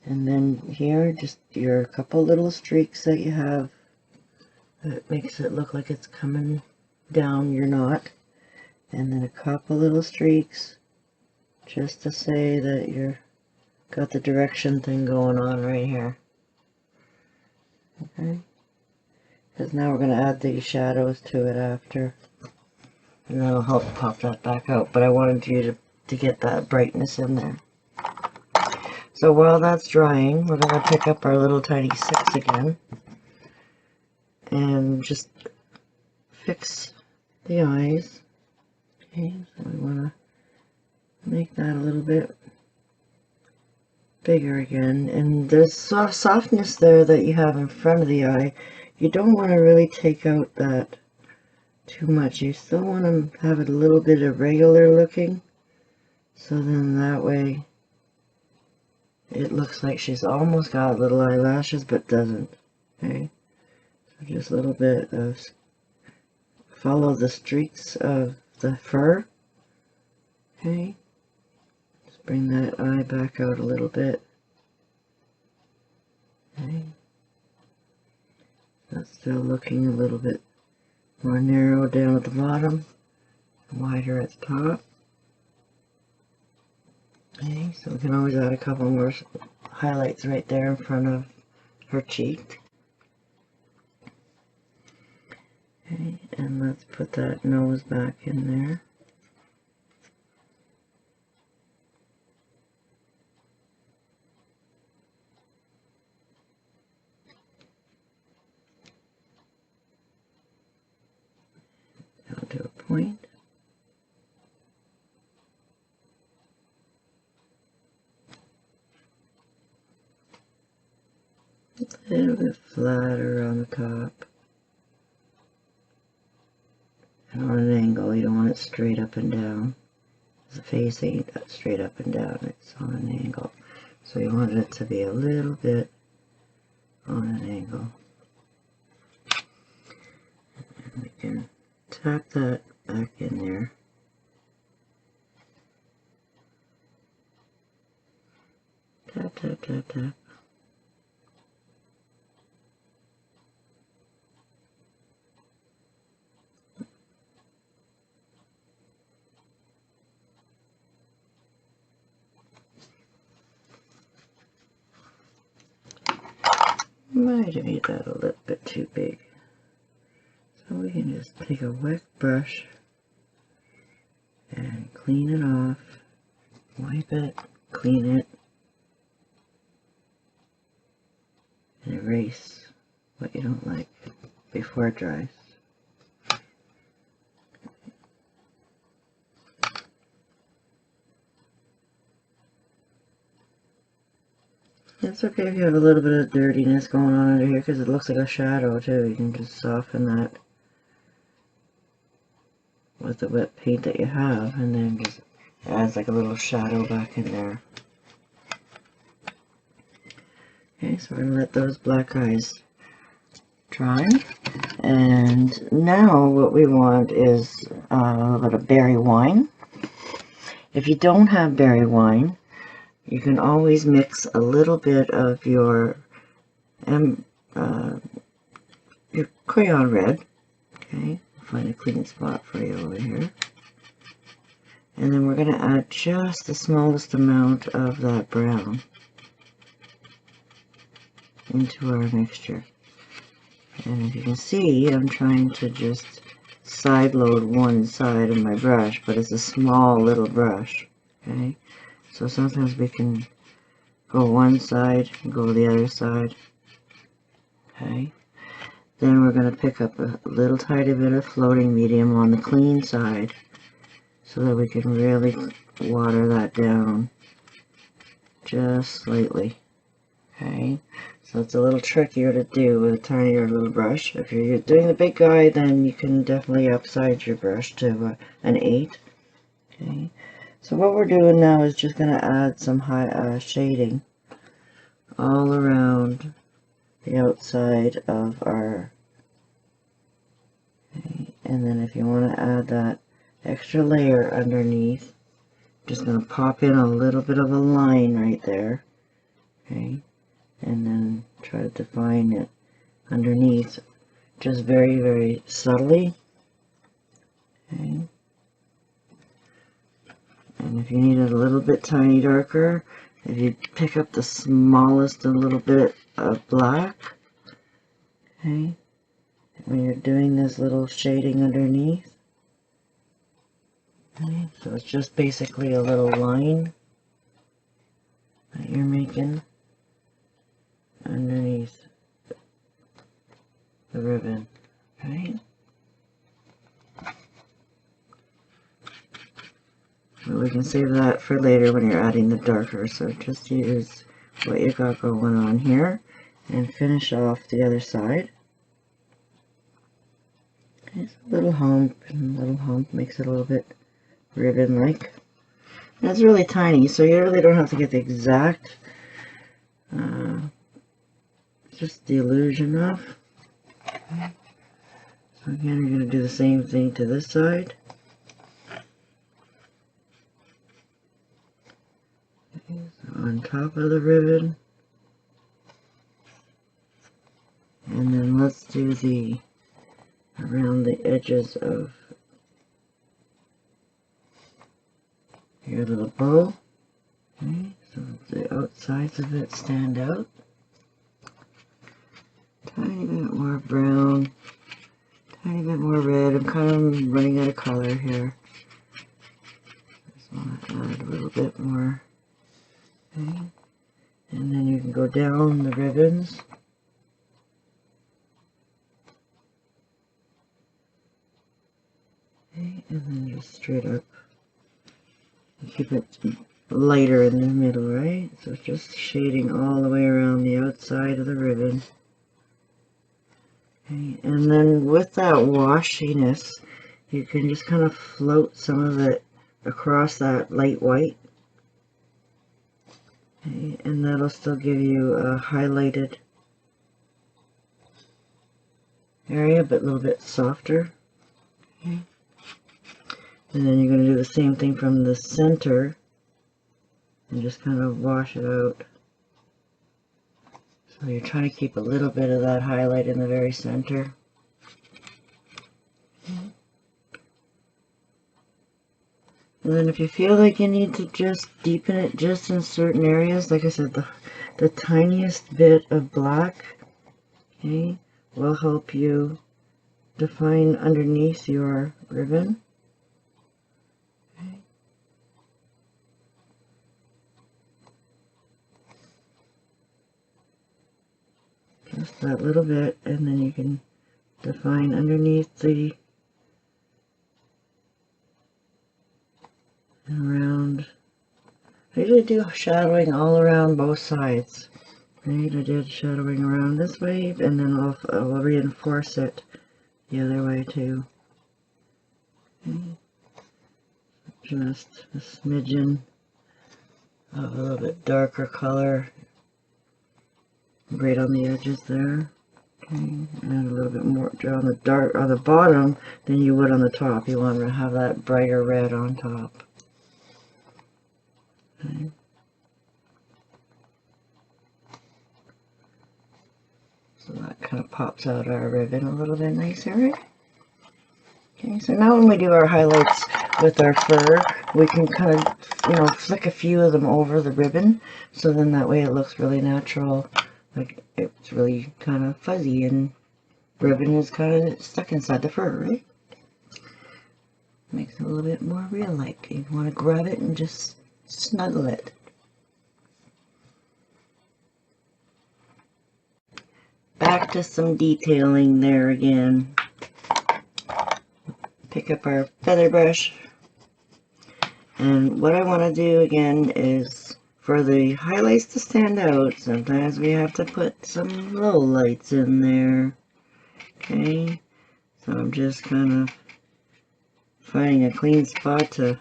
And then here, just your couple little streaks that you have that makes it look like it's coming down your knot. And then a couple little streaks just to say that you're got the direction thing going on right here. Okay. Because now we're going to add these shadows to it after. And that'll help pop that back out. But I wanted you to get that brightness in there. So while that's drying, we're going to pick up our little tiny 6 again. And just fix the eyes. Okay, so we want to make that a little bit bigger again. And there's softness there that you have in front of the eye. You don't want to really take out that too much. You still want to have it a little bit irregular looking. So then that way it looks like she's almost got little eyelashes but doesn't. Okay. So just a little bit of follow the streaks of the fur. Okay. Just bring that eye back out a little bit. Okay. That's still looking a little bit more narrow down at the bottom, wider at the top. Okay, so we can always add a couple more highlights right there in front of her cheek. Okay, and let's put that nose back in there. Down to a point. A little bit flatter on the top. And on an angle, you don't want it straight up and down. The face ain't straight up and down, it's on an angle. So you want it to be a little bit on an angle. And we can tap that back in there. Tap, tap, tap, tap. Might have made that a little bit too big. So we can just take a wet brush and clean it off, wipe it, clean it, and erase what you don't like before it dries. It's okay if you have a little bit of dirtiness going on under here because it looks like a shadow too. You can just soften that with the wet paint that you have, and then just adds like a little shadow back in there. Okay, so we're going to let those black eyes dry. And now what we want is a little bit of berry wine. If you don't have berry wine, you can always mix a little bit of your crayon red, okay, find a clean spot for you over here. And then we're going to add just the smallest amount of that brown into our mixture. And as you can see, I'm trying to just side load one side of my brush, but it's a small little brush. Okay, so sometimes we can go one side and go the other side. Okay, then we're going to pick up a little tiny bit of floating medium on the clean side so that we can really water that down just slightly. Okay, so it's a little trickier to do with a tinier little brush. If you're doing the big guy, then you can definitely upsize your brush to an 8. Okay, so what we're doing now is just going to add some shading all around the outside of our, okay, and then if you want to add that extra layer underneath, just going to pop in a little bit of a line right there, okay, and then try to define it underneath just very, very subtly. Okay. And if you need it a little bit tiny darker, if you pick up the smallest a little bit of black, okay, when you're doing this little shading underneath, okay, so it's just basically a little line that you're making underneath the ribbon, okay? So we can save that for later when you're adding the darker, so just use what you got going on here and finish off the other side. Okay, so a little hump makes it a little bit ribbon-like. And it's really tiny, so you really don't have to get the exact, just the illusion of. Okay. So again, you're going to do the same thing to this side. Okay, so on top of the ribbon. And then let's do the around the edges of your little bow. Okay, so the outsides of it stand out. Tiny bit more brown, tiny bit more red. I'm kind of running out of color here. Just want to add a little bit more. Okay, and then you can go down the ribbons. Okay, and then just straight up. Keep it lighter in the middle, right? So it's just shading all the way around the outside of the ribbon. Okay, and then with that washiness, you can just kind of float some of it across that light white. Okay, and that'll still give you a highlighted area, but a little bit softer. Okay. And then you're going to do the same thing from the center and just kind of wash it out. So you're trying to keep a little bit of that highlight in the very center. And then if you feel like you need to just deepen it just in certain areas, like I said, the tiniest bit of black, okay, will help you define underneath your ribbon. Just that little bit, and then you can define underneath the and around. I usually do shadowing all around both sides. Right, I did shadowing around this way, and then I'll reinforce it the other way too. Okay. Just a smidgen of a little bit darker color right on the edges there. Okay, and a little bit more on the bottom than you would on the top. You want to have that brighter red on top. Okay. So that kind of pops out our ribbon a little bit nicer, right? Okay, so now when we do our highlights with our fur, we can kind of, flick a few of them over the ribbon, so then that way it looks really natural, like it's really kind of fuzzy and ribbon is kind of stuck inside the fur, right? Makes it a little bit more real-like. You want to grab it and just snuggle it. Back to some detailing there again. Pick up our feather brush. And what I want to do again is, for the highlights to stand out, sometimes we have to put some low lights in there. Okay, so I'm just kind of finding a clean spot to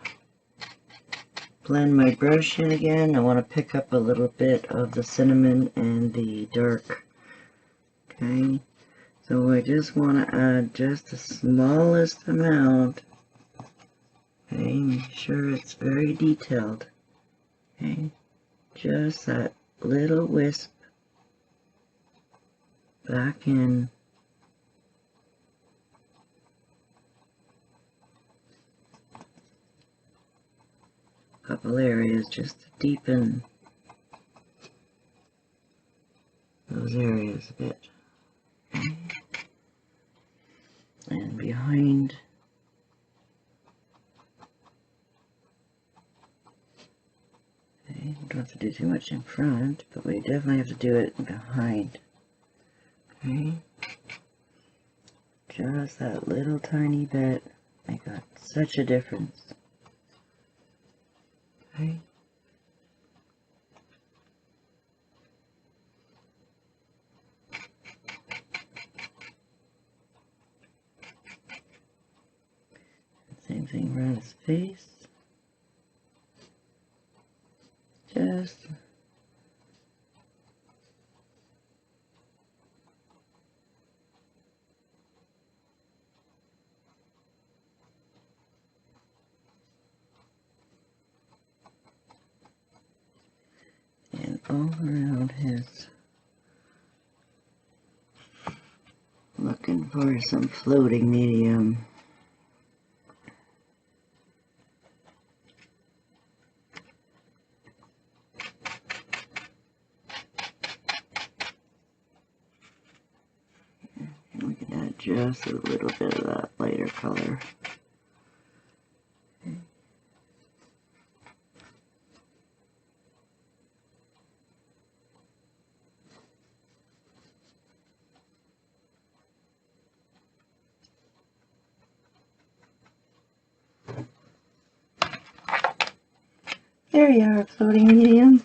blend my brush in again. I want to pick up a little bit of the cinnamon and the dark. Okay, so I just want to add just the smallest amount. Okay, make sure it's very detailed. Okay, just that little wisp back in. A couple areas just to deepen those areas a bit. Okay. And behind. Okay, we don't have to do too much in front, but we definitely have to do it behind. Okay. Just that little tiny bit make such a difference. Okay. Same thing around his face. Just and all around his, looking for some floating medium. We can add just a little bit of that lighter color. Okay. There you are, floating medium.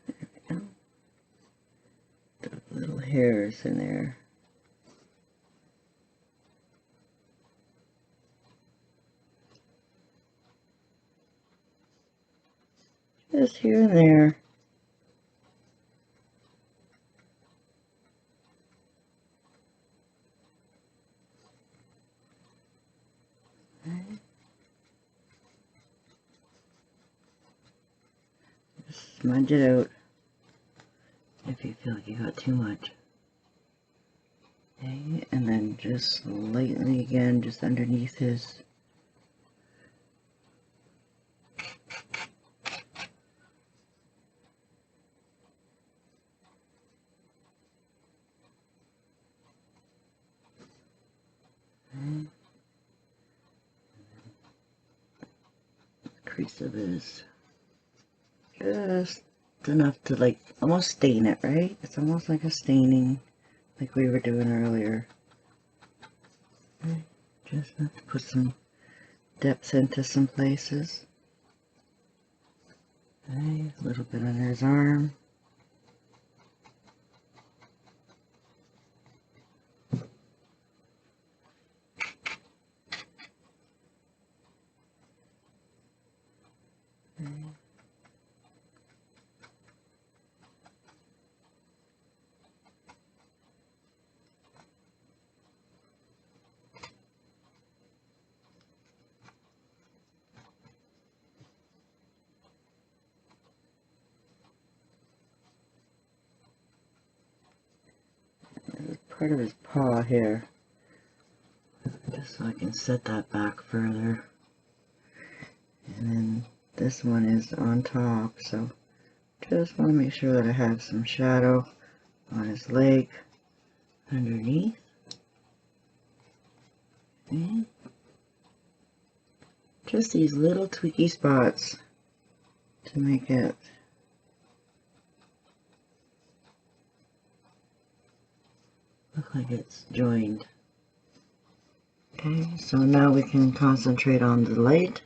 There we go. The little hairs in there. Just here and there. Okay. Just smudge it out if you feel like you got too much. Okay, and then just lightly again, just underneath his crease of his, just enough to like almost stain it, right? It's almost like a staining, like we were doing earlier. Okay. Just have to put some depth into some places. Okay, a little bit under his arm. Okay. part of his paw here, just so I can set that back further. And then this one is on top, so just want to make sure that I have some shadow on his leg underneath. Okay. Just these little tweaky spots to make it look like it's joined. Okay, so now we can concentrate on the light.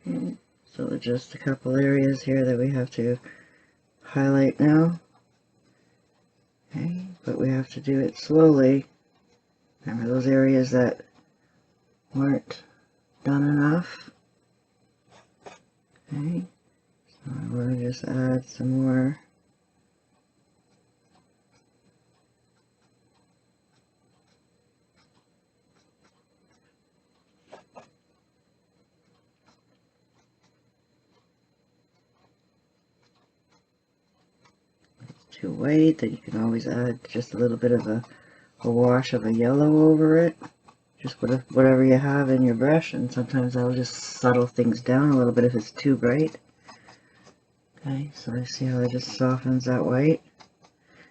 Okay, so just a couple areas here that we have to highlight now. Okay, but we have to do it slowly. Remember those areas that weren't done enough. Okay, so I'm going to just add some more. It's too white, then you can always add just a little bit of a wash of a yellow over it. Just whatever you have in your brush, and sometimes I'll just subtle things down a little bit if it's too bright. Okay, so I see how it just softens that white.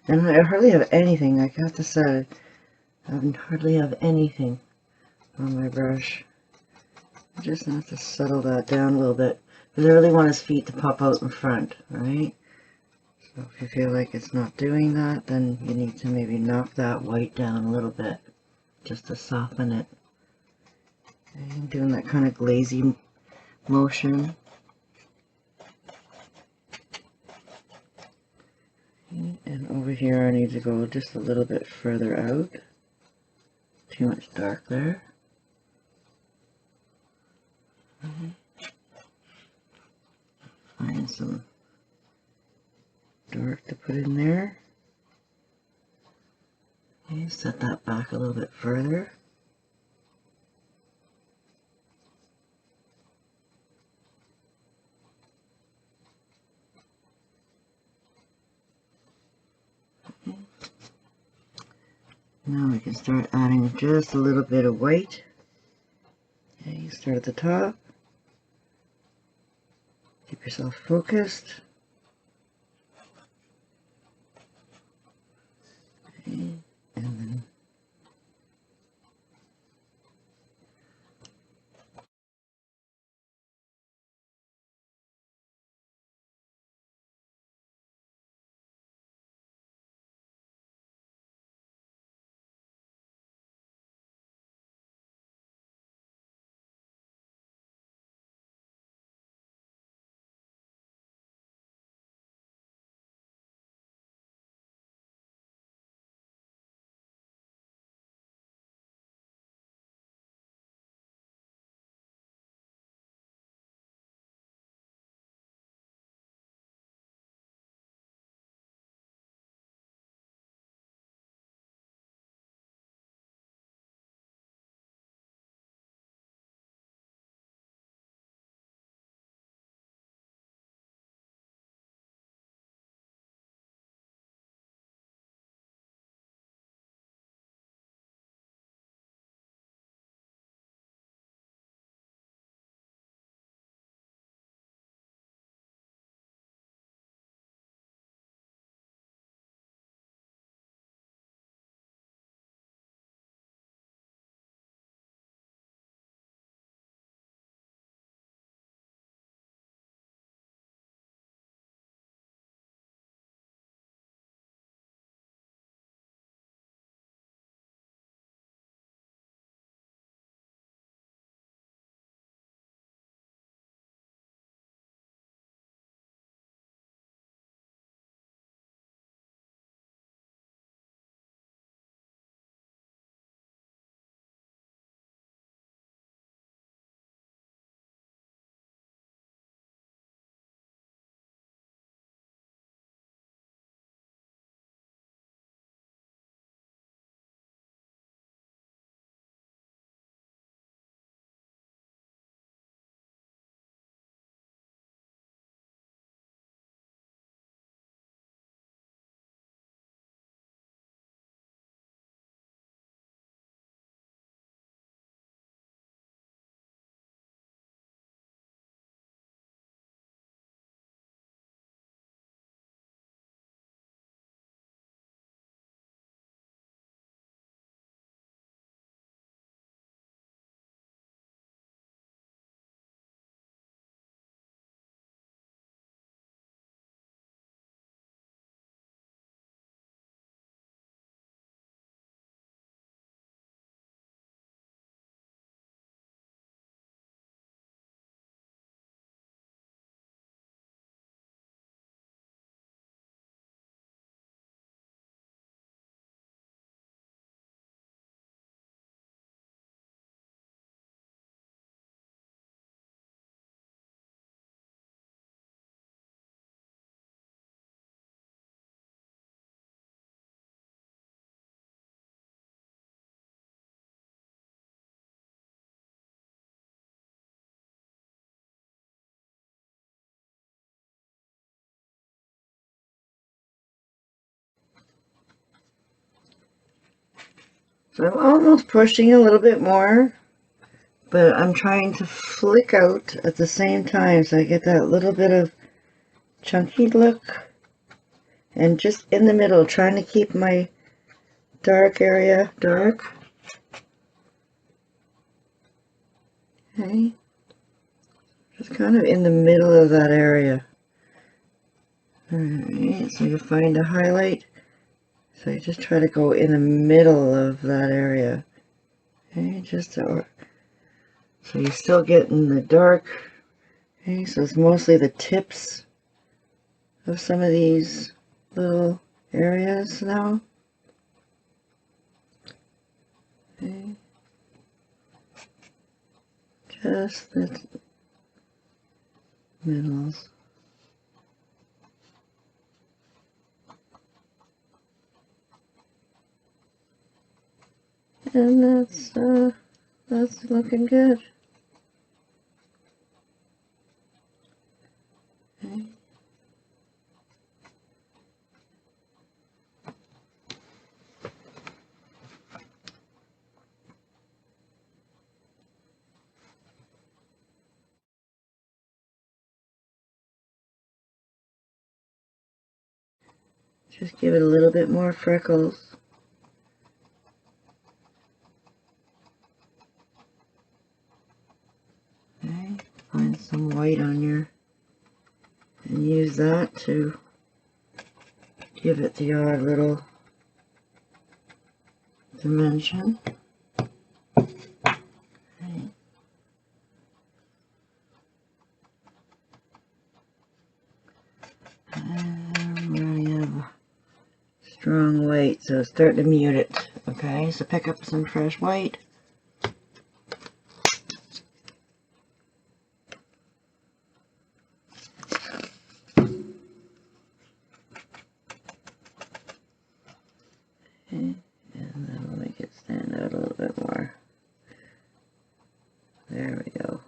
And I hardly have anything, I have to say, I hardly have anything on my brush. I just have to settle that down a little bit, because I really want his feet to pop out in front, right? So if you feel like it's not doing that, then you need to maybe knock that white down a little bit, just to soften it. Okay, I'm doing that kind of glazy motion. Okay, and over here I need to go just a little bit further out. Too much dark there. Find some dark to put in there. Okay, set that back a little bit further. Okay. Now we can start adding just a little bit of white. Okay, you start at the top. Keep yourself focused. Okay, and then So I'm almost pushing a little bit more, but I'm trying to flick out at the same time so I get that little bit of chunky look. And just in the middle, trying to keep my dark area dark. Okay. Just kind of in the middle of that area. Alright, so you find a highlight. So you just try to go in the middle of that area. Okay, just so you're still getting the dark. Okay, so it's mostly the tips of some of these little areas now. Okay. Just the middles. And that's looking good. Okay. Just give it a little bit more freckles. Okay. Find some white on your, and use that to give it the odd little dimension. Okay. And we're running out of strong white, so start to mute it. Okay, so pick up some fresh white. Okay, and that'll make it stand out a little bit more. There we go.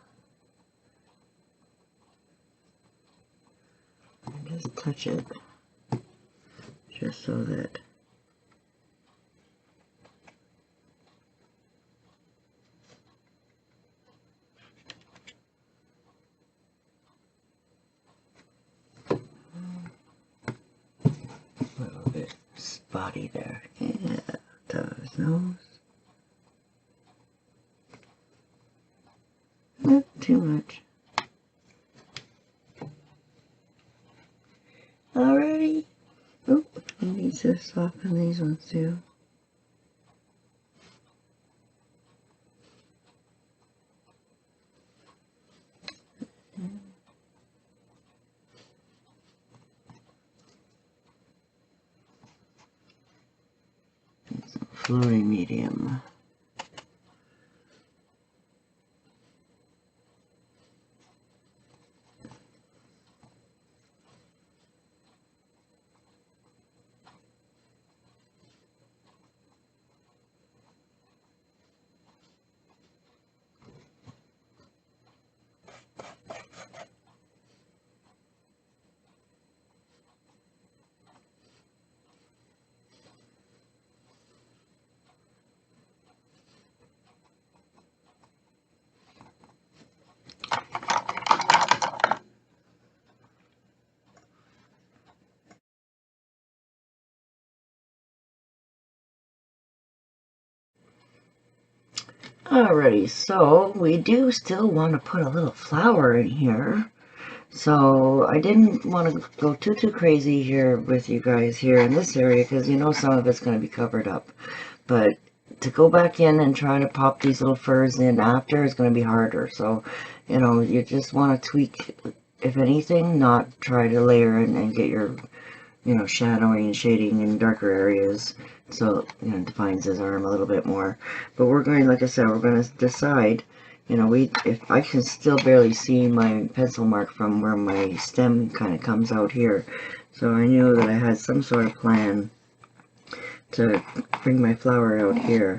And just touch it, just so that a little bit spotty there. Yeah, his nose. Not too much. Alrighty. Oh, we need to soften these ones too. Some floating medium. Alrighty, so we do still want to put a little flower in here. So I didn't want to go too crazy here with you guys here in this area because you know some of it's going to be covered up. But to go back in and try to pop these little furs in after is going to be harder. So, you know, you just want to tweak, if anything, not try to layer and get your, you know, shadowing and shading in darker areas. So, you know, it defines his arm a little bit more. But we're going, like I said, we're going to decide, you know, if I can still barely see my pencil mark from where my stem kind of comes out here. So I knew that I had some sort of plan to bring my flower out here.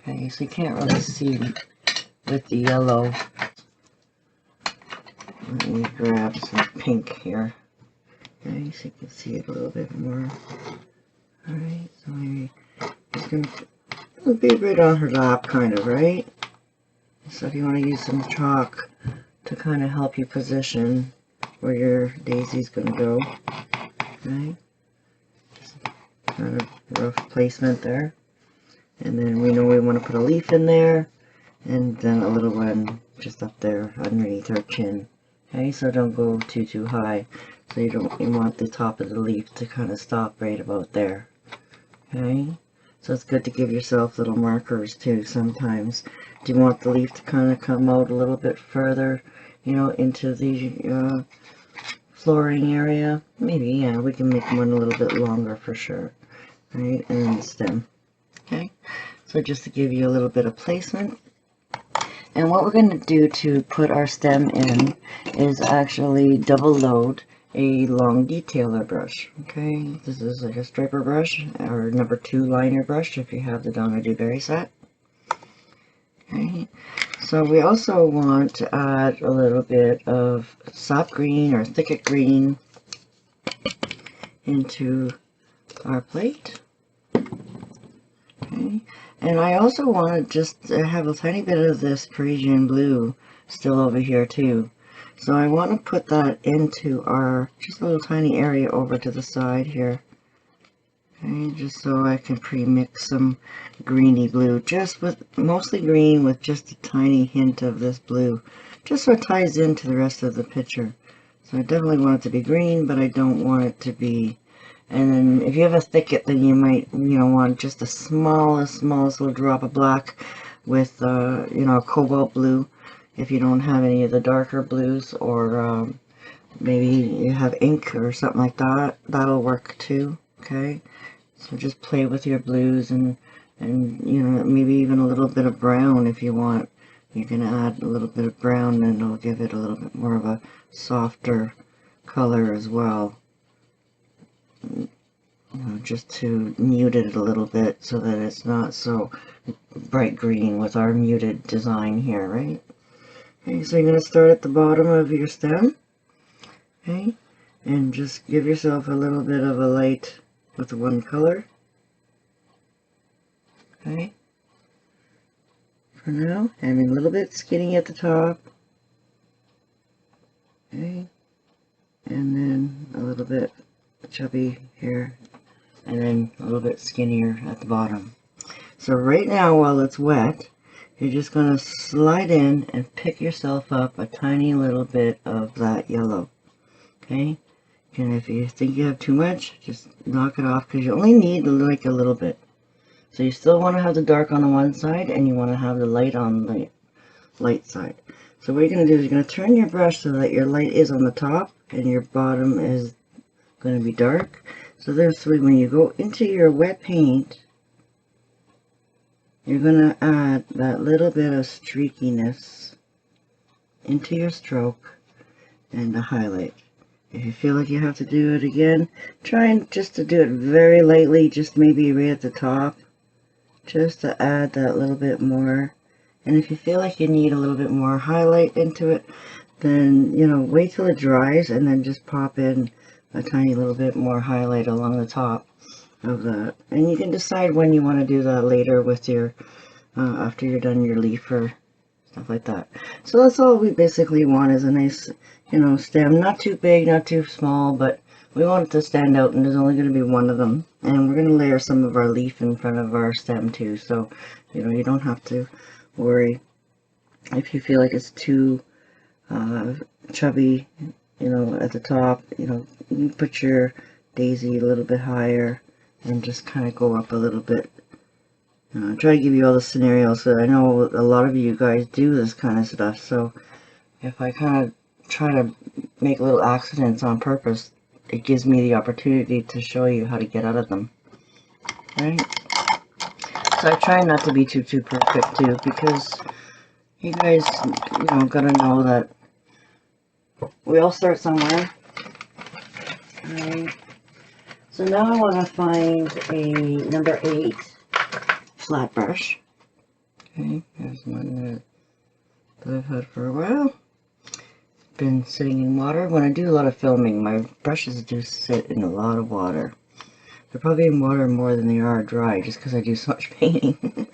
Okay, so you can't really see with the yellow. Let me grab some pink here. Okay, so you can see it a little bit more. Alright, so I'm just going to It'll be right on her lap, kind of, right? So if you want to use some chalk to kind of help you position where your daisy's going to go, okay? Kind of rough placement there. And then we know we want to put a leaf in there, and then a little one just up there underneath her chin. Okay, so don't go too high. So you want the top of the leaf to kind of stop right about there. Okay, so it's good to give yourself little markers too sometimes. Do you want the leaf to kind of come out a little bit further, you know, into the flooring area? Maybe, yeah, we can make one a little bit longer for sure. Right, and then the stem. Okay, so just to give you a little bit of placement. And what we're going to do to put our stem in is actually double load a long detailer brush. Okay, this is like a striper brush or number 2 liner brush if you have the Donna Dewberry set. Okay, so we also want to add a little bit of sap green or thicket green into our plate. Okay, and I also want to just have a tiny bit of this Parisian blue still over here too. So I want to put that into our, just a little tiny area over to the side here. Okay, just so I can pre-mix some greeny blue, just with, mostly green with just a tiny hint of this blue, just so it ties into the rest of the picture. So I definitely want it to be green, but I don't want it to be. And then if you have a thicket, then you might, you know, want just the smallest little drop of black with, you know, a cobalt blue. If you don't have any of the darker blues, or maybe you have ink or something like that, that'll work too. Okay, so just play with your blues and you know, maybe even a little bit of brown if you want. You can add a little bit of brown and it'll give it a little bit more of a softer color as well. You know, just to mute it a little bit so that it's not so bright green with our muted design here, right? Okay, so you're going to start at the bottom of your stem, okay, and just give yourself a little bit of a light with one color, okay, for now, and a little bit skinny at the top, okay, and then a little bit chubby here, and then a little bit skinnier at the bottom. So right now, while it's wet, you're just going to slide in and pick yourself up a tiny little bit of that yellow. Okay? And if you think you have too much, just knock it off, because you only need like a little bit. So you still want to have the dark on the one side, and you want to have the light on the light side. So what you're going to do is you're going to turn your brush so that your light is on the top, and your bottom is going to be dark. So this way, when you go into your wet paint, you're going to add that little bit of streakiness into your stroke and the highlight. If you feel like you have to do it again, try and just to do it very lightly, just maybe right at the top, just to add that little bit more. And if you feel like you need a little bit more highlight into it, then, you know, wait till it dries and then just pop in a tiny little bit more highlight along the top of that. And you can decide when you want to do that later with your after you're done your leaf or stuff like that. So that's all we basically want, is a nice, you know, stem, not too big, not too small, but we want it to stand out, and there's only going to be one of them. And we're going to layer some of our leaf in front of our stem too, so you know, you don't have to worry if you feel like it's too chubby, you know, at the top. You know, you can put your daisy a little bit higher and just kind of go up a little bit. Try to give you all the scenarios, so I know a lot of you guys do this kind of stuff, so if I kind of try to make little accidents on purpose, it gives me the opportunity to show you how to get out of them, right? So I try not to be too perfect too, because you guys, you know, gotta know that we all start somewhere. So now I want to find a number 8 flat brush. Okay, there's one that I've had for a while. Been sitting in water. When I do a lot of filming, my brushes do sit in a lot of water. They're probably in water more than they are dry, just because I do so much painting.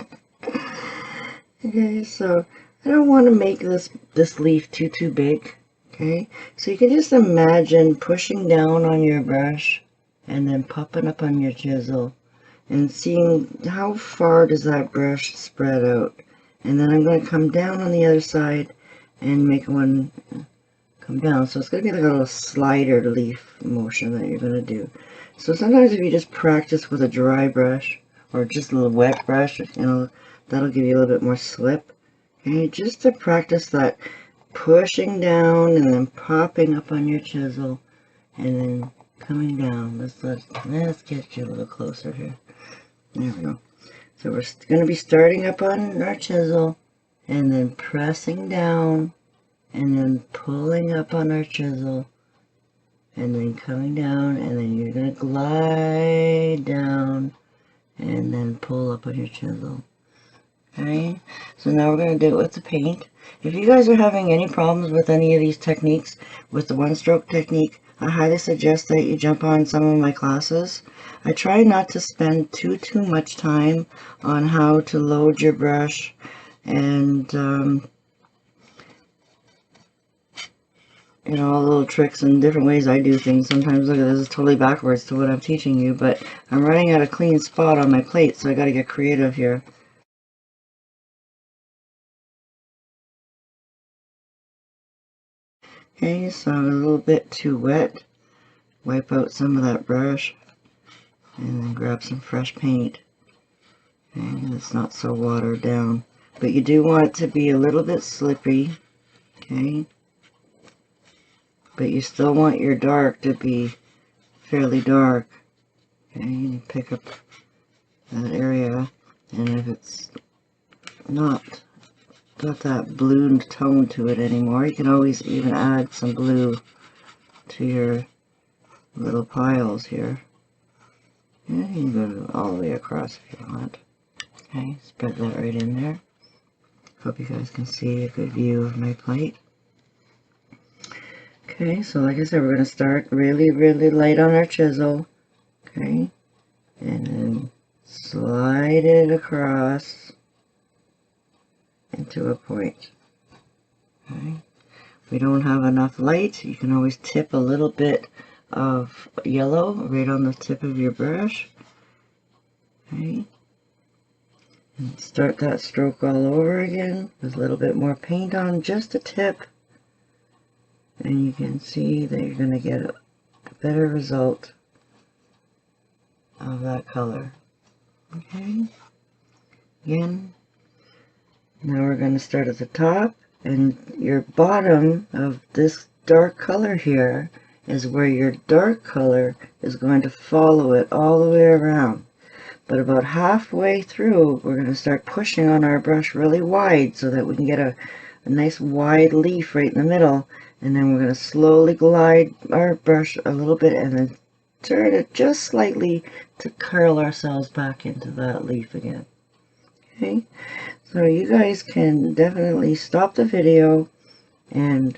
Okay, so I don't want to make this leaf too big. Okay, so you can just imagine pushing down on your brush and then popping up on your chisel and seeing how far does that brush spread out. And then I'm going to come down on the other side and make one come down. So it's going to be like a little slider leaf motion that you're going to do. So sometimes if you just practice with a dry brush or just a little wet brush, you know, that'll give you a little bit more slip. Okay, just to practice that pushing down and then popping up on your chisel and then coming down. Let's get you a little closer here. There we go. So we're going to be starting up on our chisel and then pressing down and then pulling up on our chisel and then coming down, and then you're going to glide down and then pull up on your chisel. Okay, so now we're going to do it with the paint. If you guys are having any problems with any of these techniques, with the one stroke technique, I highly suggest that you jump on some of my classes. I try not to spend too much time on how to load your brush and you know, all the little tricks and different ways I do things. Sometimes look at this is totally backwards to what I'm teaching you, but I'm running out of clean spot on my plate, so I got to get creative here. Okay, so a little bit too wet. Wipe out some of that brush and then grab some fresh paint. And it's not so watered down, but you do want it to be a little bit slippy. Okay, but you still want your dark to be fairly dark. Okay, you pick up that area, and if it's not got that blue tone to it anymore, you can always even add some blue to your little piles here. And you can go all the way across if you want. Okay, spread that right in there. Hope you guys can see a good view of my plate. Okay, so like I said, we're going to start really light on our chisel. Okay, and then slide it across into a point. Okay, if we don't have enough light, you can always tip a little bit of yellow right on the tip of your brush. Okay, and start that stroke all over again with a little bit more paint on just a tip. And you can see that you're going to get a better result of that color. Okay, again, now we're going to start at the top, and your bottom of this dark color here is where your dark color is going to follow it all the way around. But about halfway through, we're going to start pushing on our brush really wide so that we can get a nice wide leaf right in the middle. And then we're going to slowly glide our brush a little bit and then turn it just slightly to curl ourselves back into that leaf again. Okay, so you guys can definitely stop the video and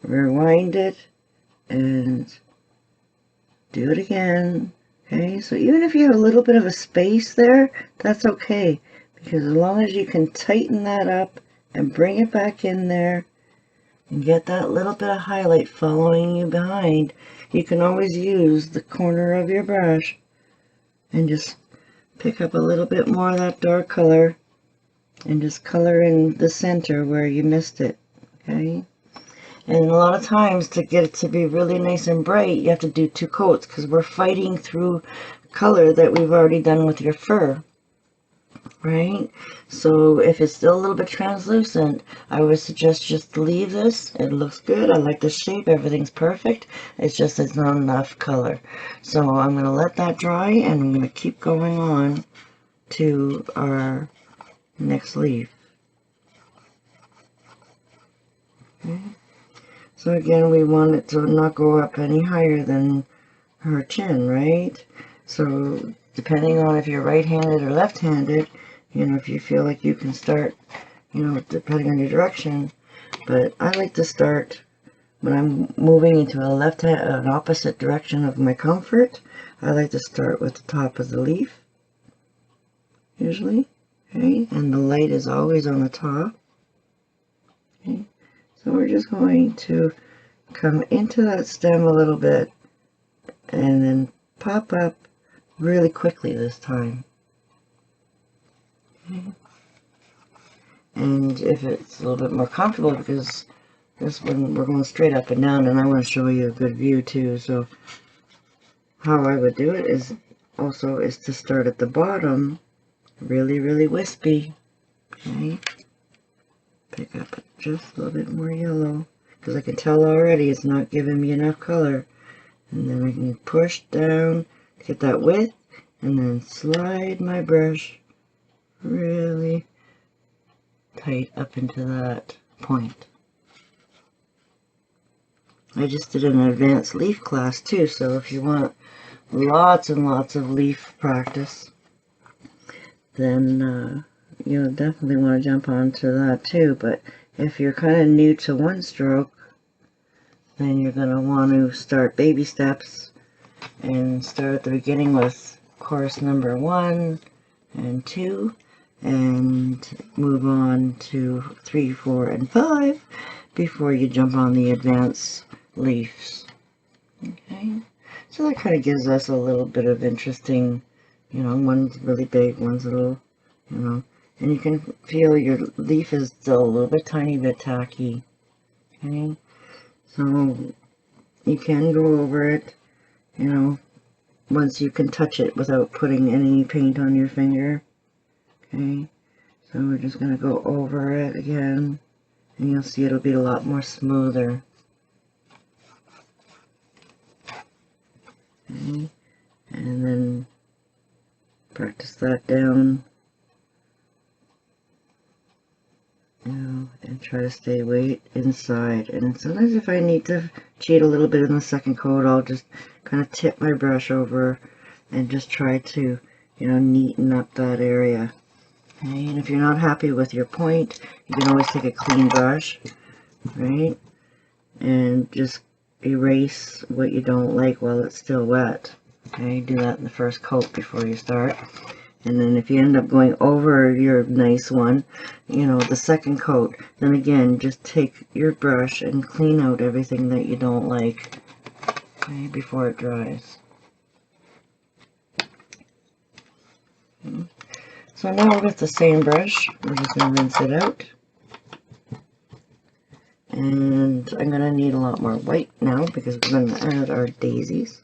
rewind it and do it again. Okay, so even if you have a little bit of a space there, that's okay, because as long as you can tighten that up and bring it back in there and get that little bit of highlight following you behind, you can always use the corner of your brush and just pick up a little bit more of that dark color and just color in the center where you missed it. Okay, and a lot of times to get it to be really nice and bright, you have to do 2 coats because we're fighting through color that we've already done with your fur. Right, so if it's still a little bit translucent, I would suggest just leave this. It looks good. I like the shape. Everything's perfect. It's just it's not enough color. So I'm going to let that dry, and I'm going to keep going on to our next leaf. Okay. So again, we want it to not go up any higher than her chin, right? So depending on if you're right-handed or left-handed, you know, if you feel like you can start, you know, depending on your direction, but I like to start when I'm moving into an opposite direction of my comfort, I like to start with the top of the leaf, usually, okay, and the light is always on the top, okay. So we're just going to come into that stem a little bit and then pop up really quickly this time, okay. And if it's a little bit more comfortable, because this one we're going straight up and down, and I want to show you a good view too, so how I would do it is to start at the bottom, really wispy, okay. Pick up just a little bit more yellow, because I can tell already it's not giving me enough color. And then I can push down to get that width, and then slide my brush really tight up into that point. I just did an advanced leaf class too, so if you want lots and lots of leaf practice, then you'll definitely want to jump onto that too. But if you're kind of new to one stroke, then you're going to want to start baby steps and start at the beginning with course number 1 and 2, and move on to 3, 4, and 5 before you jump on the advanced leaves. Okay, so that kind of gives us a little bit of interesting, you know, one's really big, one's a little, you know, and you can feel your leaf is still a little bit tiny bit tacky. Okay, so you can go over it, you know, once you can touch it without putting any paint on your finger. Okay, so we're just going to go over it again, and you'll see it'll be a lot more smoother. Okay, and then practice that down, you know, and try to stay way inside. And sometimes if I need to cheat a little bit in the second coat, I'll just kind of tip my brush over and just try to, you know, neaten up that area. Okay, and if you're not happy with your point, you can always take a clean brush, right, and just erase what you don't like while it's still wet. Okay, do that in the first coat before you start. And then if you end up going over your nice one, you know, the second coat, then again, just take your brush and clean out everything that you don't like, okay, before it dries. Okay. So now with the same brush, we're just going to rinse it out. And I'm going to need a lot more white now, because we're going to add our daisies.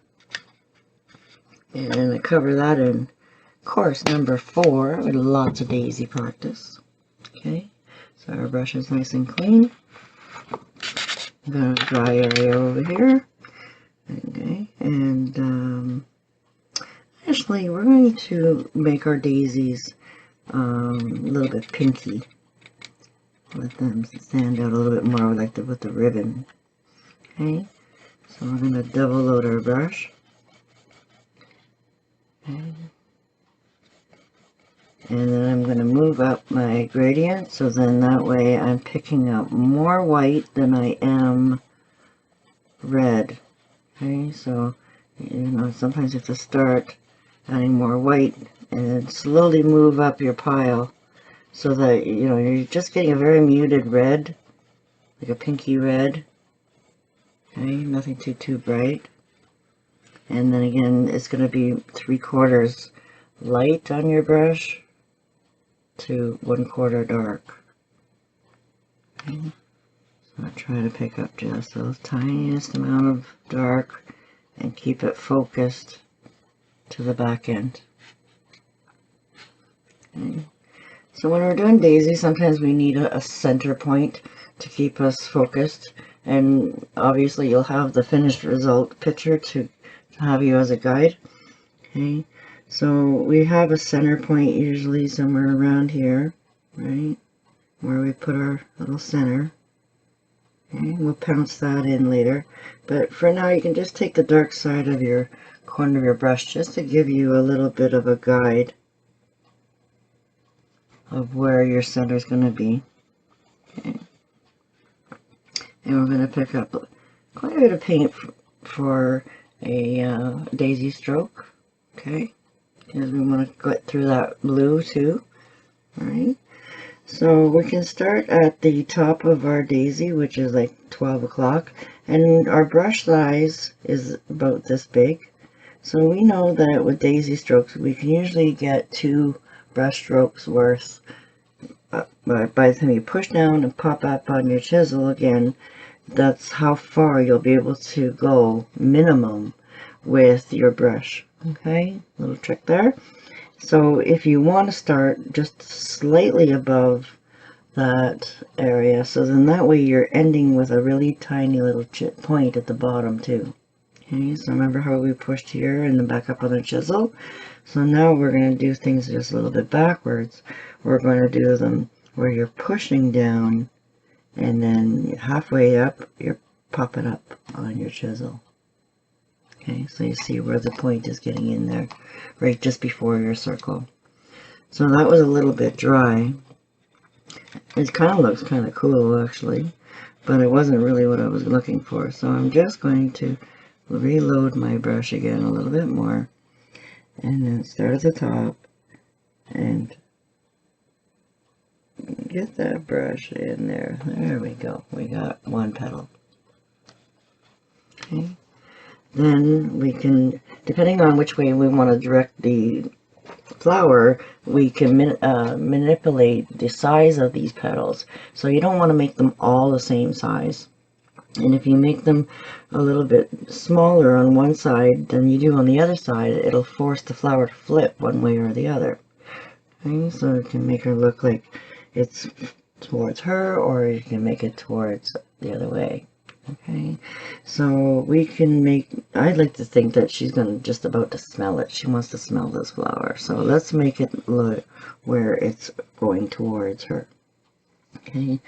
And I cover that in course number 4 with lots of daisy practice. Okay, so our brush is nice and clean. I'm going to dry area over here. Okay, and actually we're going to make our daisies a little bit pinky. Let them stand out a little bit more like with the ribbon. Okay, so we're going to double load our brush. Okay. And then I'm going to move up my gradient, so then that way I'm picking up more white than I am red. Okay, so, you know, sometimes you have to start adding more white and slowly move up your pile, so that, you know, you're just getting a very muted red, like a pinky red. Okay, nothing too bright. And then again, it's going to be 3/4 light on your brush to 1/4 dark. Okay, so I try to pick up just the tiniest amount of dark and keep it focused to the back end. Okay. So when we're doing daisy, sometimes we need a center point to keep us focused, and obviously you'll have the finished result picture to have you as a guide. Okay, so we have a center point usually somewhere around here, right, where we put our little center. Okay, we'll pounce that in later, but for now you can just take the dark side of your corner of your brush just to give you a little bit of a guide of where your center is going to be. Okay, and we're going to pick up quite a bit of paint for a daisy stroke, okay? Because we want to get through that blue too, alright? So we can start at the top of our daisy, which is like 12 o'clock, and our brush size is about this big. So we know that with daisy strokes, we can usually get 2 brush strokes worth. But by the time you push down and pop up on your chisel again, that's how far you'll be able to go minimum with your brush. Okay, little trick there. So if you want to start just slightly above that area, so then that way you're ending with a really tiny little point at the bottom too. Okay, so remember how we pushed here and then back up on the chisel? So now we're going to do things just a little bit backwards. We're going to do them where you're pushing down and then halfway up you're popping up on your chisel. Okay, so you see where the point is getting in there, right just before your circle. So that was a little bit dry. It kind of looks kind of cool actually, but it wasn't really what I was looking for. So I'm just going to reload my brush again a little bit more, and then start at the top and get that brush in there. There we go. We got one petal. Okay. Then we can, depending on which way we want to direct the flower, we can manipulate the size of these petals. So you don't want to make them all the same size. And if you make them a little bit smaller on one side than you do on the other side, it'll force the flower to flip one way or the other. Okay, so you can make her look like it's towards her, or you can make it towards the other way. Okay, so we can make, I'd like to think that she's just about to smell it. She wants to smell this flower. So let's make it look where it's going towards her. Okay,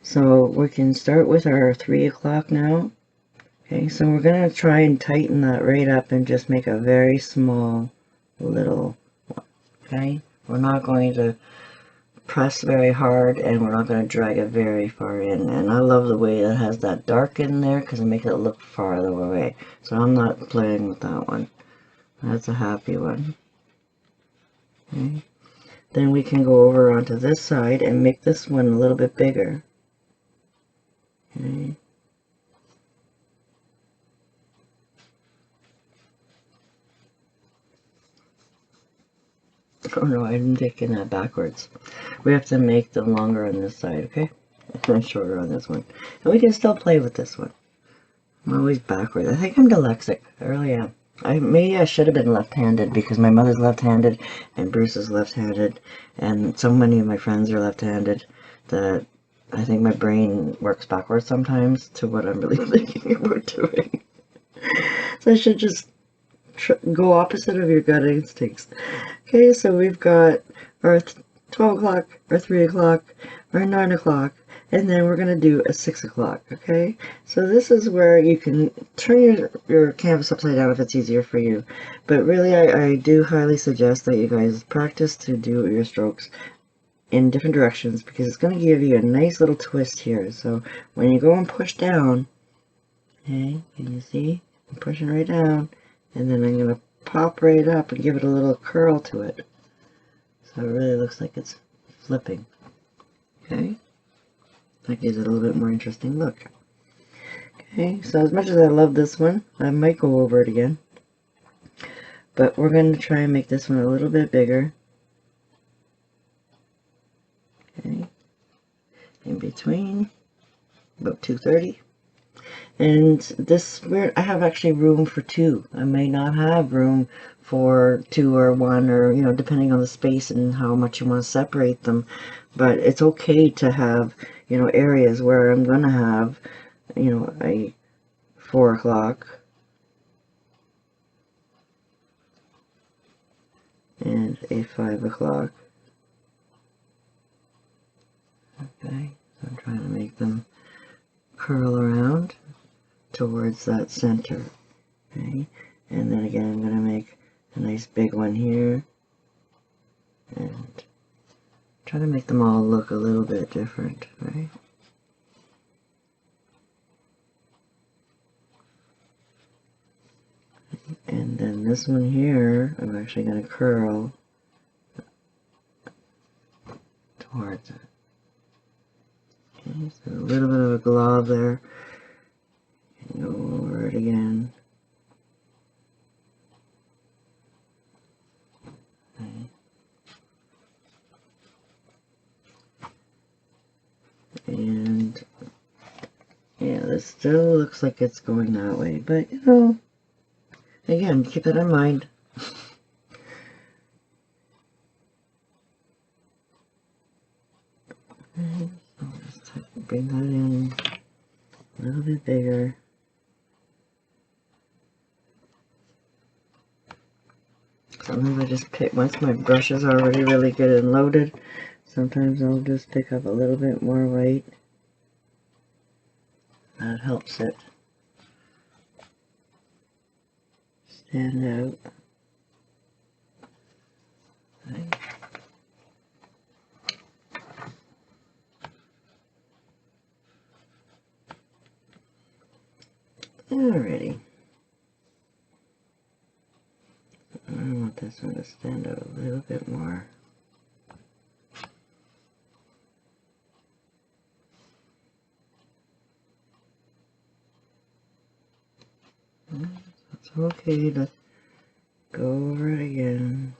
so we can start with our 3 o'clock now. Okay, so we're going to try and tighten that right up and just make a very small little one. Okay, we're not going to press very hard, and we're not going to drag it very far in. And I love the way it has that dark in there because it makes it look farther away. So I'm not playing with that one. That's a happy one. Okay. Then we can go over onto this side and make this one a little bit bigger. Okay. Oh no, I'm taking that backwards. We have to make them longer on this side, okay? And shorter on this one. And we can still play with this one. I'm always backwards. I think I'm dyslexic. I really am. Maybe I should have been left-handed because my mother's left-handed and Bruce is left-handed, and so many of my friends are left-handed that I think my brain works backwards sometimes to what I'm really thinking about doing. So I should just go opposite of your gut instincts. Okay, so we've got our 12 o'clock, our 3 o'clock, our 9 o'clock, and then we're going to do a 6 o'clock, okay? So this is where you can turn your canvas upside down if it's easier for you. But really, I do highly suggest that you guys practice to do your strokes in different directions because it's going to give you a nice little twist here. So when you go and push down, okay, can you see? I'm pushing right down, and then I'm going to pop right up and give it a little curl to it. So it really looks like it's flipping. Okay? That gives it a little bit more interesting look. Okay, so as much as I love this one, I might go over it again. But we're going to try and make this one a little bit bigger. Okay. In between, about 230. And this, I have actually room for 2. I may not have room for 2 or 1, or, you know, depending on the space and how much you want to separate them. But it's okay to have, you know, areas where I'm going to have, you know, a 4 o'clock and a 5 o'clock. Okay, so I'm trying to make them curl around towards that center. Okay, and then again I'm going to make a nice big one here and try to make them all look a little bit different, right? And then this one here, I'm actually going to curl towards it. Okay, so a little bit of a glob there. And go over it again. Okay. And yeah, this still looks like it's going that way, but you know, again, keep that in mind. Okay, so just bring that in a little bit bigger. Sometimes I just pick, once my brush is already really good and loaded, sometimes I'll just pick up a little bit more white. That helps it stand out. Okay. Alrighty. I want this one to stand out a little bit more. It's okay to go over it again.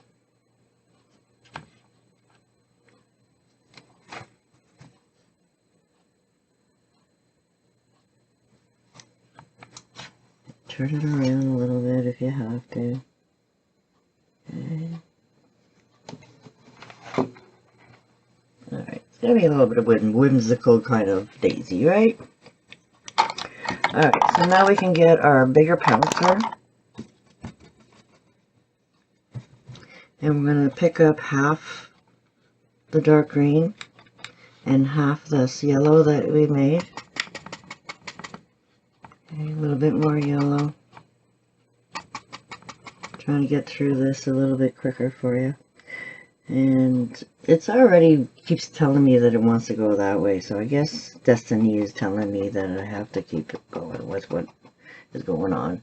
Turn it around a little bit if you have to. Okay. Alright, it's gonna be a little bit of whimsical kind of daisy, right? Alright, so now we can get our bigger pouncer. And we're going to pick up half the dark green and half this yellow that we made. Okay, a little bit more yellow. Trying to get through this a little bit quicker for you. And it's already keeps telling me that it wants to go that way, so I guess destiny is telling me that I have to keep it going with what is going on.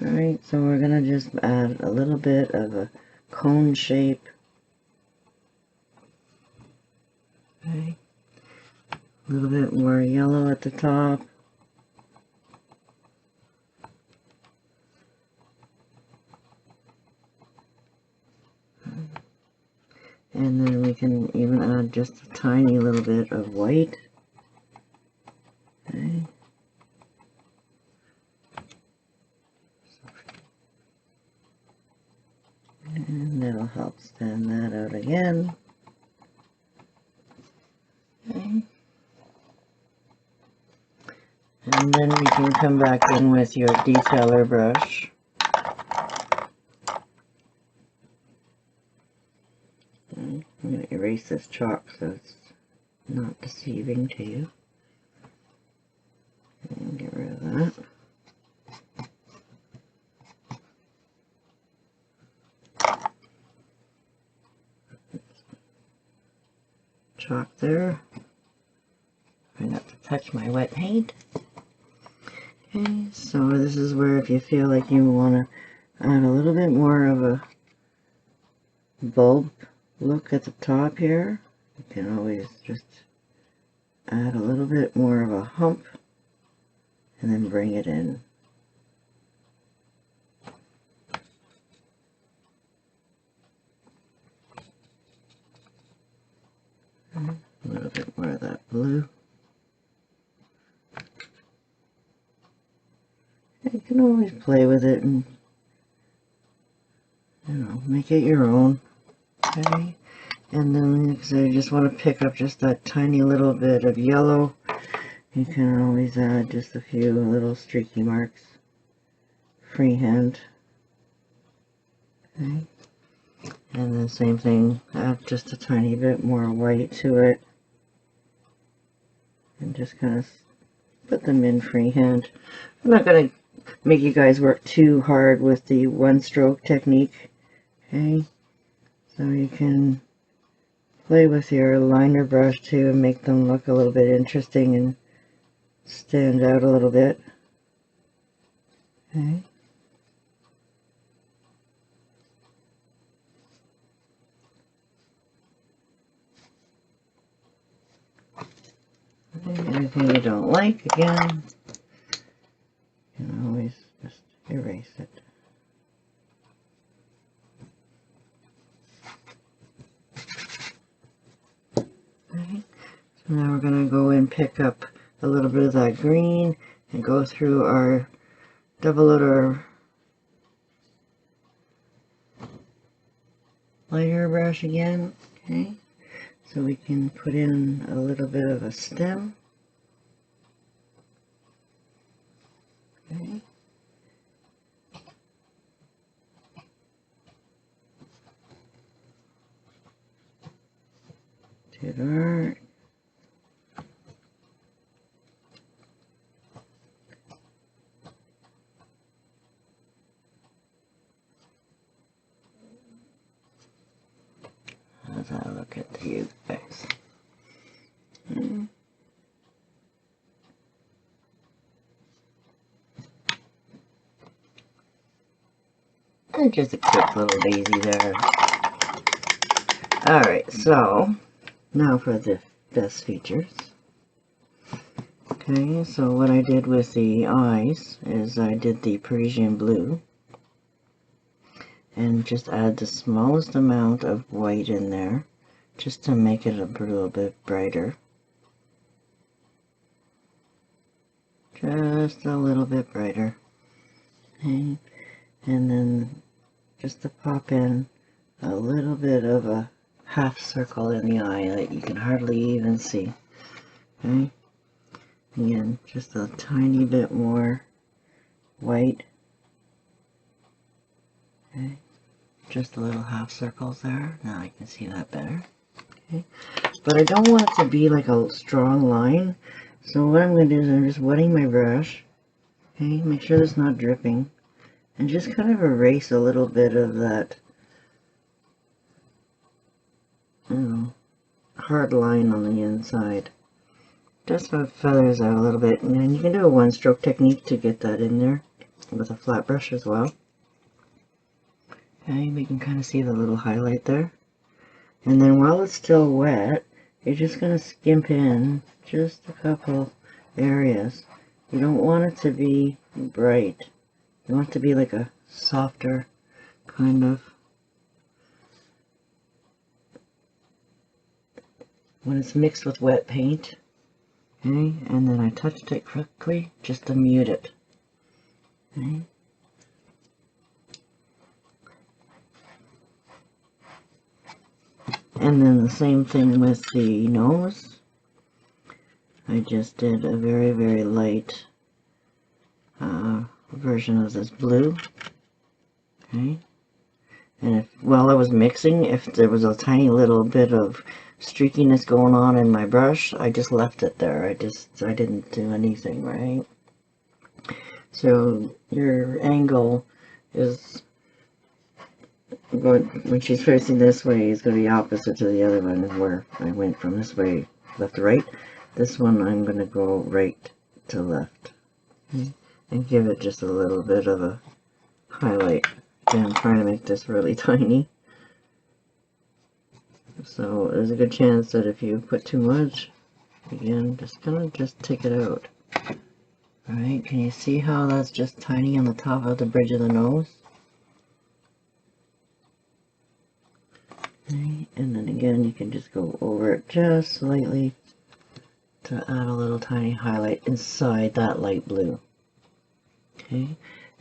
Alright, so we're going to just add a little bit of a cone shape. Okay. A little bit more yellow at the top. And then we can even add just a tiny little bit of white. Okay. And that'll help stand that out again. Okay. And then we can come back in with your detailer brush. Okay. I'm going to erase this chalk so it's not deceiving to you. And get rid of that. Chalk there. Try not to touch my wet paint. Okay, so this is where if you feel like you want to add a little bit more of a bulb look at the top here, you can always just add a little bit more of a hump and then bring it in. A little bit more of that blue. You can always play with it and, you know, make it your own. Okay, and then if you just want to pick up just that tiny little bit of yellow, you can always add just a few little streaky marks freehand. Okay, and the same thing, add just a tiny bit more white to it and just kind of put them in freehand. I'm not going to make you guys work too hard with the one stroke technique. Okay, so you can play with your liner brush too and make them look a little bit interesting and stand out a little bit. Okay. anything you don't like, again, you can always just erase it. Okay. So now we're going to go and pick up a little bit of that green and go through our double our lighter brush again. Okay, so we can put in a little bit of a stem. Okay. Did our how does that look at you guys? And just a quick little daisy there. Alright, so now for the best features. Okay, so what I did with the eyes is I did the Parisian blue and just add the smallest amount of white in there just to make it a little bit brighter. Just a little bit brighter. Okay, and then just to pop in a little bit of a half circle in the eye that you can hardly even see. Okay, again, just a tiny bit more white. Okay, just a little half circles there. Now I can see that better. Okay, but I don't want it to be like a strong line, so what I'm going to do is I'm just wetting my brush. Okay, make sure it's not dripping, and just kind of erase a little bit of that, you know, hard line on the inside. Just so it feathers out a little bit, and then you can do a one stroke technique to get that in there with a flat brush as well. Okay, we can kind of see the little highlight there. And then while it's still wet, you're just going to skimp in just a couple areas. You don't want it to be bright. You want it to be like a softer kind of, when it's mixed with wet paint. Okay, and then I touched it quickly just to mute it. Okay. And then the same thing with the nose. I just did a very, very light version of this blue. Okay. And if, while I was mixing, if there was a tiny little bit of streakiness going on in my brush, I just left it there. I didn't do anything, right? So your angle is going, when she's facing this way, is going to be opposite to the other one, where I went from this way left to right. This one I'm going to go right to left. Okay. And give it just a little bit of a highlight. And I'm trying to make this really tiny. So there's a good chance that if you put too much, again, just kind of just take it out. Alright, can you see how that's just tiny on the top of the bridge of the nose? Okay, and then again, you can just go over it just slightly to add a little tiny highlight inside that light blue. Okay,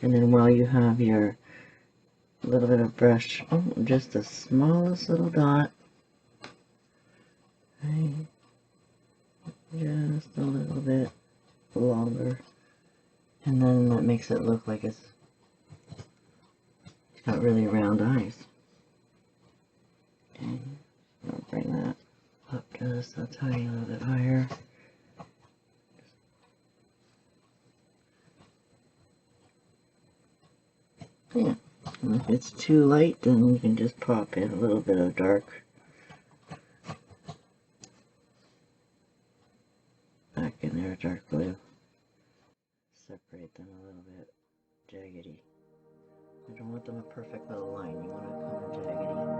and then while you have your little bit of brush, oh, just the smallest little dot. Okay, just a little bit longer, and then that makes it look like it's got really round eyes. Okay, I'll bring that up just a tiny little bit higher. Yeah, and if it's too light, then you can just pop in a little bit of dark back in there, dark blue. Separate them a little bit jaggedy. You don't want them a perfect little line, you want it kind of jaggedy.